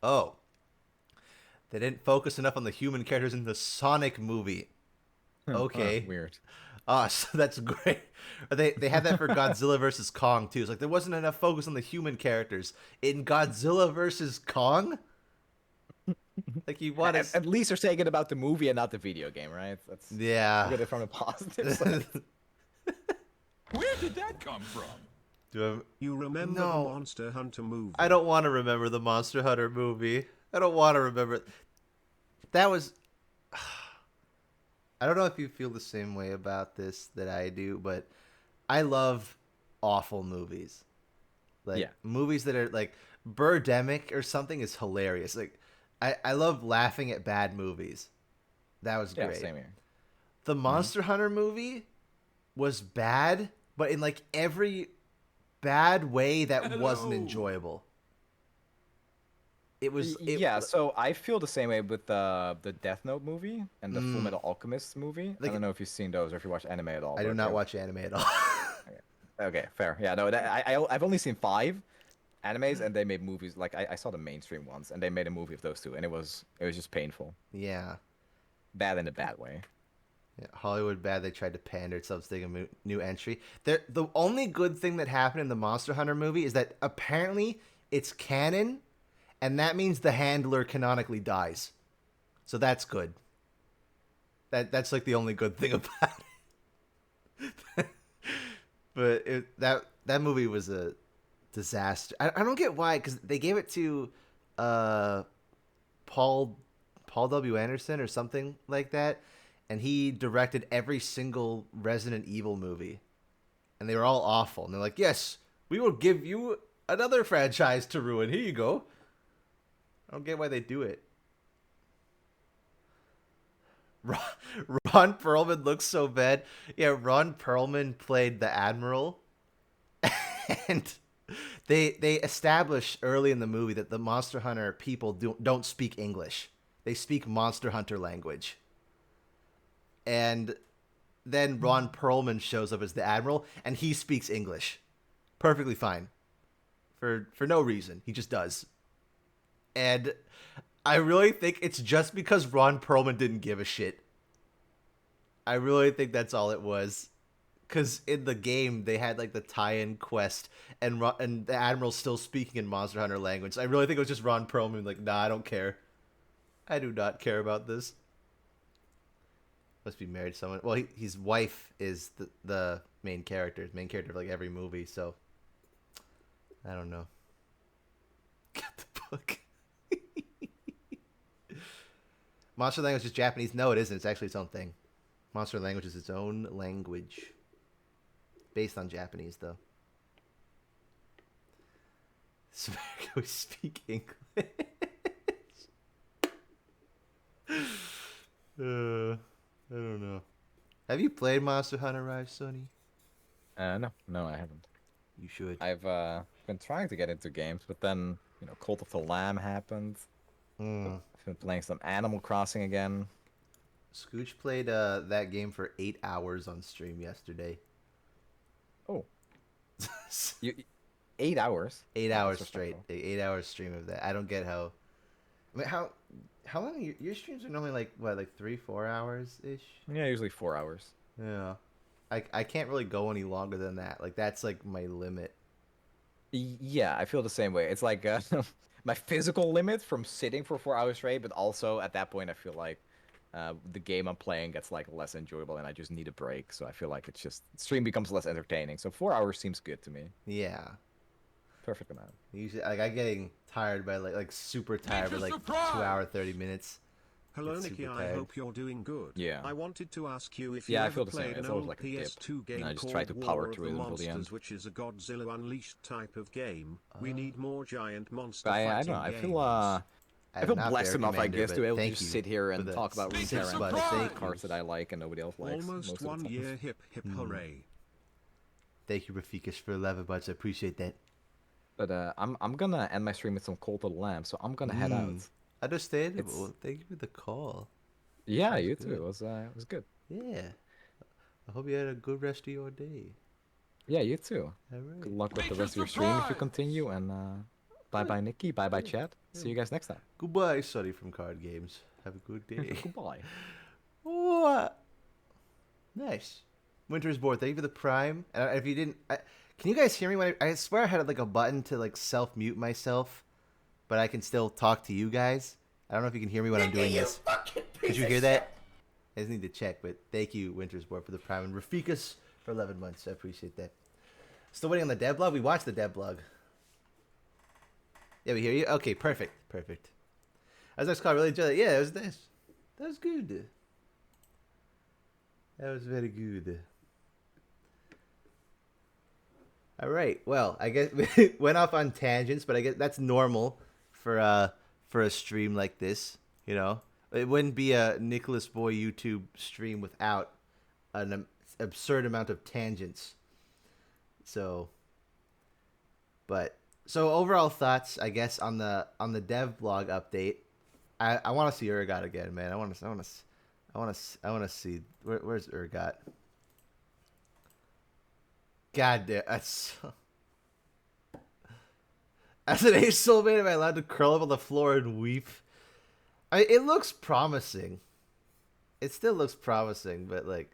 oh, they didn't focus enough on the human characters in the Sonic movie. Okay. Weird. Ah, so that's great. Or they had that for Godzilla versus Kong too. It's like there wasn't enough focus on the human characters in Godzilla versus Kong. Like you want to At least they're saying it about the movie and not the video game, right? That's yeah. look at it from a positive side. Where did that come from? You remember No. the Monster Hunter movie? I don't want to remember the Monster Hunter movie. I don't want to remember. That was. I don't know if you feel the same way about this that I do, but I love awful movies. Like Yeah. movies that are like Birdemic or something is hilarious. Like I love laughing at bad movies. That was Yeah, great. same here. The Monster Hunter movie was bad, but in like every bad way that wasn't Hello. enjoyable. It was Yeah, so I feel the same way with the Death Note movie and the Full Metal Alchemist movie. Like- I don't know if you've seen those or if you watch anime at all. I do but not they- watch anime at all. Okay, fair. Yeah, no, I've only seen 5 animes, and they made movies. Like I saw the mainstream ones, and they made a movie of those two, and it was just painful, Yeah. bad in a bad way. Yeah, Hollywood bad. They tried to pander to something a new entry. The only good thing that happened in the Monster Hunter movie is that apparently it's canon, and that means the handler canonically dies. So that's good. That's like the only good thing about it. But that movie was a disaster. I don't get why, because they gave it to Paul W. Anderson or something like that, and he directed every single Resident Evil movie, and they were all awful. And they're like, "Yes, we will give you another franchise to ruin. Here you go." I don't get why they do it. Ron Perlman looks so bad. Yeah, Ron Perlman played the Admiral, and They establish early in the movie that the Monster Hunter people don't speak English. They speak Monster Hunter language. And then Ron Perlman shows up as the Admiral, and he speaks English. Perfectly fine. For no reason. He just does. And I really think it's just because Ron Perlman didn't give a shit. I really think that's all it was. Because in the game, they had like the tie-in quest, and the Admiral's still speaking in Monster Hunter language. I really think it was just Ron Perlman like, nah, I don't care. I do not care about this. Must be married to someone. Well, his wife is the main character. Main character of like every movie, so I don't know. Get the book. Monster language is Japanese. No, it isn't. It's actually its own thing. Monster language is its own language. Based on Japanese, though. So we speak English. I don't know. Have you played Monster Hunter Rise, Sonny? No, I haven't. You should. I've been trying to get into games, but then, Cult of the Lamb happened. I've been playing some Animal Crossing again. Scooch played that game for 8 hours on stream yesterday. Oh. 8 hours? 8 hours straight. 8 hours stream of that. I don't get how... I mean, how long... Your streams are normally like 3-4 hours ish? Yeah, usually 4 hours. Yeah. I can't really go any longer than that. Like, that's like my limit. Yeah, I feel the same way. It's like my physical limit from sitting for 4 hours straight, but also at that point I feel like the game I'm playing gets like less enjoyable and I just need a break. So I feel like it's just stream becomes less entertaining. So 4 hours seems good to me. Yeah. Perfect amount. Usually, like, I'm getting tired by like super tired by like 2 hour 30 minutes. Hello, It's Nicky. super I tired. hope you're doing good. Yeah. I wanted to ask you if you Yeah, I ever feel the same. played It's an always old like a dip, PS2 game and I just called try to power War of through the it until the Monsters, end. which is a Godzilla Unleashed type of game. We need more giant monster I fighting don't know. I games. feel I have feel not blessed been enough, I recommended, guess, to but be able to thank just you sit here for and the talk about six Runeterra and bucks. play Thank cards you. that I like and nobody else likes. Almost most of 1 the time. year. Hip hip hooray. Thank you, Rafikas, for 11 bucks. I appreciate that. But I'm gonna end my stream with some Cult of the Lamb, so I'm gonna head out. Understandable. Thank you for the call. Yeah, Sounds you good. too. It was good. Yeah. I hope you had a good rest of your day. Yeah, you too. All right. Good luck with the rest of your stream if you continue, and bye-bye, Nicky. Bye-bye, chat. See you guys next time. Goodbye, Sonny from Card Games. Have a good day. Goodbye. What? Nice. Winter's Board, thank you for the Prime. If you didn't... can you guys hear me? When I swear I had like a button to like self-mute myself, but I can still talk to you guys. I don't know if you can hear me when I'm doing this. Did you hear that? I just need to check, but thank you, Winter's Board, for the Prime, and Rafikas for 11 months. I appreciate that. Still waiting on the dev blog? We watched the dev blog. Yeah, we hear you? Okay, perfect. Perfect. I was call really enjoyed it. Yeah, it was nice. That was good. That was very good. All right. Well, I guess we went off on tangents, but I guess that's normal for a stream like this, you know? It wouldn't be a Nicholas Boy YouTube stream without an absurd amount of tangents. So overall thoughts, I guess, on the dev blog update. I want to see Urgot again, man. I want to see where's Urgot. God damn, that's as an ace soulmate, am I allowed to curl up on the floor and weep? It looks promising. It still looks promising, but like,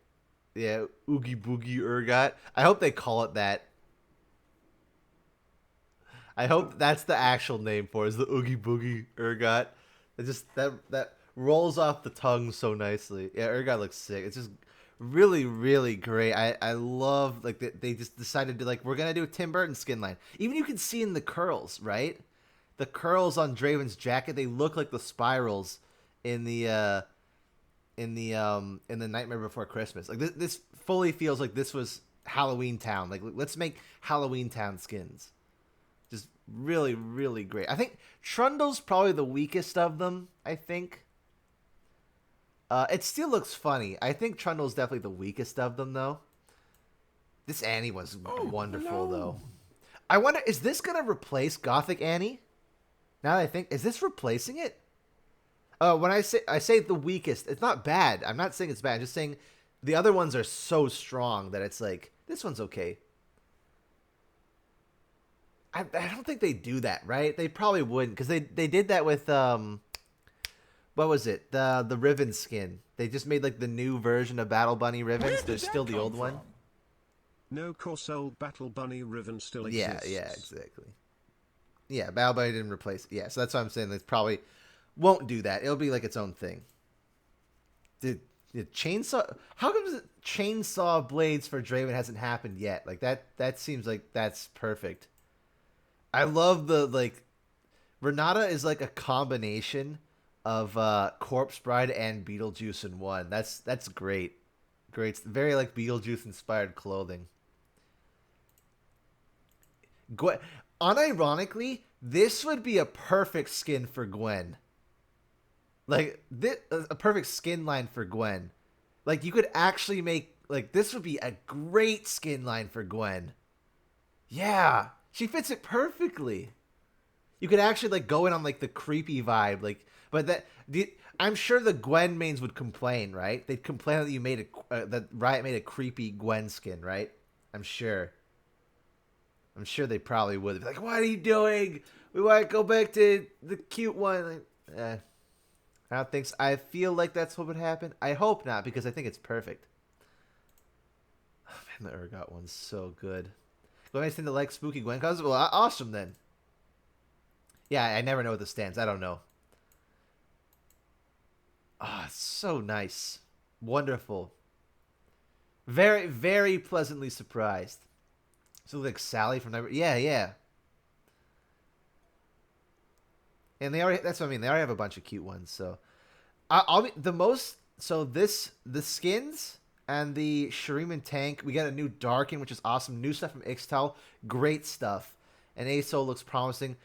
yeah, Oogie Boogie Urgot. I hope they call it that. I hope that's the actual name for it, is the Oogie Boogie Urgot. It just that rolls off the tongue so nicely. Yeah, Urgot looks sick. It's just really, really great. I love like they just decided to like we're gonna do a Tim Burton skin line. Even you can see in the curls, right? The curls on Draven's jacket, they look like the spirals in the Nightmare Before Christmas. Like this fully feels like this was Halloween Town. Like let's make Halloween Town skins. Just really, really great. I think Trundle's probably the weakest of them, I think. It still looks funny. I think Trundle's definitely the weakest of them, though. This Annie was wonderful, though. I wonder, is this gonna replace Gothic Annie? Now that I think, is this replacing it? When I say the weakest, it's not bad. I'm not saying it's bad. I'm just saying the other ones are so strong that it's like, this one's okay. I don't think they do that, right? They probably wouldn't, because they did that with what was it? The Riven skin. They just made like the new version of Battle Bunny Rivens. There's still the old one. No, course old Battle Bunny Riven still exists. Yeah, exactly. Yeah, Battle Bunny didn't replace it. Yeah, so that's why I'm saying they probably won't do that. It'll be like its own thing. Did chainsaw? How come chainsaw blades for Draven hasn't happened yet? Like that seems like that's perfect. I love the like Renata is like a combination of Corpse Bride and Beetlejuice in one. That's great. Great. Very like Beetlejuice inspired clothing. Gwen, unironically, this would be a perfect skin for Gwen. Like this, a perfect skin line for Gwen. Like you could actually make like this would be a great skin line for Gwen. Yeah, she fits it perfectly. You could actually like go in on like the creepy vibe, like. But I'm sure the Gwen mains would complain, right? They'd complain that you made that Riot made a creepy Gwen skin, right? I'm sure they probably would. They'd be like, "What are you doing? We want to go back to the cute one." Like, I don't think so. I feel like that's what would happen. I hope not, because I think it's perfect. Oh, man, the Urgot one's so good. Go anything to like spooky Gwen cosplay? Well, awesome then. Yeah, I never know what this stands. I don't know. Oh, it's so nice. Wonderful. Very, very pleasantly surprised. So like Sally from Never. Yeah. And they already, that's what I mean. They already have a bunch of cute ones. So I'll be the most. So the skins and the Shuriman tank. We got a new Darkin, which is awesome. New stuff from Ixtal. Great stuff. And ASO looks promising.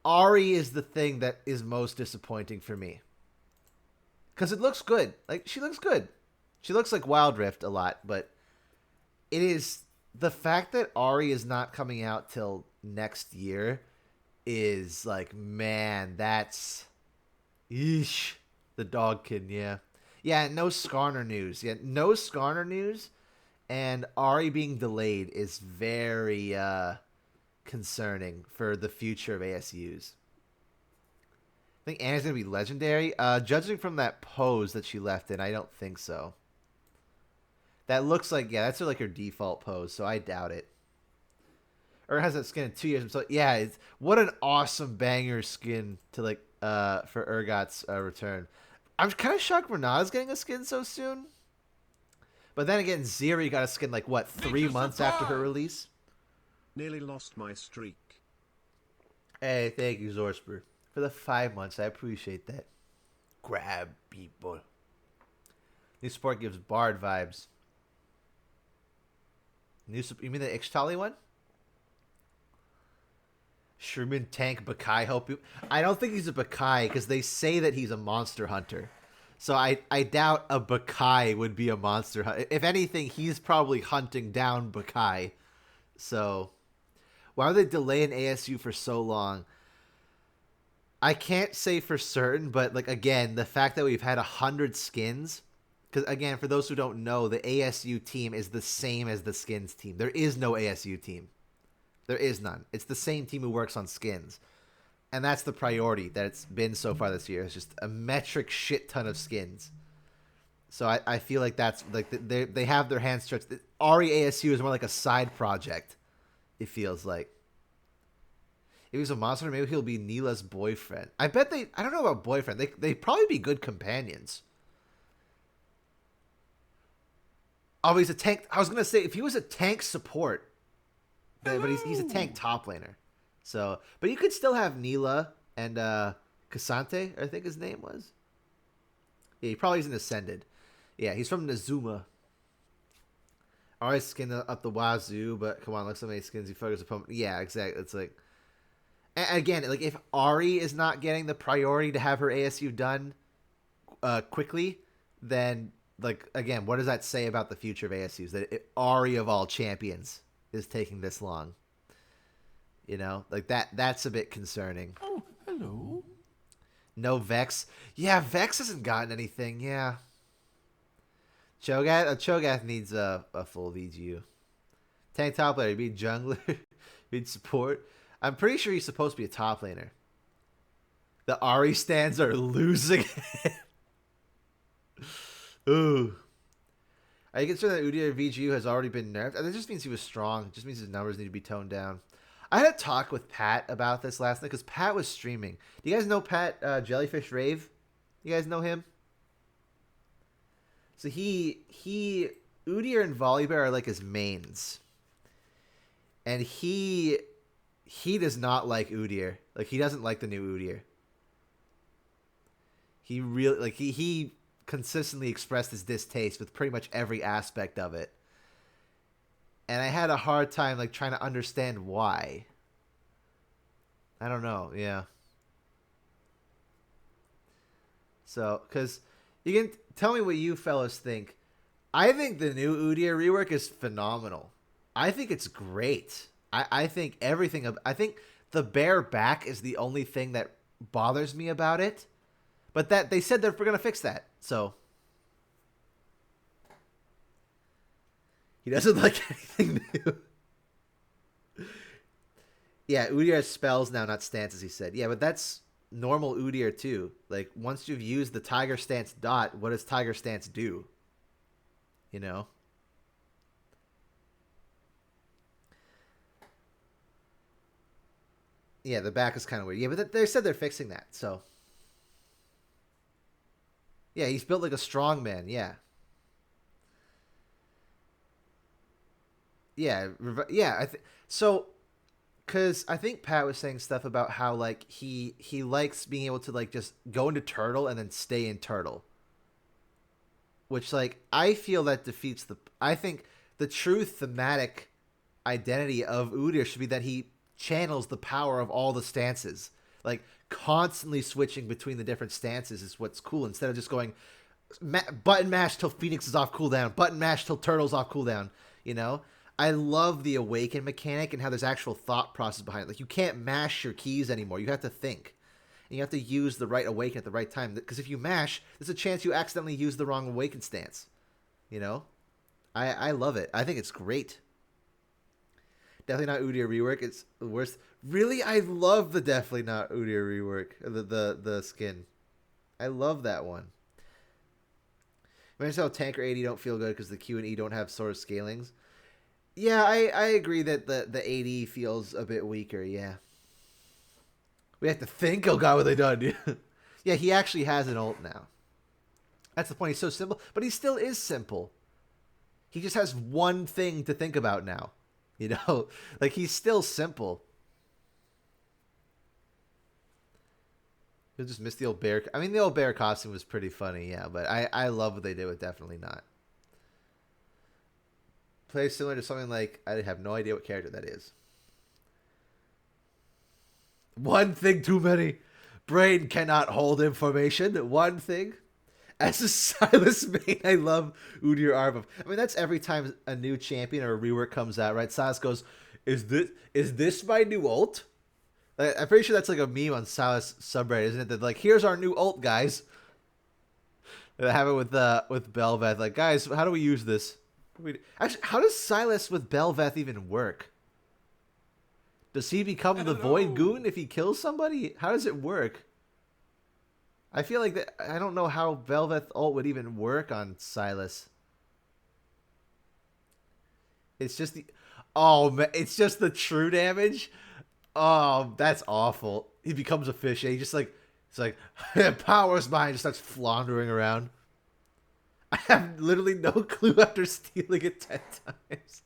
Ahri is the thing that is most disappointing for me. Because it looks good. Like, she looks good. She looks like Wild Rift a lot, but it is the fact that Ahri is not coming out till next year is like, man, that's eesh. The Dogkin, yeah. Yeah, no Skarner news. Yeah, no Skarner news, and Ahri being delayed is very concerning for the future of ASUs. I think Anna's going to be legendary. Judging from that pose that she left in, I don't think so. That looks like, yeah, that's like her default pose, so I doubt it. Or has that skin in 2 years. So yeah, what an awesome banger skin to like for Urgot's return. I'm kind of shocked Renata's getting a skin so soon. But then again, Zeri got a skin like what, 3 months after her release? Nearly lost my streak. Hey, thank you, Zorsper. For the 5 months, I appreciate that. Grab people. New support gives Bard vibes. You mean the Ixtali one? Sherman tank Bakai help you? I don't think he's a Bakai because they say that he's a monster hunter. So I doubt a Bakai would be a monster hunter. If anything, he's probably hunting down Bakai. So why are they delaying ASU for so long? I can't say for certain, but like again, the fact that we've had 100 skins, because again, for those who don't know, the ASU team is the same as the skins team. There is no ASU team. There is none. It's the same team who works on skins. And that's the priority that it's been so far this year. It's just a metric shit ton of skins. So I feel like that's like they have their hands stretched. Ahri ASU is more like a side project, it feels like. If he's a monster, maybe he'll be Neela's boyfriend. I bet I don't know about boyfriend. They'd probably be good companions. Oh, he's a tank. I was going to say, if he was a tank support, but he's a tank top laner. So, but you could still have Neela and Cassante, I think his name was. Yeah, he probably isn't Ascended. Yeah, he's from Nazuma. Alright, skin up the wazoo, but come on, look so many skins he focus upon. Yeah, exactly. It's like, again, like if Ahri is not getting the priority to have her ASU done quickly, then like again, what does that say about the future of ASUs? That Ahri of all champions is taking this long. You know, like that's a bit concerning. Oh, hello. No Vex. Yeah, Vex hasn't gotten anything. Yeah. Cho'Gath needs a full VGU. Tank top laner, be jungler, be support. I'm pretty sure he's supposed to be a top laner. The Ahri stands are losing. Ooh. Are you concerned that Udyr VGU has already been nerfed? That just means he was strong. It just means his numbers need to be toned down. I had a talk with Pat about this last night because Pat was streaming. Do you guys know Pat Jellyfish Rave? You guys know him? So Udyr and Volibear are like his mains. And he does not like Udyr. Like, he doesn't like the new Udyr. He really, like, he consistently expressed his distaste with pretty much every aspect of it. And I had a hard time, like, trying to understand why. I don't know, yeah. So, because you can tell me what you fellas think. I think the new Udyr rework is phenomenal. I think it's great. I think everything. I think the bare back is the only thing that bothers me about it. But that they said they're going to fix that. So he doesn't like anything new. Yeah, Udyr has spells now, not stances, he said. Yeah, but that's normal Udyr too. Like, once you've used the Tiger Stance dot, what does Tiger Stance do? You know? Yeah, the back is kind of weird. Yeah, but they said they're fixing that, so. Yeah, he's built like a strong man, yeah. Yeah, I think so. Because I think Pat was saying stuff about how, like, he likes being able to, like, just go into Turtle and then stay in Turtle. Which, like, I feel that defeats the... I think the true thematic identity of Udyr should be that he channels the power of all the stances. Like, constantly switching between the different stances is what's cool. Instead of just going button mash till Phoenix is off cooldown, button mash till Turtle's off cooldown, you know? I love the awaken mechanic and how there's actual thought process behind it. Like, you can't mash your keys anymore. You have to think. And you have to use the right awaken at the right time. Because if you mash, there's a chance you accidentally use the wrong awaken stance. You know? I love it. I think it's great. Definitely not Udyr rework. It's the worst. Really? I love the definitely not Udyr rework. The skin. I love that one. Imagine how Tanker 80 don't feel good because the Q and E don't have sort of scalings. Yeah, I agree that the 80 feels a bit weaker, yeah. We have to think, oh god, what they done? Yeah, he actually has an ult now. That's the point, he's so simple. But he still is simple. He just has one thing to think about now. You know? Like, he's still simple. You'll just miss the old bear. I mean, the old bear costume was pretty funny, yeah. But I love what they did with Definitely Not. Play similar to something like, I have no idea what character that is. One thing too many. Brain cannot hold information. One thing. As a Silas main, I love Udyr Arbuff. I mean, that's every time a new champion or a rework comes out, right? Silas goes, is this my new ult? I'm pretty sure that's like a meme on Silas subreddit, isn't it? That, like, here's our new ult, guys. And I have it with Belveth. Like, guys, how do we use this? Actually, how does Silas with Belveth even work? Does he become the Void Goon if he kills somebody? How does it work? I feel like that. I don't know how Belveth ult would even work on Silas. It's just the... Oh, man, it's just the true damage? Oh, that's awful. He becomes a fish. And he just, like... It's like, power's mine. Just starts floundering around. I have literally no clue after stealing it 10 times.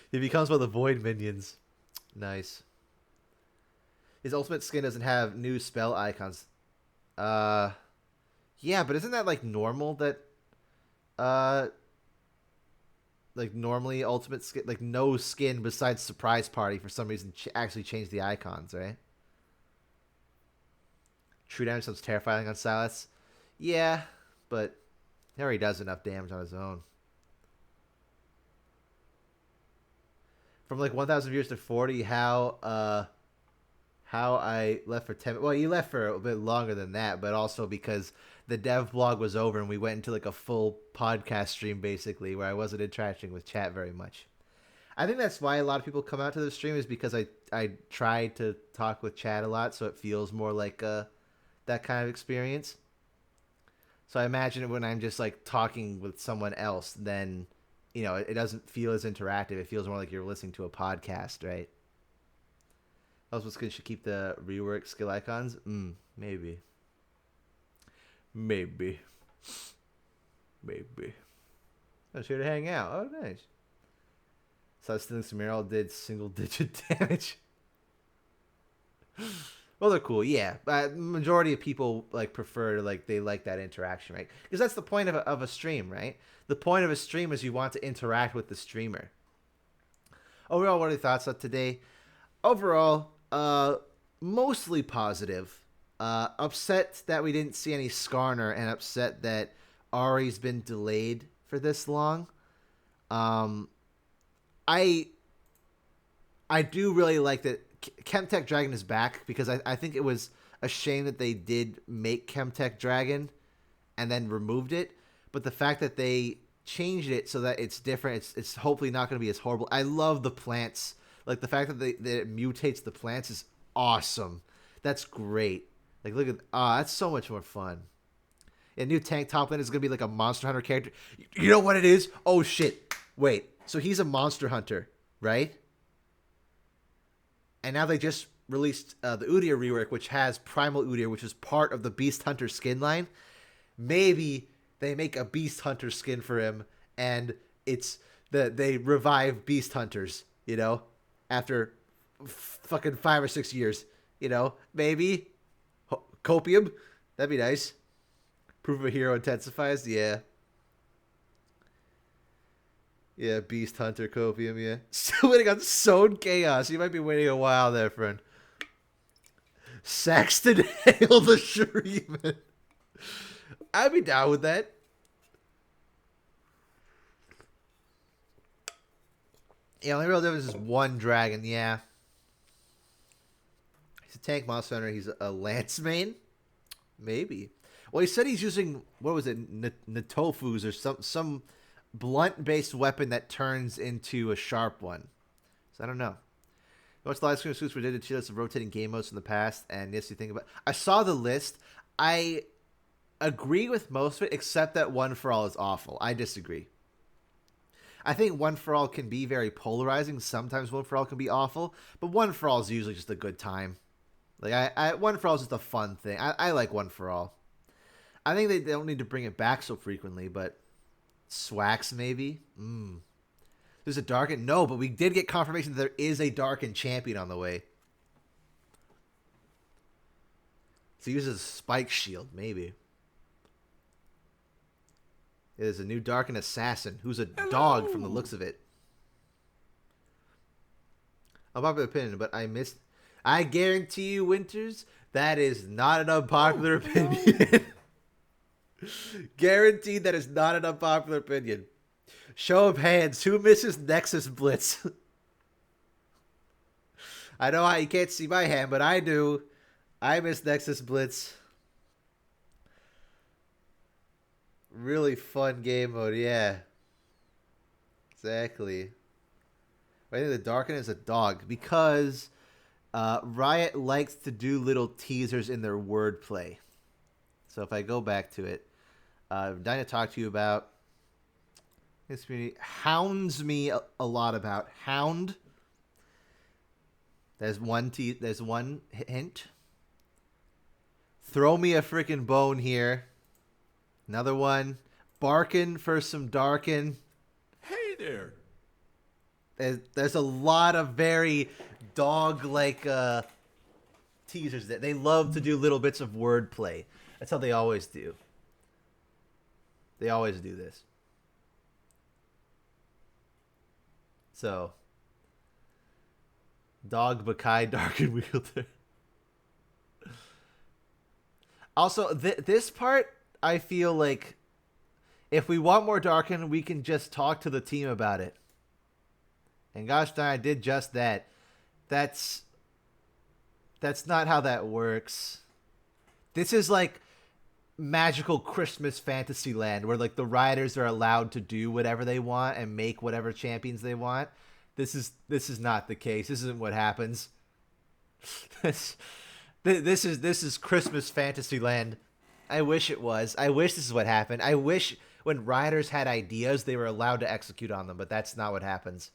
He becomes one of the Void minions. Nice. His ultimate skin doesn't have new spell icons. Yeah, but isn't that like normal that like normally ultimate skin, like no skin besides surprise party for some reason actually changed the icons, right? True damage sounds terrifying on Silas. Yeah, but he already does enough damage on his own. from like 1,000 viewers to 40, how I left for 10. Well, you left for a bit longer than that, but also because the dev blog was over and we went into like a full podcast stream basically where I wasn't interacting with chat very much. I think that's why a lot of people come out to the stream, is because I try to talk with chat a lot, so it feels more like that kind of experience. So I imagine when I'm just like talking with someone else, then, you know, it doesn't feel as interactive. It feels more like you're listening to a podcast, right? Also, should keep the rework skill icons? Maybe. Maybe. I was here to hang out. Oh, nice. So stealing some Meryl did single-digit damage. Well, they're cool, yeah. But majority of people like prefer, like, they like that interaction, right? Because that's the point of a stream, right? The point of a stream is you want to interact with the streamer. Overall, what are your thoughts on today? Overall, mostly positive. Upset that we didn't see any Skarner, and upset that Ahri's been delayed for this long. I do really like that Chemtech Dragon is back, because I think it was a shame that they did make Chemtech Dragon and then removed it. But the fact that they changed it so that it's different, it's hopefully not going to be as horrible. I love the plants. Like, the fact that that it mutates the plants is awesome. That's great. Like, look at... that's so much more fun. A new tank top lane is going to be like a Monster Hunter character. You know what it is? Oh, shit. Wait. So he's a Monster Hunter, right? And now they just released the Udyr rework, which has Primal Udyr, which is part of the Beast Hunter skin line. Maybe they make a Beast Hunter skin for him, and it's they revive Beast Hunters, you know, after fucking 5 or 6 years, you know, maybe. Copium, that'd be nice. Proof of a hero intensifies, yeah. Yeah, Beast Hunter, Copium, yeah. Still waiting on Sown Chaos. You might be waiting a while there, friend. Saxton Hail the Shreeman. I'd be down with that. Yeah, only real difference is one dragon, yeah. He's a tank monster hunter. He's a lance main? Maybe. Well, he said he's using, what was it, Natofus or some blunt-based weapon that turns into a sharp one. So I don't know. What's the live stream suits we did a tier list of rotating game modes in the past? And yes, you think about. I saw the list. I agree with most of it, except that One for All is awful. I disagree. I think One for All can be very polarizing. Sometimes One for All can be awful, but One for All is usually just a good time. Like One for All is just a fun thing. I like One for All. I think they don't need to bring it back so frequently, but Swax maybe. There's a Darkin. No, but we did get confirmation that there is a Darkin champion on the way. So he uses a spike shield, maybe. There's a new Darkin assassin who's a dog from the looks of it. Unpopular opinion, but I guarantee you, Winters, that is not an unpopular opinion. Guaranteed that is not an unpopular opinion. Show of hands, who misses Nexus Blitz? I know how you can't see my hand, but I do. I miss Nexus Blitz. Really fun game mode, yeah. Exactly. I think the Darkin is a dog because Riot likes to do little teasers in their wordplay. So if I go back to it, I'm dying to talk to you about this community. Hounds me a lot about. Hound. There's one hint. Throw me a freaking bone here. Another one. Barkin for some Darkin. Hey there. There's a lot of very dog-like teasers that they love to do little bits of wordplay. That's how they always do. They always do this. So, Dog Bakai Darkin Wielder. Also, this part, I feel like if we want more Darkin, we can just talk to the team about it. And gosh darn, I did just that. That's not how that works. This is like magical Christmas fantasy land where like the riders are allowed to do whatever they want and make whatever champions they want. This is not the case. This isn't what happens. This is Christmas fantasy land. I wish it was. I wish this is what happened. I wish when riders had ideas they were allowed to execute on them, but that's not what happens.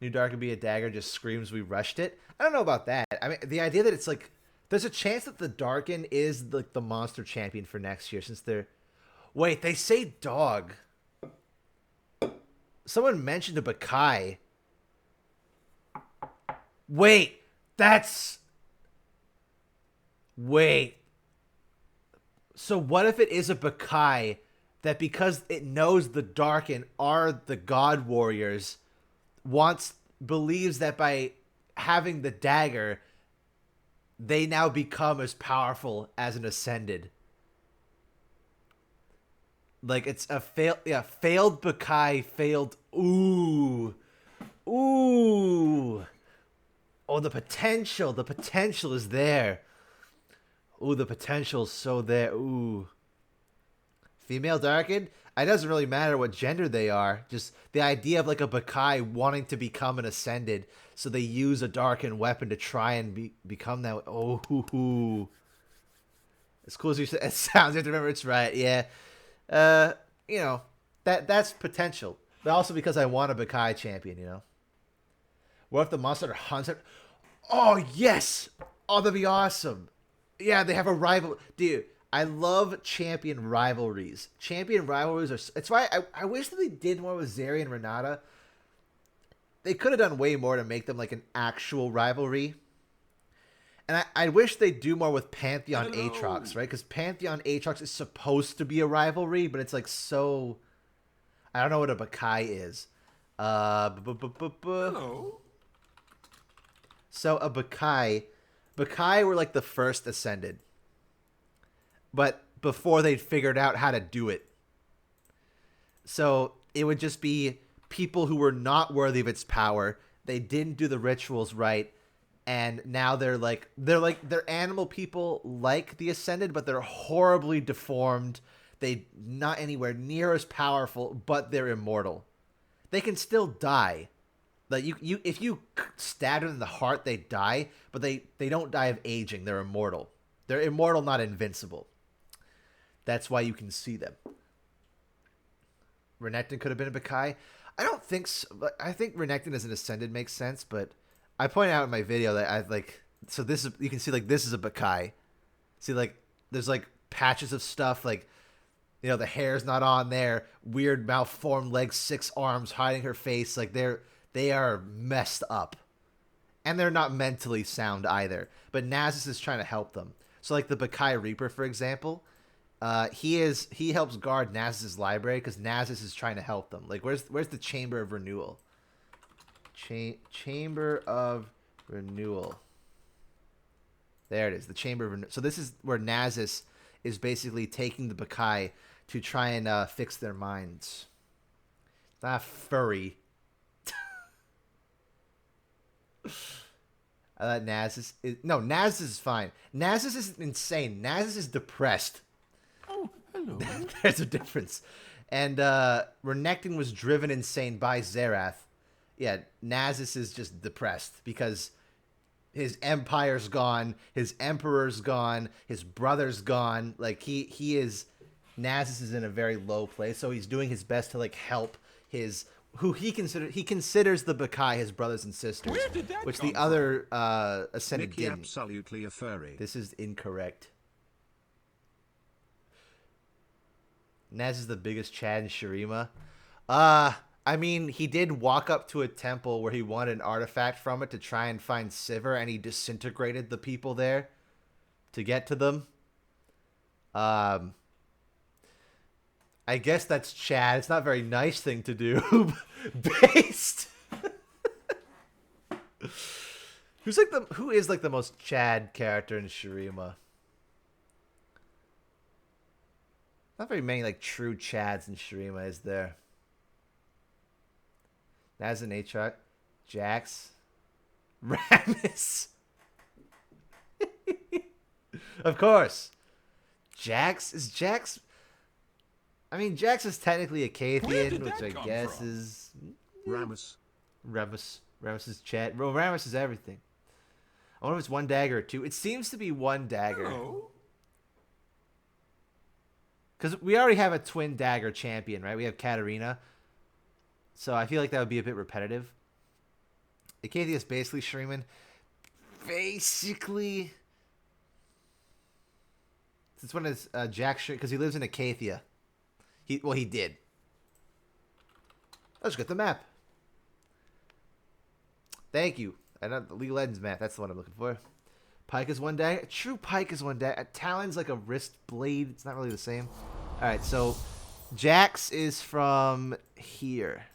New Darkin be a dagger just screams we rushed it. I don't know about that. I mean, the idea that it's like there's a chance that the Darkin is like the monster champion for next year since they're... Wait, they say dog. Someone mentioned a Bakai. Wait, that's... Wait. So what if it is a Bakai that because it knows the Darkin are the God Warriors... believes that by having the dagger, they now become as powerful as an ascended. Like it's a failed Bakai, failed. Ooh. Oh, the potential is there. Ooh, the potential is so there. Ooh. Female Darkin? It doesn't really matter what gender they are. Just the idea of like a Bakai wanting to become an Ascended, so they use a Darkin weapon to try and become that. Oh, hoo, hoo. As cool as you said, it sounds. You have to remember it's right. Yeah, you know that's potential, but also because I want a Bakai champion. You know, what if the monster hunts it? Oh yes! Oh, that'd be awesome. Yeah, they have a rival, dude. I love champion rivalries. Champion rivalries are... It's why I wish that they did more with Zeri and Renata. They could have done way more to make them like an actual rivalry. And I wish they'd do more with Pantheon Aatrox, right? Because Pantheon Aatrox is supposed to be a rivalry, but it's like so... I don't know what a Bakai is. Hello. So a Bakai were like the first Ascended. But before they'd figured out how to do it. So it would just be people who were not worthy of its power. They didn't do the rituals right. And now they're animal people like the Ascended, but they're horribly deformed. They're not anywhere near as powerful, but they're immortal. They can still die. Like if you stab them in the heart, they die, but they don't die of aging. They're immortal. They're immortal, not invincible. That's why you can see them. Renekton could have been a Bakai. I don't think so. I think Renekton as an Ascended makes sense, but I pointed out in my video that I like... So this is... You can see, like, this is a Bakai. See, like, there's, like, patches of stuff, like, you know, the hair's not on there, weird malformed legs, 6 arms, hiding her face. Like, they are messed up. And they're not mentally sound either. But Nasus is trying to help them. So, like, the Bakai Reaper, for example... he helps guard Nasus's library because Nasus is trying to help them. Like, where's the Chamber of Renewal? Chamber of Renewal. There it is, the Chamber of Renewal. So this is where Nasus is basically taking the Bakai to try and fix their minds. Not furry. I thought Nasus is... No, Nasus is fine. Nasus is insane. Nasus is depressed. Hello. There's a difference. And Renekton was driven insane by Xerath. Yeah, Nasus is just depressed because his empire's gone, his emperor's gone, his brother's gone. Like he is... Nasus is in a very low place, so he's doing his best to like help his... Who he considers the Bakai his brothers and sisters, Where did that which come the other Ascended Nicky didn't. absolutely a furry. This is incorrect. Naz is the biggest Chad in Shurima. I mean, he did walk up to a temple where he wanted an artifact from it to try and find Sivir, and he disintegrated the people there to get to them. I guess that's Chad. It's not a very nice thing to do. Based. Who is the most Chad character in Shurima? Not very many like true Chads in Shurima, is there? That's an Aatrox. Jax. Rammus. Of course. Jax is Jax. I mean, Jax is technically a Cathian, which I guess is Rammus. Rammus is chat. Bro, Rammus is everything. I wonder if it's one dagger or two. It seems to be one dagger. Because we already have a twin dagger champion, right? We have Katarina. So I feel like that would be a bit repetitive. Acathia is basically Shuriman. Basically. This one is Jack because he lives in Acathia. He did. Let's get the map. Thank you. I know the League of Legends map. That's the one I'm looking for. Pike is one dagger. True Pike is one dagger. Talon's like a wrist blade. It's not really the same. All right, so Jax is from here.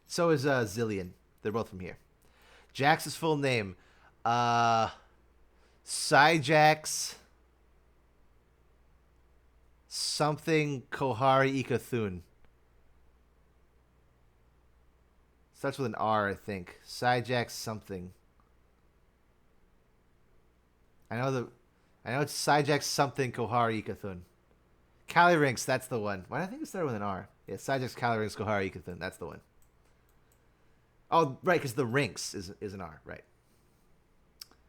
So is Zillion. They're both from here. Jax's full name. Syjax something Kohari Ikathun. Starts with an R, I think. Syjax something. I know it's Syjax something Kohari Ikathun. Calyrinx, that's the one. Why do I think it started with an R? Yeah, Syjax Calyrinx Kohari Ikathun. That's the one. Oh, right, because the Rinx is an R, right.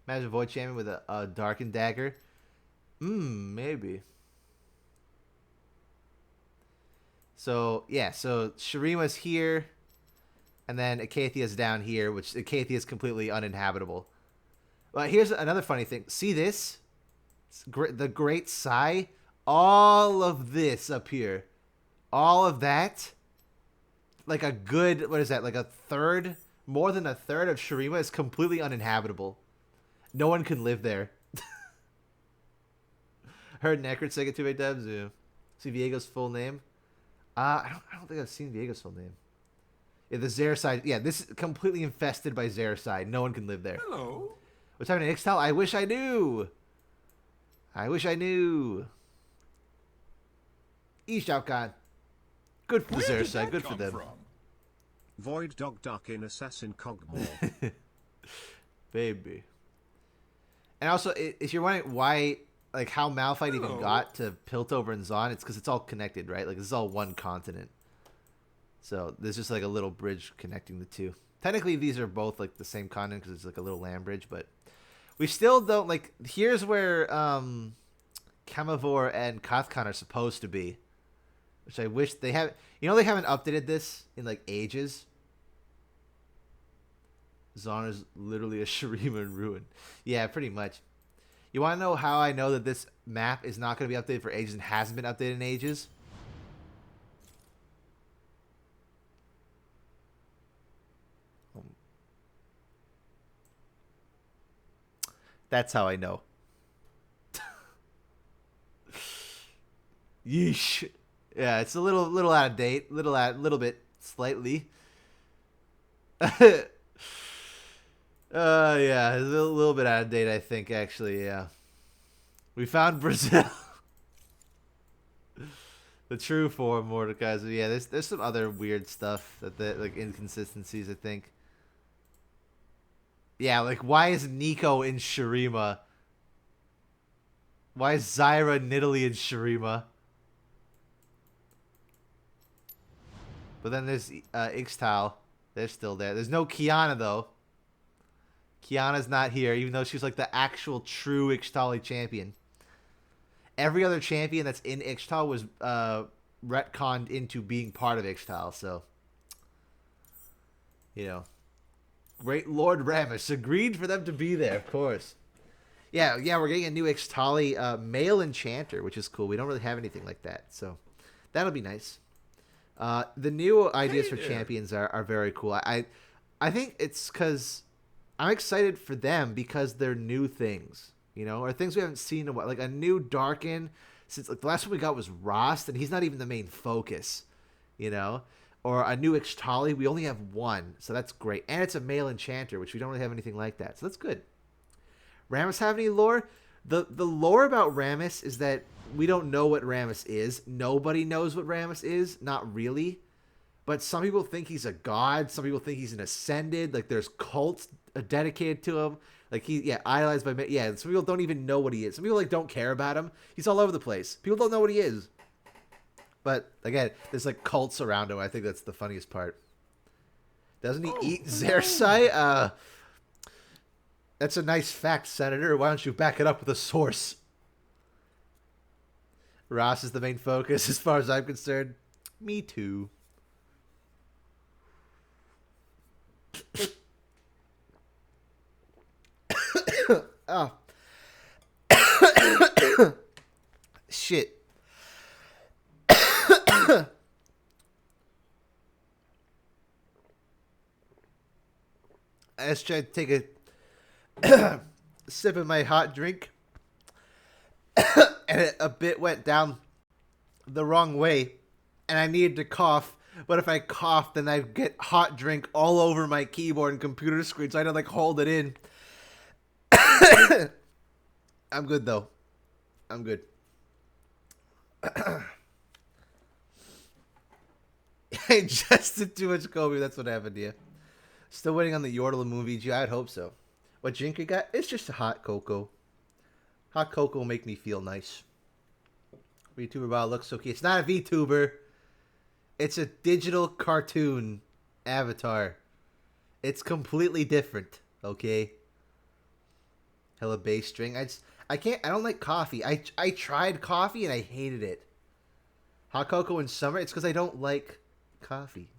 Imagine a Void Champion with a Darkin dagger. Maybe. So, yeah, so Shurima's here, and then Acathia's down here, which Acathia is completely uninhabitable. But here's another funny thing. See this? The Great Sigh? All of this up here. All of that. Like a good, what is that? Like a third, more than a third of Shurima is completely uninhabitable. No one can live there. Heard Necrit say it 2 dubs. Yeah. See Viego's full name? I don't think I've seen Viego's full name. Yeah, the Xericide. Yeah, this is completely infested by Xericide. No one can live there. Hello. What's happening to Ixtal? I wish I knew. I wish I knew. Shao Kahn. Good for the Xericide. Good for them. Void Dog Darkin Assassin Cogmore. Baby. And also, if you're wondering why, like, how Malphite even got to Piltover and Zaun, it's because it's all connected, right? Like, this is all one continent. So, there's just, like, a little bridge connecting the two. Technically, these are both, like, the same continent because it's, like, a little land bridge, but we still don't, like, here's where Kamavor and Kathkan are supposed to be, which I wish they have. You know, they haven't updated this in, like, ages. Zaun is literally a Shuriman ruin. Yeah, pretty much. You want to know how I know that this map is not going to be updated for ages and hasn't been updated in ages? That's how I know. Yeesh. Yeah, it's a little out of date, little bit, slightly. Yeah, it's a little bit out of date, I think, actually, yeah. We found Brazil. The true form, Mordecai. So, yeah, there's some other weird stuff, like, inconsistencies, I think. Yeah, like, why is Nico in Shurima? Why is Zyra Nidalee in Shurima? But then there's Ixtal. They're still there. There's no Kiana, though. Kiana's not here, even though she's like the actual true Ixtali champion. Every other champion that's in Ixtal was retconned into being part of Ixtal, so... You know. Great Lord Rammus agreed for them to be there, of course. Yeah, we're getting a new Ixtali male enchanter, which is cool. We don't really have anything like that, so that'll be nice. The new ideas for champions are very cool. I think it's because I'm excited for them because they're new things, you know, or things we haven't seen in a while. Like a new Darkin, since like the last one we got was Rost, and he's not even the main focus, you know. Or a new Ixtali, we only have one, so that's great. And it's a male enchanter, which we don't really have anything like that, so that's good. Rammus have any lore? The lore about Rammus is that we don't know what Rammus is. Nobody knows what Rammus is, not really. But some people think he's a god. Some people think he's an ascended. Like there's cults dedicated to him. Like idolized by some people don't even know what he is. Some people like don't care about him. He's all over the place. People don't know what he is. But again, there's like cults around him. I think that's the funniest part. Doesn't he eat Zersai? That's a nice fact, Senator. Why don't you back it up with a source? Ross is the main focus as far as I'm concerned. Me too. Oh. Shit. I just tried to take a sip of my hot drink, and a bit went down the wrong way, and I needed to cough. But if I coughed, then I'd get hot drink all over my keyboard and computer screen, so I had to like hold it in. I'm good though. I'm good. I ingested too much Kobe. That's what happened to you. Still waiting on the Yordle movie. I'd hope so. What drink you got? It's just a hot cocoa. Hot cocoa will make me feel nice. VTuber bottle looks okay. It's not a VTuber. It's a digital cartoon avatar. It's completely different. Okay. Hella base string. I don't like coffee. I tried coffee and I hated it. Hot cocoa in summer. It's because I don't like coffee.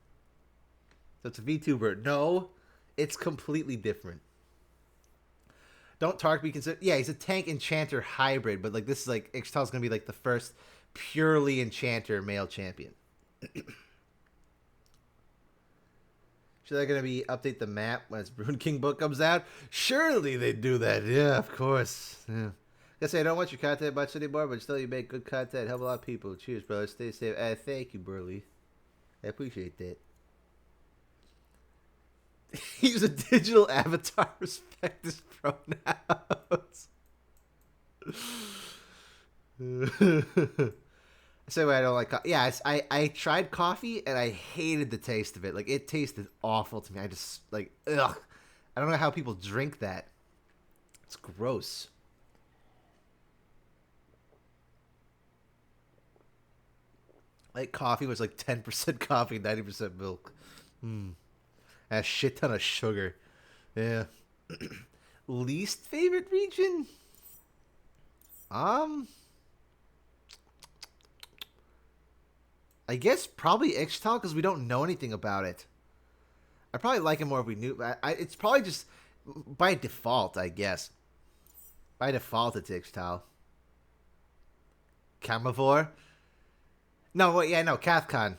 So it's a VTuber. No, it's completely different. Don't Tark be considered? Yeah, he's a tank enchanter hybrid, but like this is like Ixtal's gonna be like the first purely enchanter male champion. Should they gonna be update the map when its Rune King book comes out? Surely they do that. Yeah, of course. Yeah. Guess I don't want your content much anymore, but still you make good content. Help a lot of people. Cheers, brother. Stay safe. Thank you, Burley. I appreciate that. He's a digital avatar. Respect his pronouns. Say why I don't like coffee. Yeah, I tried coffee and I hated the taste of it. Like it tasted awful to me. I just like ugh. I don't know how people drink that. It's gross. Like coffee was like 10% coffee, 90% milk. A shit ton of sugar. Yeah. Least favorite region? I guess probably Ixtal because we don't know anything about it. I'd probably like it more if we knew. It's probably just by default, I guess. By default, it's Ixtal. Camivore? No, wait, yeah, no, Cathcon.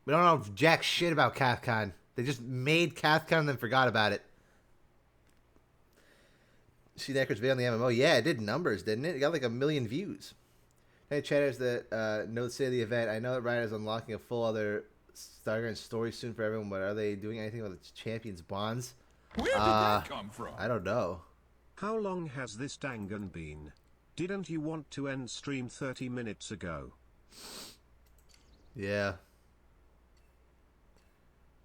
We don't know jack shit about Cathcon. They just made Cathcon and then forgot about it. See Necker's video on the MMO? Yeah, it did numbers, didn't it? It got like 1 million views. Hey, chatters that know the say of the event. I know that Riot is unlocking a full other Stargate story soon for everyone, but are they doing anything with the champions' bonds? Where did that come from? I don't know. How long has this Dangan been? Didn't you want to end stream 30 minutes ago? Yeah.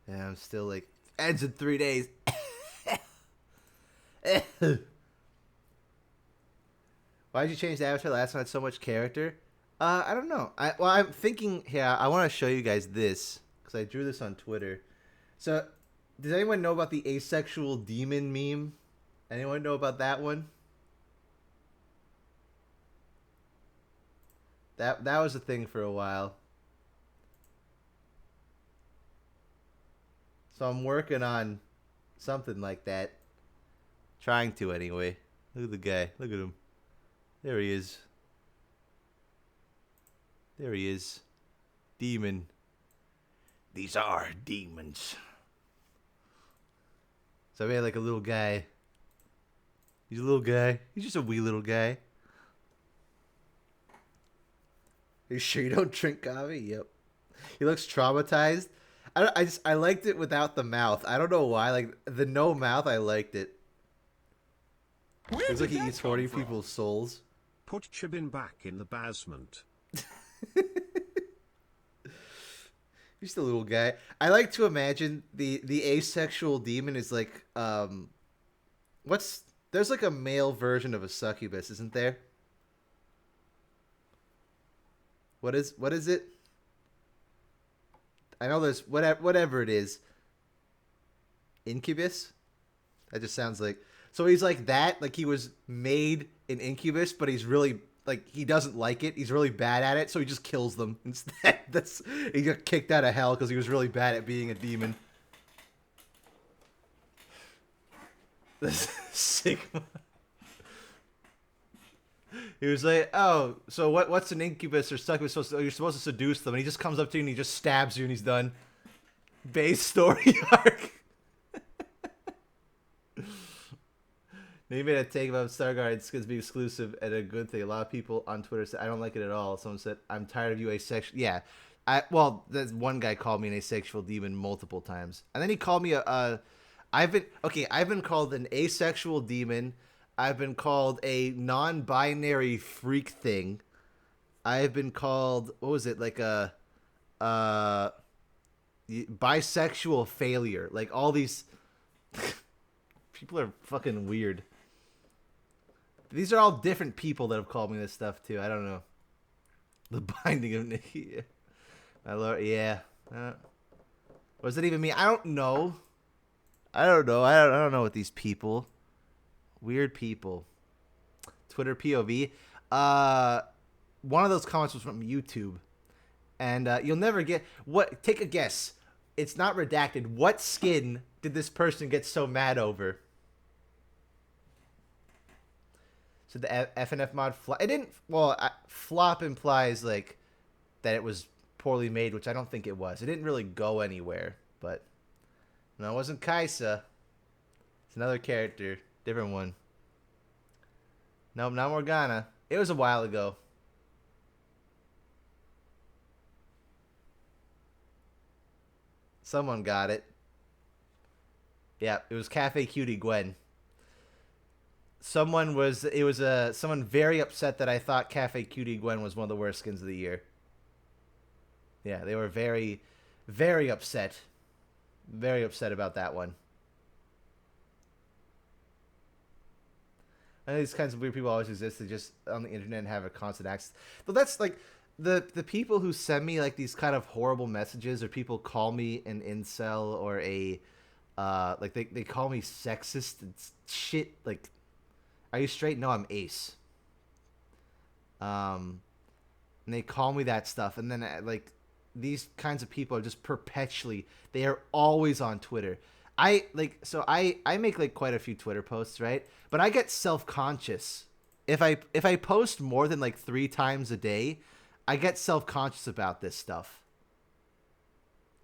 Yeah, I'm still like, ends in 3 days. Why did you change the avatar? Last one had so much character. I don't know. I'm thinking here. I want to show you guys this because I drew this on Twitter. So, does anyone know about the asexual demon meme? Anyone know about that one? That was a thing for a while. So I'm working on something like that. Trying to anyway. Look at the guy. Look at him. There he is. There he is. Demon. These are demons. So I made like a little guy. He's a little guy. He's just a wee little guy. Are you sure you don't drink coffee? Yep. He looks traumatized. I liked it without the mouth. I don't know why. Like the no mouth, I liked it. Looks like he eats 40 people's souls. Put Chibin back in the basement. Just a little guy. I like to imagine the asexual demon is like there's like a male version of a succubus, isn't there? What is it? I know there's whatever it is. Incubus? That just sounds like, so he's like that, like he was made an incubus, but he's really like he doesn't like it. He's really bad at it, so he just kills them instead. He got kicked out of hell because he was really bad at being a demon. This Sigma. He was like, "Oh, so what's an incubus or succubus? So you're supposed to seduce them?" And he just comes up to you and he just stabs you and he's done. Base story arc. They made a take about Stargard. It's going to be exclusive and a good thing. A lot of people on Twitter said, I don't like it at all. Someone said, I'm tired of you asexual. Yeah. Well, that one guy called me an asexual demon multiple times. And then he called me I've been called an asexual demon. I've been called a non-binary freak thing. I've been called, what was it? Like a bisexual failure. Like all these people are fucking weird. These are all different people that have called me this stuff too. I don't know. The Binding of Nicky. My lord, yeah. What does it even mean? I don't know. I don't know what these people. Weird people. Twitter POV. One of those comments was from YouTube. And you'll never get what. Take a guess. It's not redacted. What skin did this person get so mad over? So the FNF mod flop. It didn't. Well, flop implies like that it was poorly made, which I don't think it was. It didn't really go anywhere. But no, it wasn't Kaisa. It's another character, different one. Nope, not Morgana. It was a while ago. Someone got it. Yeah, it was Cafe Cutie Gwen. Someone very upset that I thought Cafe Cutie Gwen was one of the worst skins of the year. Yeah, they were very, very upset. Very upset about that one. I know these kinds of weird people always exist. They just on the internet and have a constant access. But that's like the people who send me like these kind of horrible messages, or people call me an incel or a like they call me sexist and shit. Like, are you straight? No, I'm ace. And they call me that stuff, and then like these kinds of people are just perpetually. They are always on Twitter. I make like quite a few Twitter posts, right? But I get self-conscious if I post more than like 3 times a day. I get self-conscious about this stuff.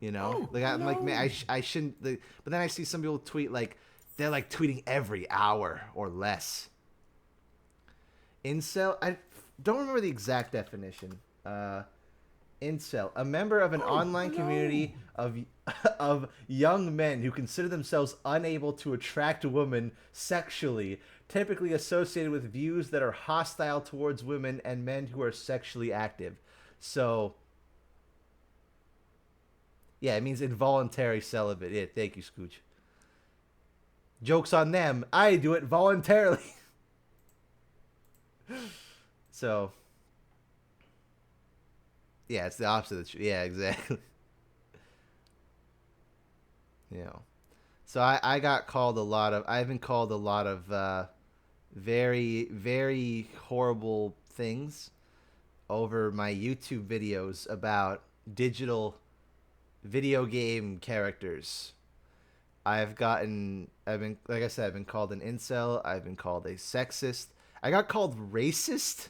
You know, I'm like, man, I shouldn't. But then I see some people tweet like they're like tweeting every hour or less. Incel, I don't remember the exact definition. Incel, a member of an online community of young men who consider themselves unable to attract a woman sexually, typically associated with views that are hostile towards women and men who are sexually active. So, yeah, it means involuntary celibate. Yeah, thank you, Scooch. Joke's on them. I do it voluntarily. So, yeah, it's the opposite of the truth. Yeah, exactly. You know. So I got called a lot of, I've been called a lot of very, very horrible things over my YouTube videos about digital video game characters. Like I said, I've been called an incel. I've been called a sexist. I got called racist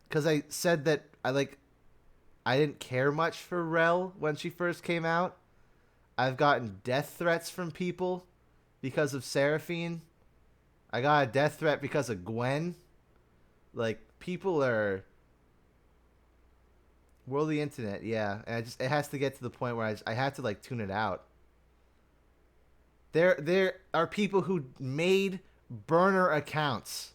because I said that I didn't care much for Rel when she first came out. I've gotten death threats from people because of Seraphine. I got a death threat because of Gwen. Like, people are... World of the internet, yeah. And it has to get to the point where I have to, like, tune it out. There are people who made burner accounts.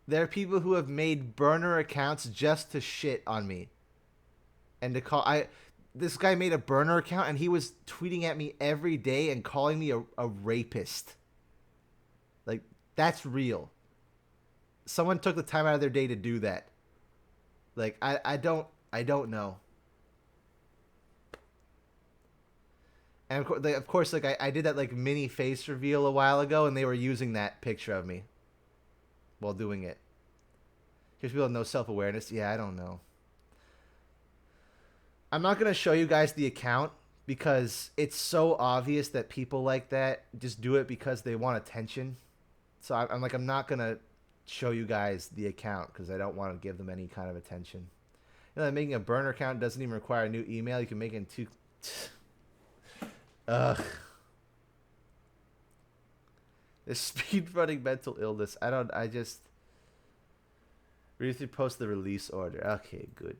There are people who have made burner accounts just to shit on me. And to call... this guy made a burner account and he was tweeting at me every day and calling me a rapist. Like, that's real. Someone took the time out of their day to do that. Like, I don't know. And of course, like I did that like mini face reveal a while ago, and they were using that picture of me while doing it. Because people have no self-awareness. Yeah, I don't know. I'm not gonna show you guys the account because it's so obvious that people like that just do it because they want attention. So I'm not gonna show you guys the account because I don't want to give them any kind of attention. You know, making a burner account doesn't even require a new email. You can make it in 2. Ugh. This speedrunning mental illness. I just Read post the release order. Okay, good.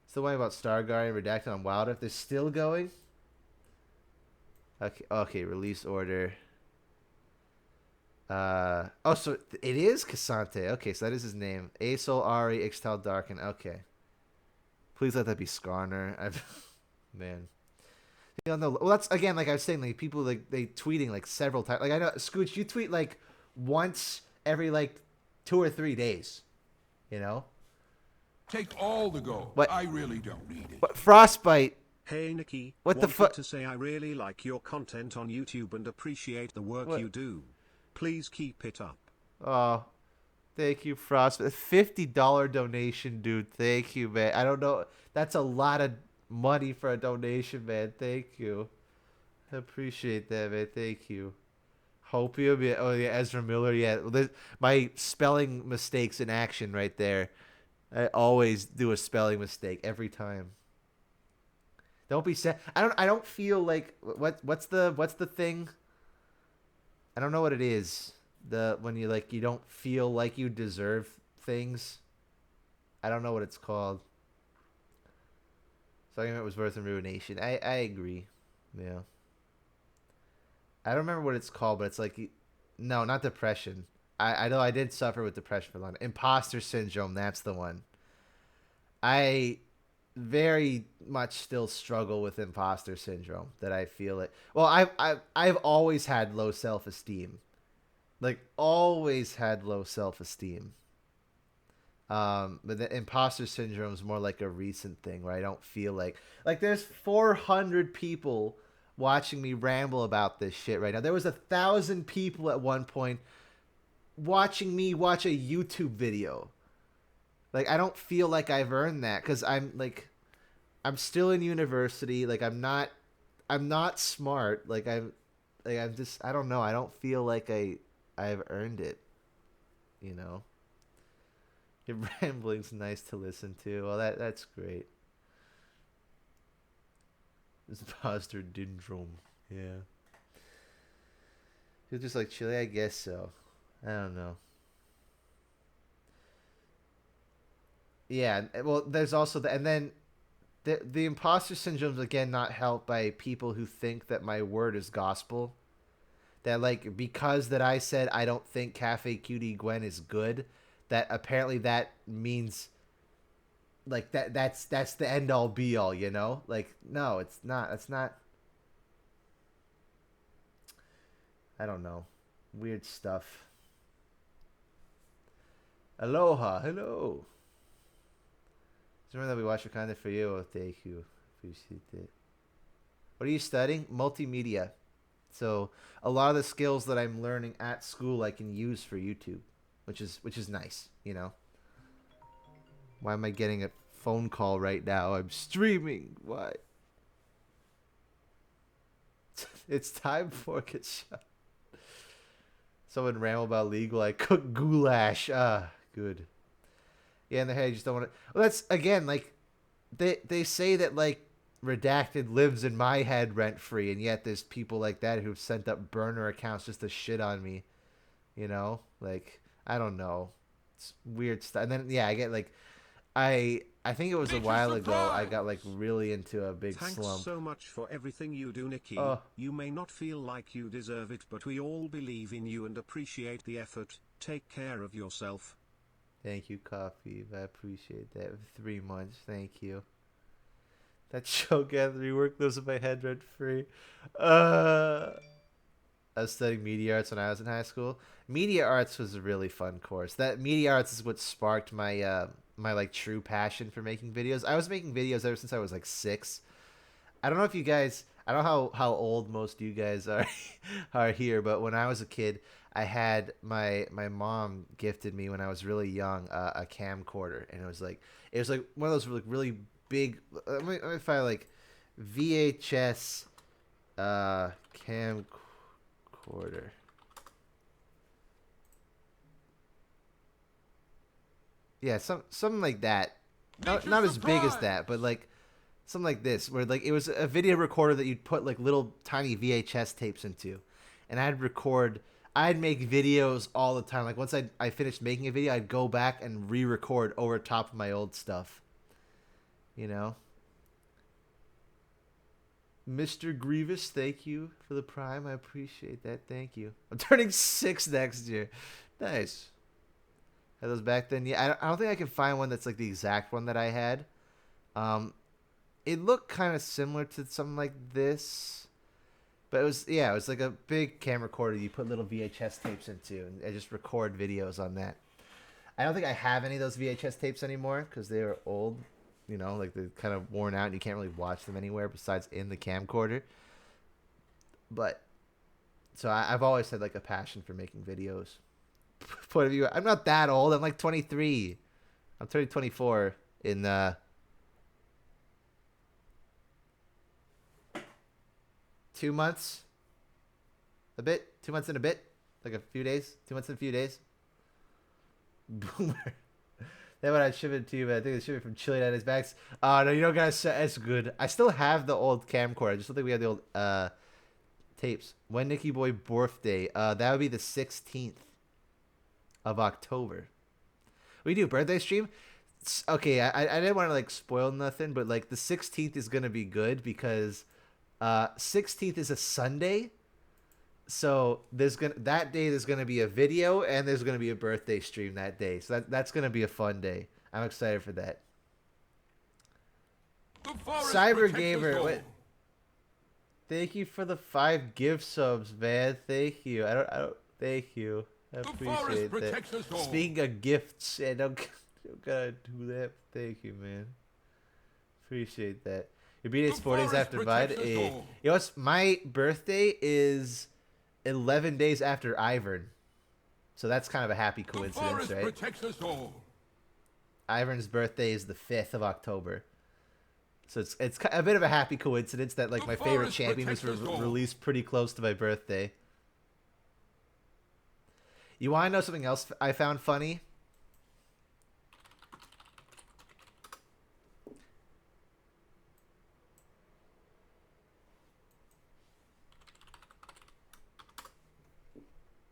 Still wondering about Star Guardian Redacted on Wild Earth. They're still going? Okay, release order. Oh, so it is Cassante. Okay, so that is his name. Asol, Ahri, Ixtal, Darkin. Okay. Please let that be Skarner. Man. You know, well, that's, again, like I was saying, like, people, like, they tweeting, like, several times. Like, I know, Scooch, you tweet, like, once every, like, 2 or 3 days. You know? Take all the gold. What? I really don't need it. What, Frostbite? Hey Nicky, What the fuck? To say I really like your content on YouTube and appreciate the work you do. Please keep it up. Oh, thank you, Frostbite. $50 donation, dude. Thank you, man. I don't know. That's a lot of money for a donation, man. Thank you. I appreciate that, man. Thank you. Hopium, yeah. Oh yeah, Ezra Miller, yeah. My spelling mistakes in action right there. I always do a spelling mistake every time. Don't be sad. I don't feel like what's the thing? I don't know what it is. When you like you don't feel like you deserve things. I don't know what it's called. So argument was worth a ruination. I agree. Yeah. I don't remember what it's called, but it's like no, not depression. I know I did suffer with depression for a long time. Imposter syndrome, that's the one. I very much still struggle with imposter syndrome, that I feel it. Well, I've always had low self-esteem. Like always had low self-esteem. But the imposter syndrome is more like a recent thing where I don't feel like there's 400 people watching me ramble about this shit right now. There was 1,000 people at one point watching me watch a YouTube video. Like, I don't feel like I've earned that because I'm still in university. Like, I'm not smart. Like, I'm just, I don't know. I don't feel like I've earned it, you know? Your rambling's nice to listen to. Well, that's great. It's imposter syndrome. Yeah. You're just like Chile, I guess so. I don't know. Yeah, well, there's also and then the imposter syndrome is again not helped by people who think that my word is gospel. That like because that I said I don't think Cafe Cutie Gwen is good, that apparently that means like that's the end all be all, you know? Like no, it's not. It's not. I don't know. Weird stuff. Aloha, hello. Remember that we watch your content for you. Oh, thank you. Appreciate it. What are you studying? Multimedia. So a lot of the skills that I'm learning at school I can use for YouTube, which is nice, you know. Why am I getting a phone call right now? I'm streaming. Why? It's time for it. Shut. Someone ramble about legal. I cook goulash. Ah, good. Yeah, in their head, you just don't want to. Well, that's again like they say that like Redacted lives in my head rent free, and yet there's people like that who've sent up burner accounts just to shit on me. You know, like I don't know, it's weird stuff. And then yeah, I get like I think it was a while ago I got like really into a big Thanks slump. so much for everything you do, Nicky. You may not feel like you deserve it, but we all believe in you and appreciate the effort. Take care of yourself. Thank you, Coffee. I appreciate that. 3 months. Thank you. That show got rework those in my head rent free. I was studying media arts when I was in high school. Media arts was a really fun course. That media arts is what sparked my my like true passion for making videos. I was making videos ever since I was like 6. I don't know if you guys, I don't know how old most of you guys are are here, but when I was a kid, I had my mom gifted me when I was really young a camcorder, and it was like one of those like really big. Let me find like VHS camcorder. Yeah, something like that. Not as big as that, but like something like this, where like it was a video recorder that you'd put like little tiny VHS tapes into, and I'd make videos all the time. Like once I finished making a video, I'd go back and re-record over top of my old stuff. You know? Mr. Grievous, thank you for the Prime. I appreciate that. Thank you. I'm turning 6 next year. Nice. Had those back then? Yeah, I don't think I can find one that's like the exact one that I had. It looked kind of similar to something like this. But it was like a big camera recorder you put little VHS tapes into, and I just record videos on that. I don't think I have any of those VHS tapes anymore because they are old. You know, like they're kind of worn out and you can't really watch them anywhere besides in the camcorder. But, so I've always had like a passion for making videos. Point of view, I'm not that old. I'm like 23. I'm turning 24 in 2 months. A bit. 2 months and a bit. Like a few days. 2 months and a few days. Boomer. That one I shipped it to you, but I think they shipped it from Chile at his backs. No, you don't guys. It's good. I still have the old camcorder. I just don't think we have the old tapes. When Nicky Boy birthday? That would be the 16th of October. We do birthday stream. Okay, I didn't want to like spoil nothing, but like the 16th is gonna be good because 16th is a Sunday. So that day there's gonna be a video and there's gonna be a birthday stream that day. So that's gonna be a fun day. I'm excited for that. Cyber Gamer, what? Thank you for the 5 gift subs, man. Thank you. I don't. Thank you. I appreciate that. Speaking of gifts, I don't gotta do that. Thank you, man. Appreciate that. Your birthday's 4 days after mine. You know what's? My birthday is 11 days after Ivern. So that's kind of a happy coincidence, right? Ivern's birthday is the 5th of October. So it's a bit of a happy coincidence that like my favorite champion was released pretty close to my birthday. You want to know something else I found funny?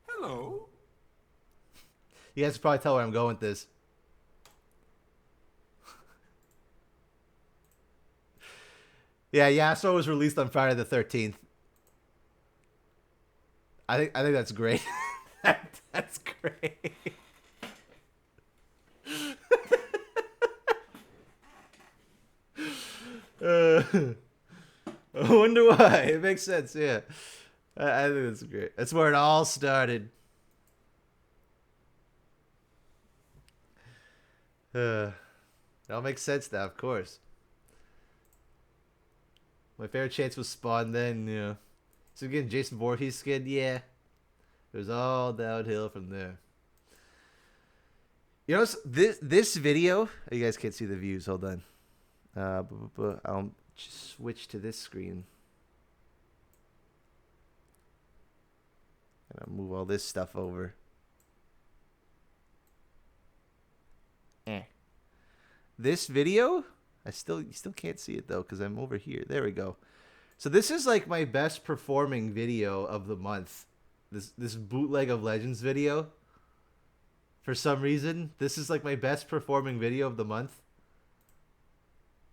Hello. You guys can probably tell where I'm going with this. Yeah, Yasuo was released on Friday the 13th. I think that's great. That's great. I wonder why. It makes sense, yeah. I think that's great. That's where it all started. It all makes sense now, of course. My favorite chance was Spawn then, you know. So again, Jason Voorhees skin, yeah. It was all downhill from there. You know, this video, you guys can't see the views, hold on. I'll switch to this screen. And I'll move all this stuff over. This video, you still can't see it though, because I'm over here. There we go. So this is like my best performing video of the month. This bootleg of Legends video. For some reason, this is like my best performing video of the month.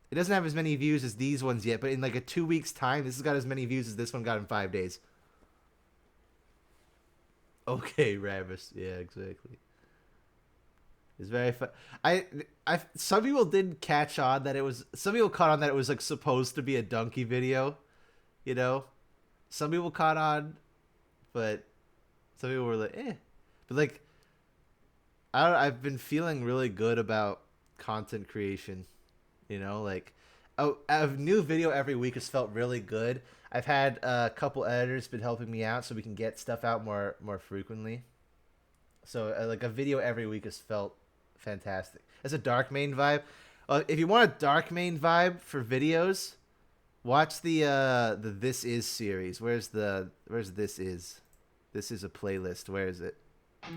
It doesn't have as many views as these ones yet, but in like a 2 weeks time, this has got as many views as this one got in 5 days. Okay, Ravis. Yeah, exactly. It's very fun. Some people didn't catch on that it was. Some people caught on that it was like supposed to be a donkey video, you know. Some people caught on, but some people were like, eh. But like, I've been feeling really good about content creation, you know. Like, a new video every week has felt really good. I've had a couple editors been helping me out so we can get stuff out more frequently. So like a video every week has felt fantastic. It's a dark main vibe. If you want a dark main vibe for videos, watch the This Is series. Where's This Is? This is a playlist. Where is it?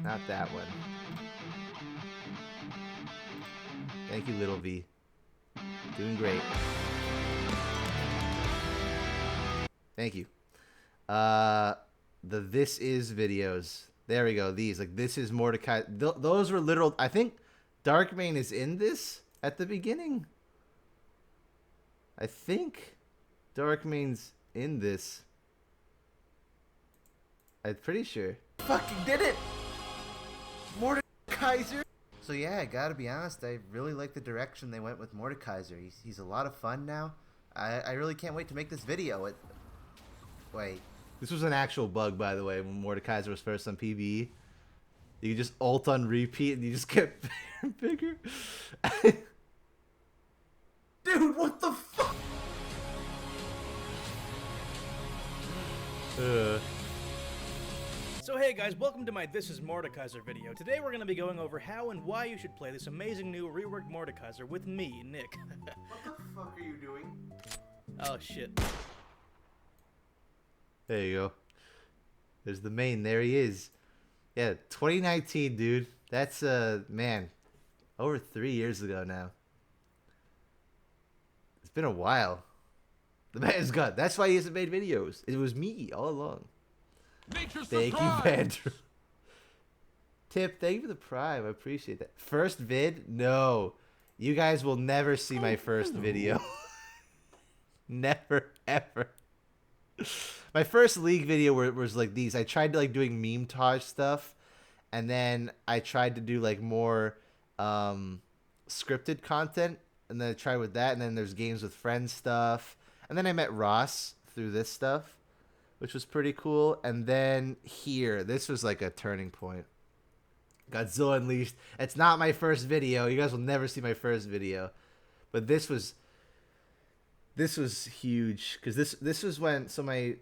Not that one. Thank you, Little V. Doing great. Thank you. The This Is videos. There we go. These, like, this is Mordecai. Those were literal. I think Darkmane is in this at the beginning. I think Darkmane's in this. I'm pretty sure. Fucking did it! Mordekaiser! So yeah, I gotta be honest. I really like the direction they went with Mordekaiser. He's a lot of fun now. I really can't wait to make this video. Wait. This was an actual bug, by the way, when Mordekaiser was first on PvE. You could just ult on repeat and you just get bigger and bigger. Dude, what the fuck? So hey guys, welcome to my This is Mordekaiser video. Today we're going to be going over how and why you should play this amazing new reworked Mordekaiser with me, Nick. What the fuck are you doing? Oh shit. There you go. There's the main. There he is. Yeah, 2019, dude. That's, man, over 3 years ago now. It's been a while. The man's gone. That's why he hasn't made videos. It was me all along. Nature's Thank you, surprise. Vandrew. Tip, thank you for the prime. I appreciate that. First vid? No. You guys will never see my first video. Never, ever. My first League video was like these. I tried to like doing meme-tage stuff, and then I tried to do like more scripted content, and then I tried with that, and then there's games with friends stuff, and then I met Ross through this stuff, which was pretty cool. And then here, this was like a turning point. Godzilla Unleashed. It's not my first video. You guys will never see my first video, but this was huge because this was when my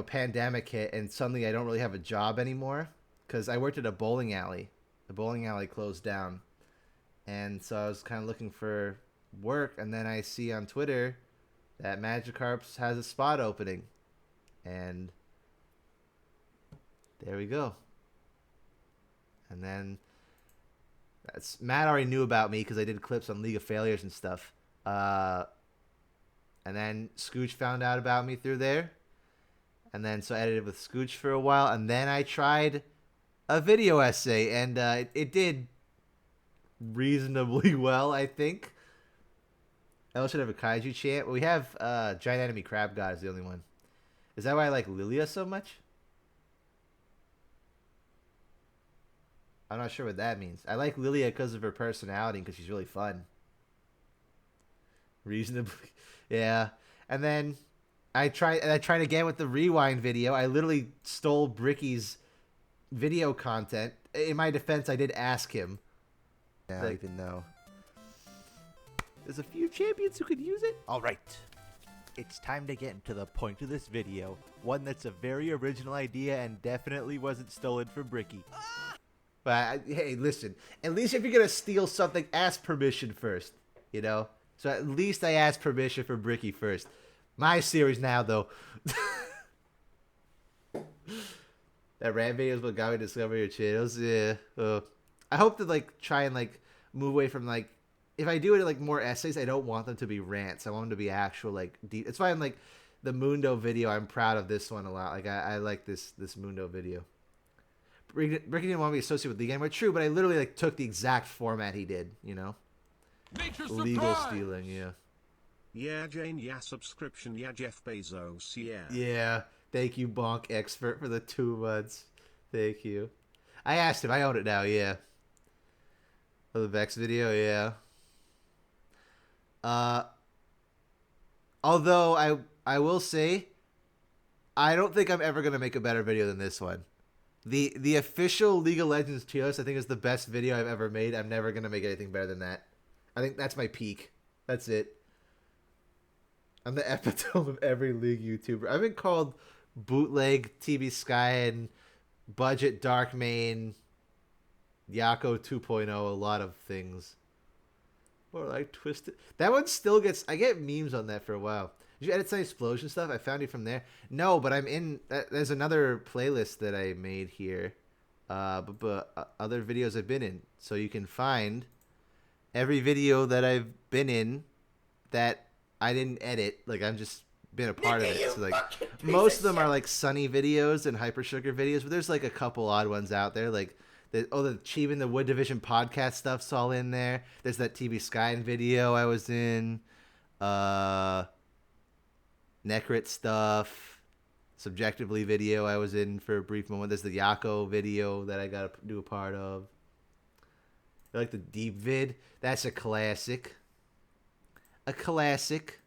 pandemic hit, and suddenly I don't really have a job anymore because I worked at a bowling alley. The bowling alley closed down, and so I was kind of looking for work, and then I see on Twitter that Magikarp has a spot opening, and there we go. And then Matt already knew about me because I did clips on League of Failures and stuff. And then Scooch found out about me through there. And then so I edited with Scooch for a while. And then I tried a video essay. And it did reasonably well, I think. I also should have a kaiju chant. We have Giant Enemy Crab God is the only one. Is that why I like Lilia so much? I'm not sure what that means. I like Lilia because of her personality and because she's really fun. Reasonably. Yeah. And then I tried again with the rewind video. I literally stole Bricky's video content. In my defense, I did ask him. I don't even know. There's a few champions who could use it. All right. It's time to get into the point of this video. One that's a very original idea and definitely wasn't stolen from Bricky. But hey, listen. At least if you're gonna steal something, ask permission first. You know. So at least I asked permission for Bricky first. My series now, though. That rant video is what got me to discover your channels. Yeah. I hope to like try and like move away from like, if I do it like more essays, I don't want them to be rants. I want them to be actual like deep. It's why I'm like the Mundo video. I'm proud of this one a lot. Like I like this Mundo video. Bricky didn't want me to associate with League anymore. True, but I literally like took the exact format he did. You know. Nature's Legal surprise. stealing, yeah. Yeah, Jane, yeah, subscription, yeah, Jeff Bezos, yeah. Yeah, thank you, Bonk Expert, for the 2 months. Thank you. I asked him, I own it now, yeah. For the Vex video, yeah. Although I will say, I don't think I'm ever gonna make a better video than this one. The official League of Legends tier list, I think, is the best video I've ever made. I'm never gonna make anything better than that. I think that's my peak. That's it. I'm the epitome of every League YouTuber. I've been called bootleg, TV Sky, and budget dark main, Yako 2.0, a lot of things. Or like Twisted. That one still gets. I get memes on that for a while. Did you edit some explosion stuff? I found you from there. No, but I'm in. There's another playlist that I made here, but other videos I've been in, so you can find every video that I've been in that I didn't edit. Like I'm just been a part Nicky, of it. So like of most of them shit. are like Sunny videos and Hyper Sugar videos, but there's like a couple odd ones out there. Like the Achieving the Wood Division podcast stuff's all in there. There's that TV Sky video I was in. Necrit stuff, Subjectively video I was in for a brief moment. There's the Yako video that I got to do a part of. I like the Deep Vid. That's a classic. A classic.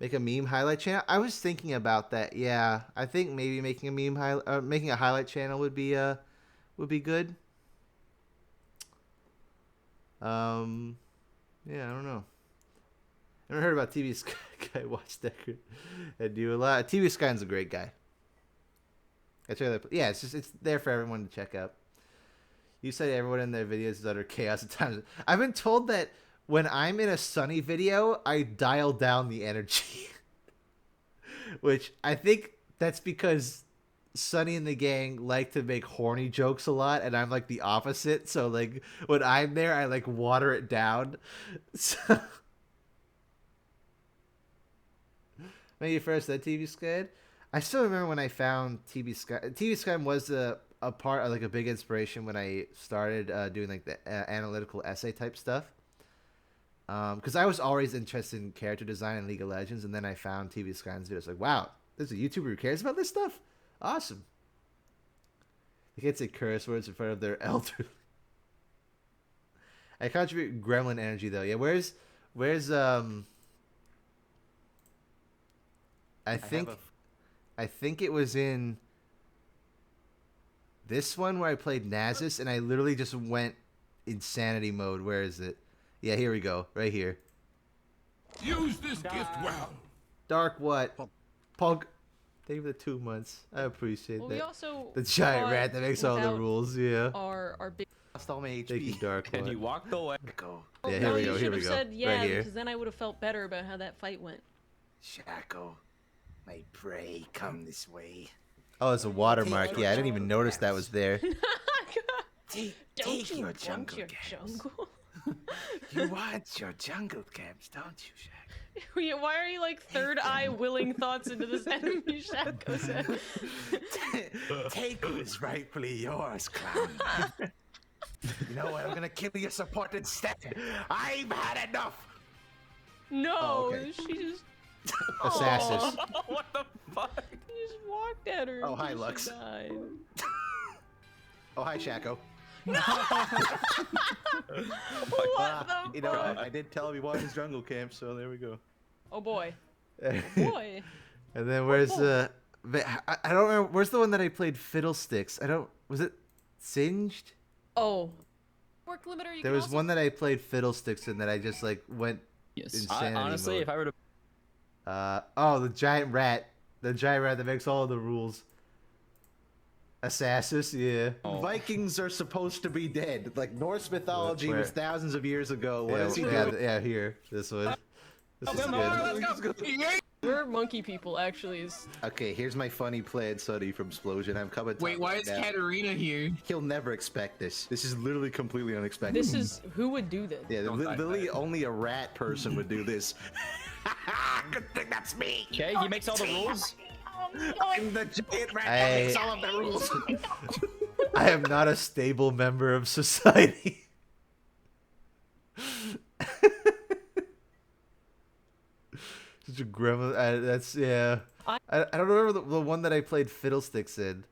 Make a meme highlight channel. I was thinking about that. Yeah, I think maybe making a making a highlight channel would be good. Yeah, I don't know. I never heard about TV Sky. I watched that and do a lot. TV Sky's a great guy. Yeah, it's there for everyone to check out. You said everyone in their videos is utter chaos at times. I've been told that when I'm in a Sunny video, I dial down the energy. Which I think that's because Sunny and the gang like to make horny jokes a lot, and I'm like the opposite. So like when I'm there, I like water it down. So maybe first that TV Sky. I still remember when I found TV Sky. TV Sky was a part of like a big inspiration when I started doing like the analytical essay type stuff. Because I was always interested in character design in League of Legends, and then I found TV Sky's videos. Like, wow, there's a YouTuber who cares about this stuff. Awesome. They can't say curse words in front of their elderly. I contribute gremlin energy though. Yeah, where's I think it was in this one where I played Nasus, and I literally just went insanity mode. Where is it? Yeah, here we go. Right here. Use this gift well. Dark what? Punk. Thank you for the 2 months. I appreciate Well, that. we also The giant fought rat that makes all the without rules. Yeah. Our big. Lost all my HP. Thank you, Dark And what? he walked away. Go. Yeah, No, here we you go. should Here we have go. said yeah, Right here. because then I would have felt better about how that fight went. Shaco, my prey, come this way. Oh, it's a watermark. Yeah, I didn't even notice that was there. Don't you your want jungle your camps. jungle? You want your jungle camps, don't you, Shaq? Why are you like third eye willing thoughts into this enemy Shaco said? Take what is rightfully yours, clown. You know what? I'm gonna kill your support instead. I've had enough. No, Oh, okay. she just. Assassin. What the fuck? He just walked at her. Oh, hi, until she Lux. died. Oh, hi, Shaco. What the You know, fuck? I did tell him he wanted his jungle camp, so there we go. Oh boy. Boy. And then where's I don't remember. Where's the one that I played Fiddlesticks? Was it Singed? Oh. Work limiter. You There can was also... one that I played Fiddlesticks in that I just like went Yes. insanity Honestly, mode. if I were to The giant rat that makes all the rules. Assassin, yeah. Vikings are supposed to be dead. Like Norse mythology Where? was thousands of years ago. What is he yeah, doing? yeah, here. This one. This is good. We're monkey people, actually. Is Okay, here's my funny play Sunny from Explosion. I'm coming. Wait, why is Katarina here? He'll never expect this. This is literally completely unexpected. this is who would do this? Yeah, literally only a rat person would do this. Good thing that's me. Okay, he makes all the rules. I'm the giant rat that makes all of the rules. I am not a stable member of society. Such a gremlin. That's yeah. I don't remember the one that I played Fiddlesticks in.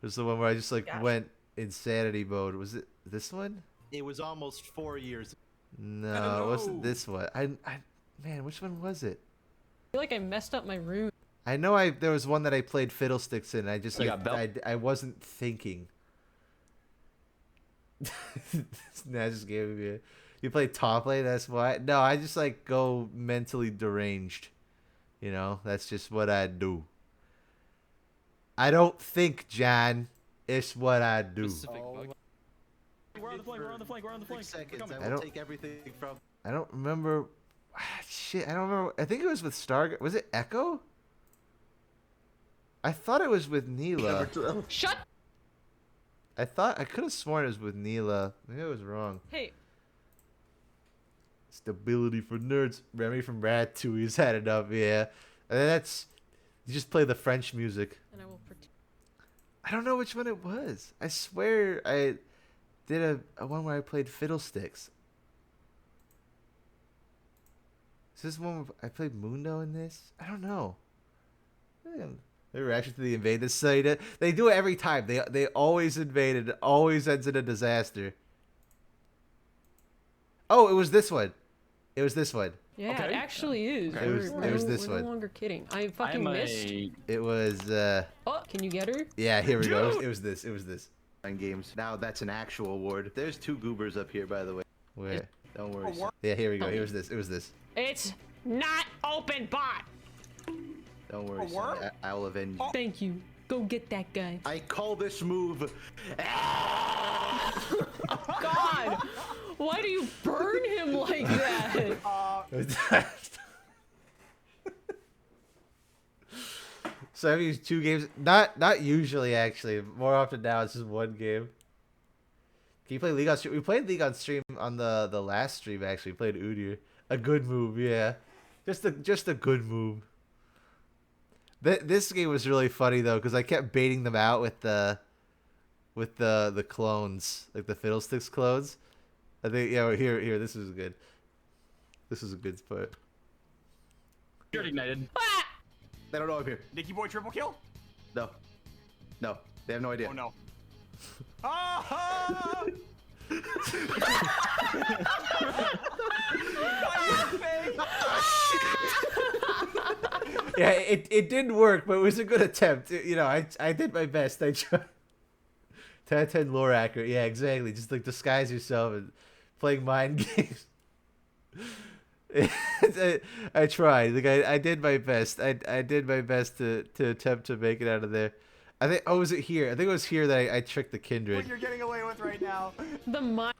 It was the one where I just like went insanity mode. Was it? This one? It was almost 4 years. No, it wasn't this one. Man, which one was it? I feel like I messed up my room. I know there was one that I played Fiddlesticks in. I just You got belt? I wasn't thinking. Nah, I just gave you. You play top lane, that's why. No, I just like go mentally deranged. You know, that's just what I do. I don't think, John. It's what I do. We're on the flank. We're on the flank. We're on the flank. Seconds. We're I coming. will take everything from. I don't remember. Shit, I don't remember. I think it was with Star. Was it Echo? I thought it was with Neela. Shut. I could have sworn it was with Neela. Maybe I was wrong. Hey. Stability for nerds. Remy from Ratatouille's had it up, yeah. And that's you just play the French music. And I will pretend. I don't know which one it was. I swear I did a one where I played Fiddlesticks. Is this one where I played Mundo in this? I don't know. Their reaction to the invaded site. They do it every time. They always invade it. It always ends in a disaster. Oh, it was this one. It was this one. Yeah, Okay. it actually is. It was this we're one. no longer kidding. I fucking missed. It was Oh, can you get her? yeah, here we go. It was this. It was this. And games. Now that's an actual award. There's 2 goobers up here, by the way. Where? Don't worry. Yeah, here we go. It was this. It was this. It's not open bot. Don't worry, son. I will avenge you. Thank you. Go get that guy. I call this move. God, why do you burn him like that? So I've used 2 games. Not usually, actually. More often now, it's just 1 game. Can you play League on stream? We played League on stream on the last stream. Actually, we played Udyr. A good move, yeah. Just a good move. This game was really funny though, because I kept baiting them out with the clones, like the Fiddlesticks clones. I think here this is good. This is a good spot. You're ignited. They don't know I'm here. Nicky boy triple kill? No. No. They have no idea. Oh no. Ah! Yeah, it didn't work, but it was a good attempt. You know, I did my best. I tried. 10 lore accurate. Yeah, exactly. Just like disguise yourself and playing mind games. I tried. Like I did my best. I did my best to attempt to make it out of there. I think. Oh, was it here? I think it was here that I tricked the kindred. What you're getting away with right now. The mind.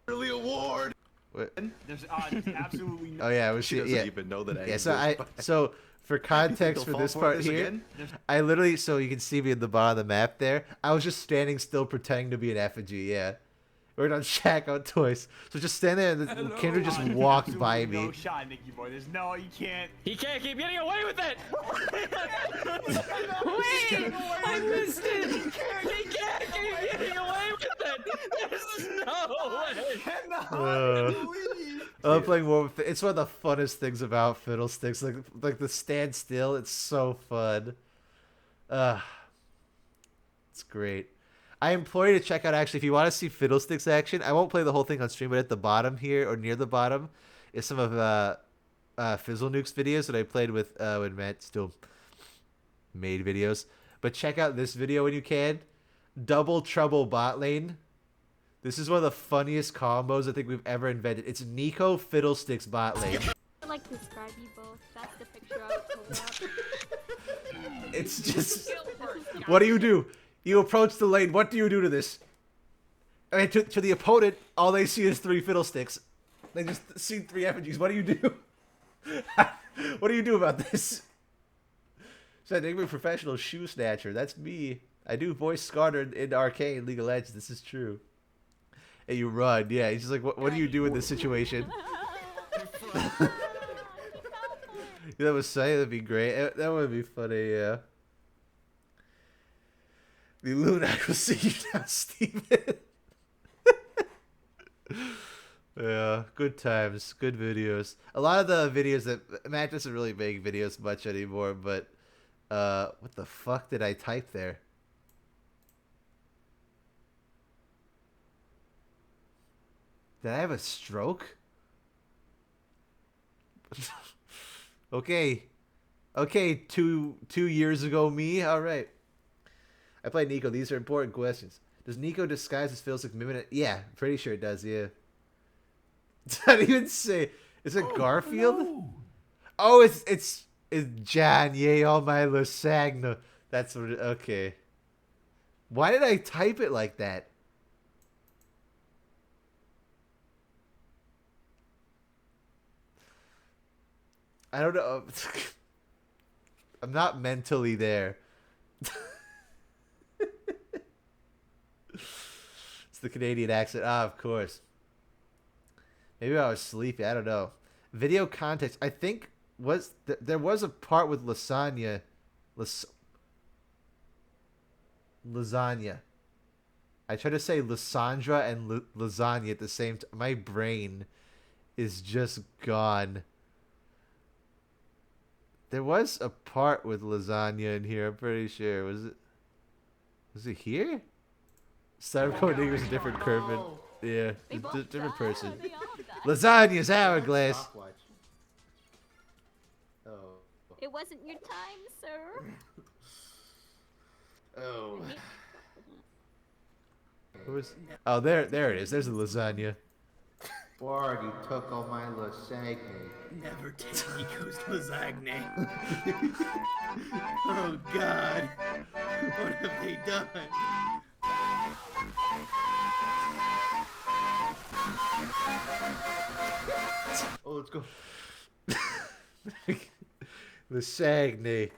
Early award. What? There's absolutely no. Oh yeah, it was She here. doesn't Yeah. even know that I Yeah. exist. So for context You'll for this fall for part this here, again? I literally, so you can see me in the bottom of the map there. I was just standing still, pretending to be an effigy. Yeah. We're on Shack Out Toys. So just stand there, and the kindred just walked by me. No shot, Nicky boy. There's no. You can't. He can't keep getting away with it. Wait, I missed it. He can't keep getting away with it. There's no way. I'm playing more with it's one of the funnest things about Fiddlesticks. Like the standstill, it's so fun. It's great. I implore you to check out, actually, if you want to see Fiddlesticks action, I won't play the whole thing on stream, but at the bottom here, or near the bottom, is some of Fizzle Nuke's videos that I played with when Matt still made videos. But check out this video when you can. Double Trouble bot lane. This is one of the funniest combos I think we've ever invented. It's Nico Fiddlesticks bot lane. I like to describe you both. That's the picture I was holding up. It's just... What do? You approach the lane. What do you do to this? I mean, to the opponent, all they see is 3 Fiddlesticks. They just see 3 effigies. What do you do? What do you do about this? So I think I'm a professional shoe snatcher. That's me. I do voice Scarter in Arcane League of Legends. This is true. And you run. Yeah, he's just like, what do you do in this situation? That was saying that'd be great. That would be funny, yeah. The Luna will see you now, Steven. Yeah, good times, good videos. A lot of the videos that Matt doesn't really make videos much anymore, but what the fuck did I type there? Did I have a stroke? Okay. Okay, two years ago me. All right. I played Nico. These are important questions. Does Nico disguise his Phil's mimic? Yeah, pretty sure it does, yeah. Did I even say... Is it Garfield? Hello. Oh, it's Jan. Yay, all my lasagna. That's what it... Okay. Why did I type it like that? I don't know. I'm not mentally there. It's the Canadian accent. Ah, of course. Maybe I was sleepy. I don't know. Video context. I think there was a part with lasagna. Lasagna. I tried to say Lysandra and lasagna at the same time. My brain is just gone. There was a part with lasagna in here. I'm pretty sure. Was it here? Cyberpunk was a different Kermit. Yeah, different person. Lasagna's hourglass. Oh. It wasn't your time, sir. Oh. Oh, there it is. There's the lasagna. Bard, you took all my lasagna. Never take Nico's lasagna. Oh God, what have they done? Oh, let's go. Lasagna.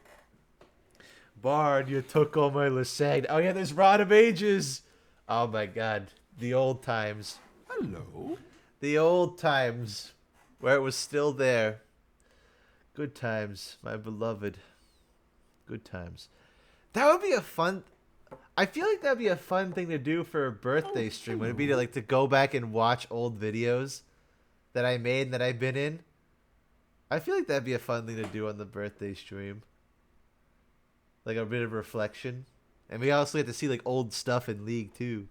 Bard, you took all my lasagna. Oh yeah, there's Rod of Ages. Oh my God, the old times. Hello. The old times, where it was still there. Good times, my beloved. Good times. That would be a fun... I feel like that would be a fun thing to do for a birthday stream. Would it be to go back and watch old videos that I made and that I've been in? I feel like that'd be a fun thing to do on the birthday stream. Like a bit of reflection. And we also get to see old stuff in League too.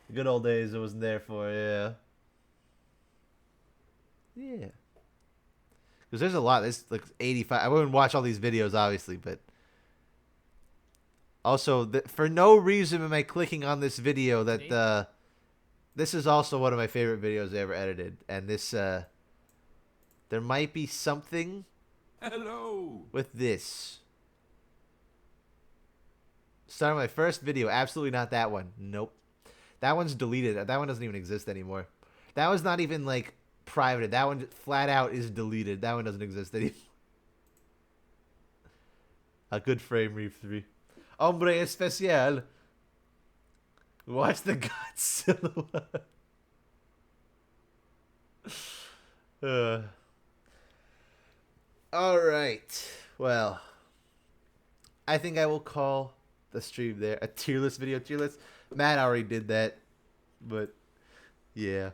The good old days I wasn't there for, yeah. Yeah. Because there's a lot. There's 85. I wouldn't watch all these videos, obviously, but... Also, for no reason am I clicking on this video that... This is also one of my favorite videos I ever edited. And this, there might be something... Hello. With this. Starting my first video. Absolutely not that one. Nope. That one's deleted. That one doesn't even exist anymore. That one's not even, privated. That one flat out is deleted. That one doesn't exist anymore. A good frame, Reef 3. Hombre especial. Watch the Godzilla. Alright. Well. I think I will call the stream there a tier list video. Tier list. Matt already did that. But, yeah.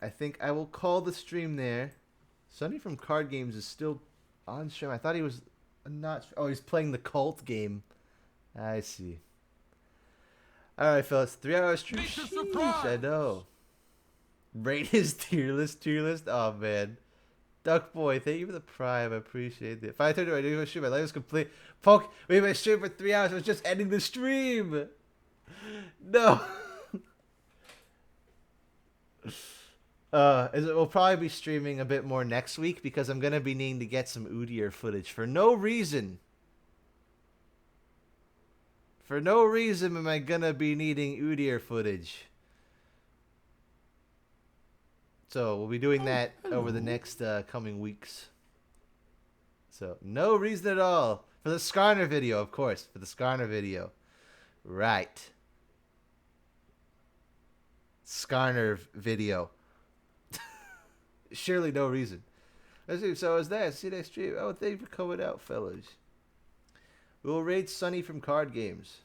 I think I will call the stream there. Sonny from Card Games is still on stream. I thought he was not... Oh, he's playing the cult game. I see. Alright, fellas. 3 hours stream. Sheesh, I know. Rate his tier list. Oh, man. Duck Boy, thank you for the prime. I appreciate it. 5:30, I didn't go stream. My life was complete. Poke, we made stream for 3 hours. I was just ending the stream. No. We'll probably be streaming a bit more next week because I'm going to be needing to get some Udyr footage for no reason. For no reason am I going to be needing Udyr footage. So we'll be doing that over the next coming weeks. So no reason at all. For the Skarner video, of course. For the Skarner video. Right. Skarner video. Surely no reason. So is that. See you next stream. Oh, thank you for coming out, fellas. We will raid Sonny from Card Games.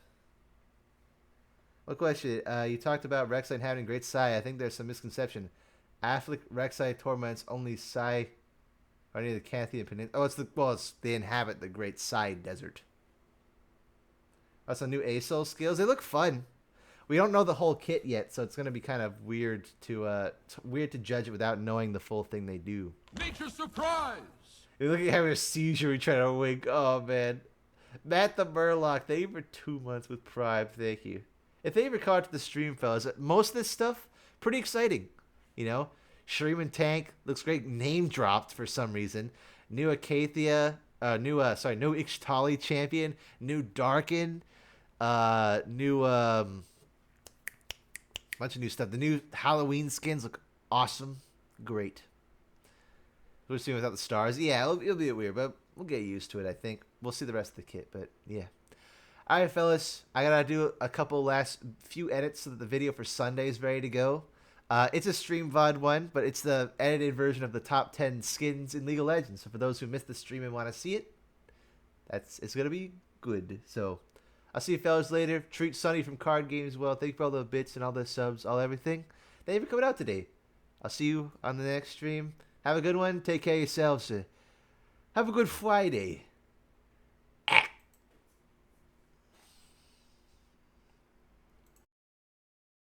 What question? You talked about Rek'Sai having great Sai. I think there's some misconception. Afflic Rek'Sai torments only Sai are near the Cathian Peninsula. Oh, they inhabit the Great Sai Desert. That's some new ASOL skills. They look fun. we don't know the whole kit yet, so it's gonna be kind of weird to judge it without knowing the full thing they do. Nature surprise! You're looking at having a seizure. We try to wink. Oh man, Matt the Murloc. Thank you for 2 months with Prime. Thank you. If they ever caught to the stream, fellas, most of this stuff pretty exciting. You know, Shreeman Tank looks great. Name dropped for some reason. New Acathia. New Ixtali champion. New Darkin. New bunch of new stuff. The new Halloween skins look awesome. Great. We're seeing without the stars. Yeah, it'll be a bit weird, but we'll get used to it, I think. We'll see the rest of the kit, but yeah. All right, fellas. I got to do a couple last few edits so that the video for Sunday is ready to go. It's a stream VOD one, but it's the edited version of the top 10 skins in League of Legends. So for those who missed the stream and want to see it, it's going to be good. So I'll see you fellas later. Treat Sunny from Card Games well. Thank you for all the bits and all the subs, all everything. Thank you for coming out today. I'll see you on the next stream. Have a good one. Take care of yourselves. Have a good Friday.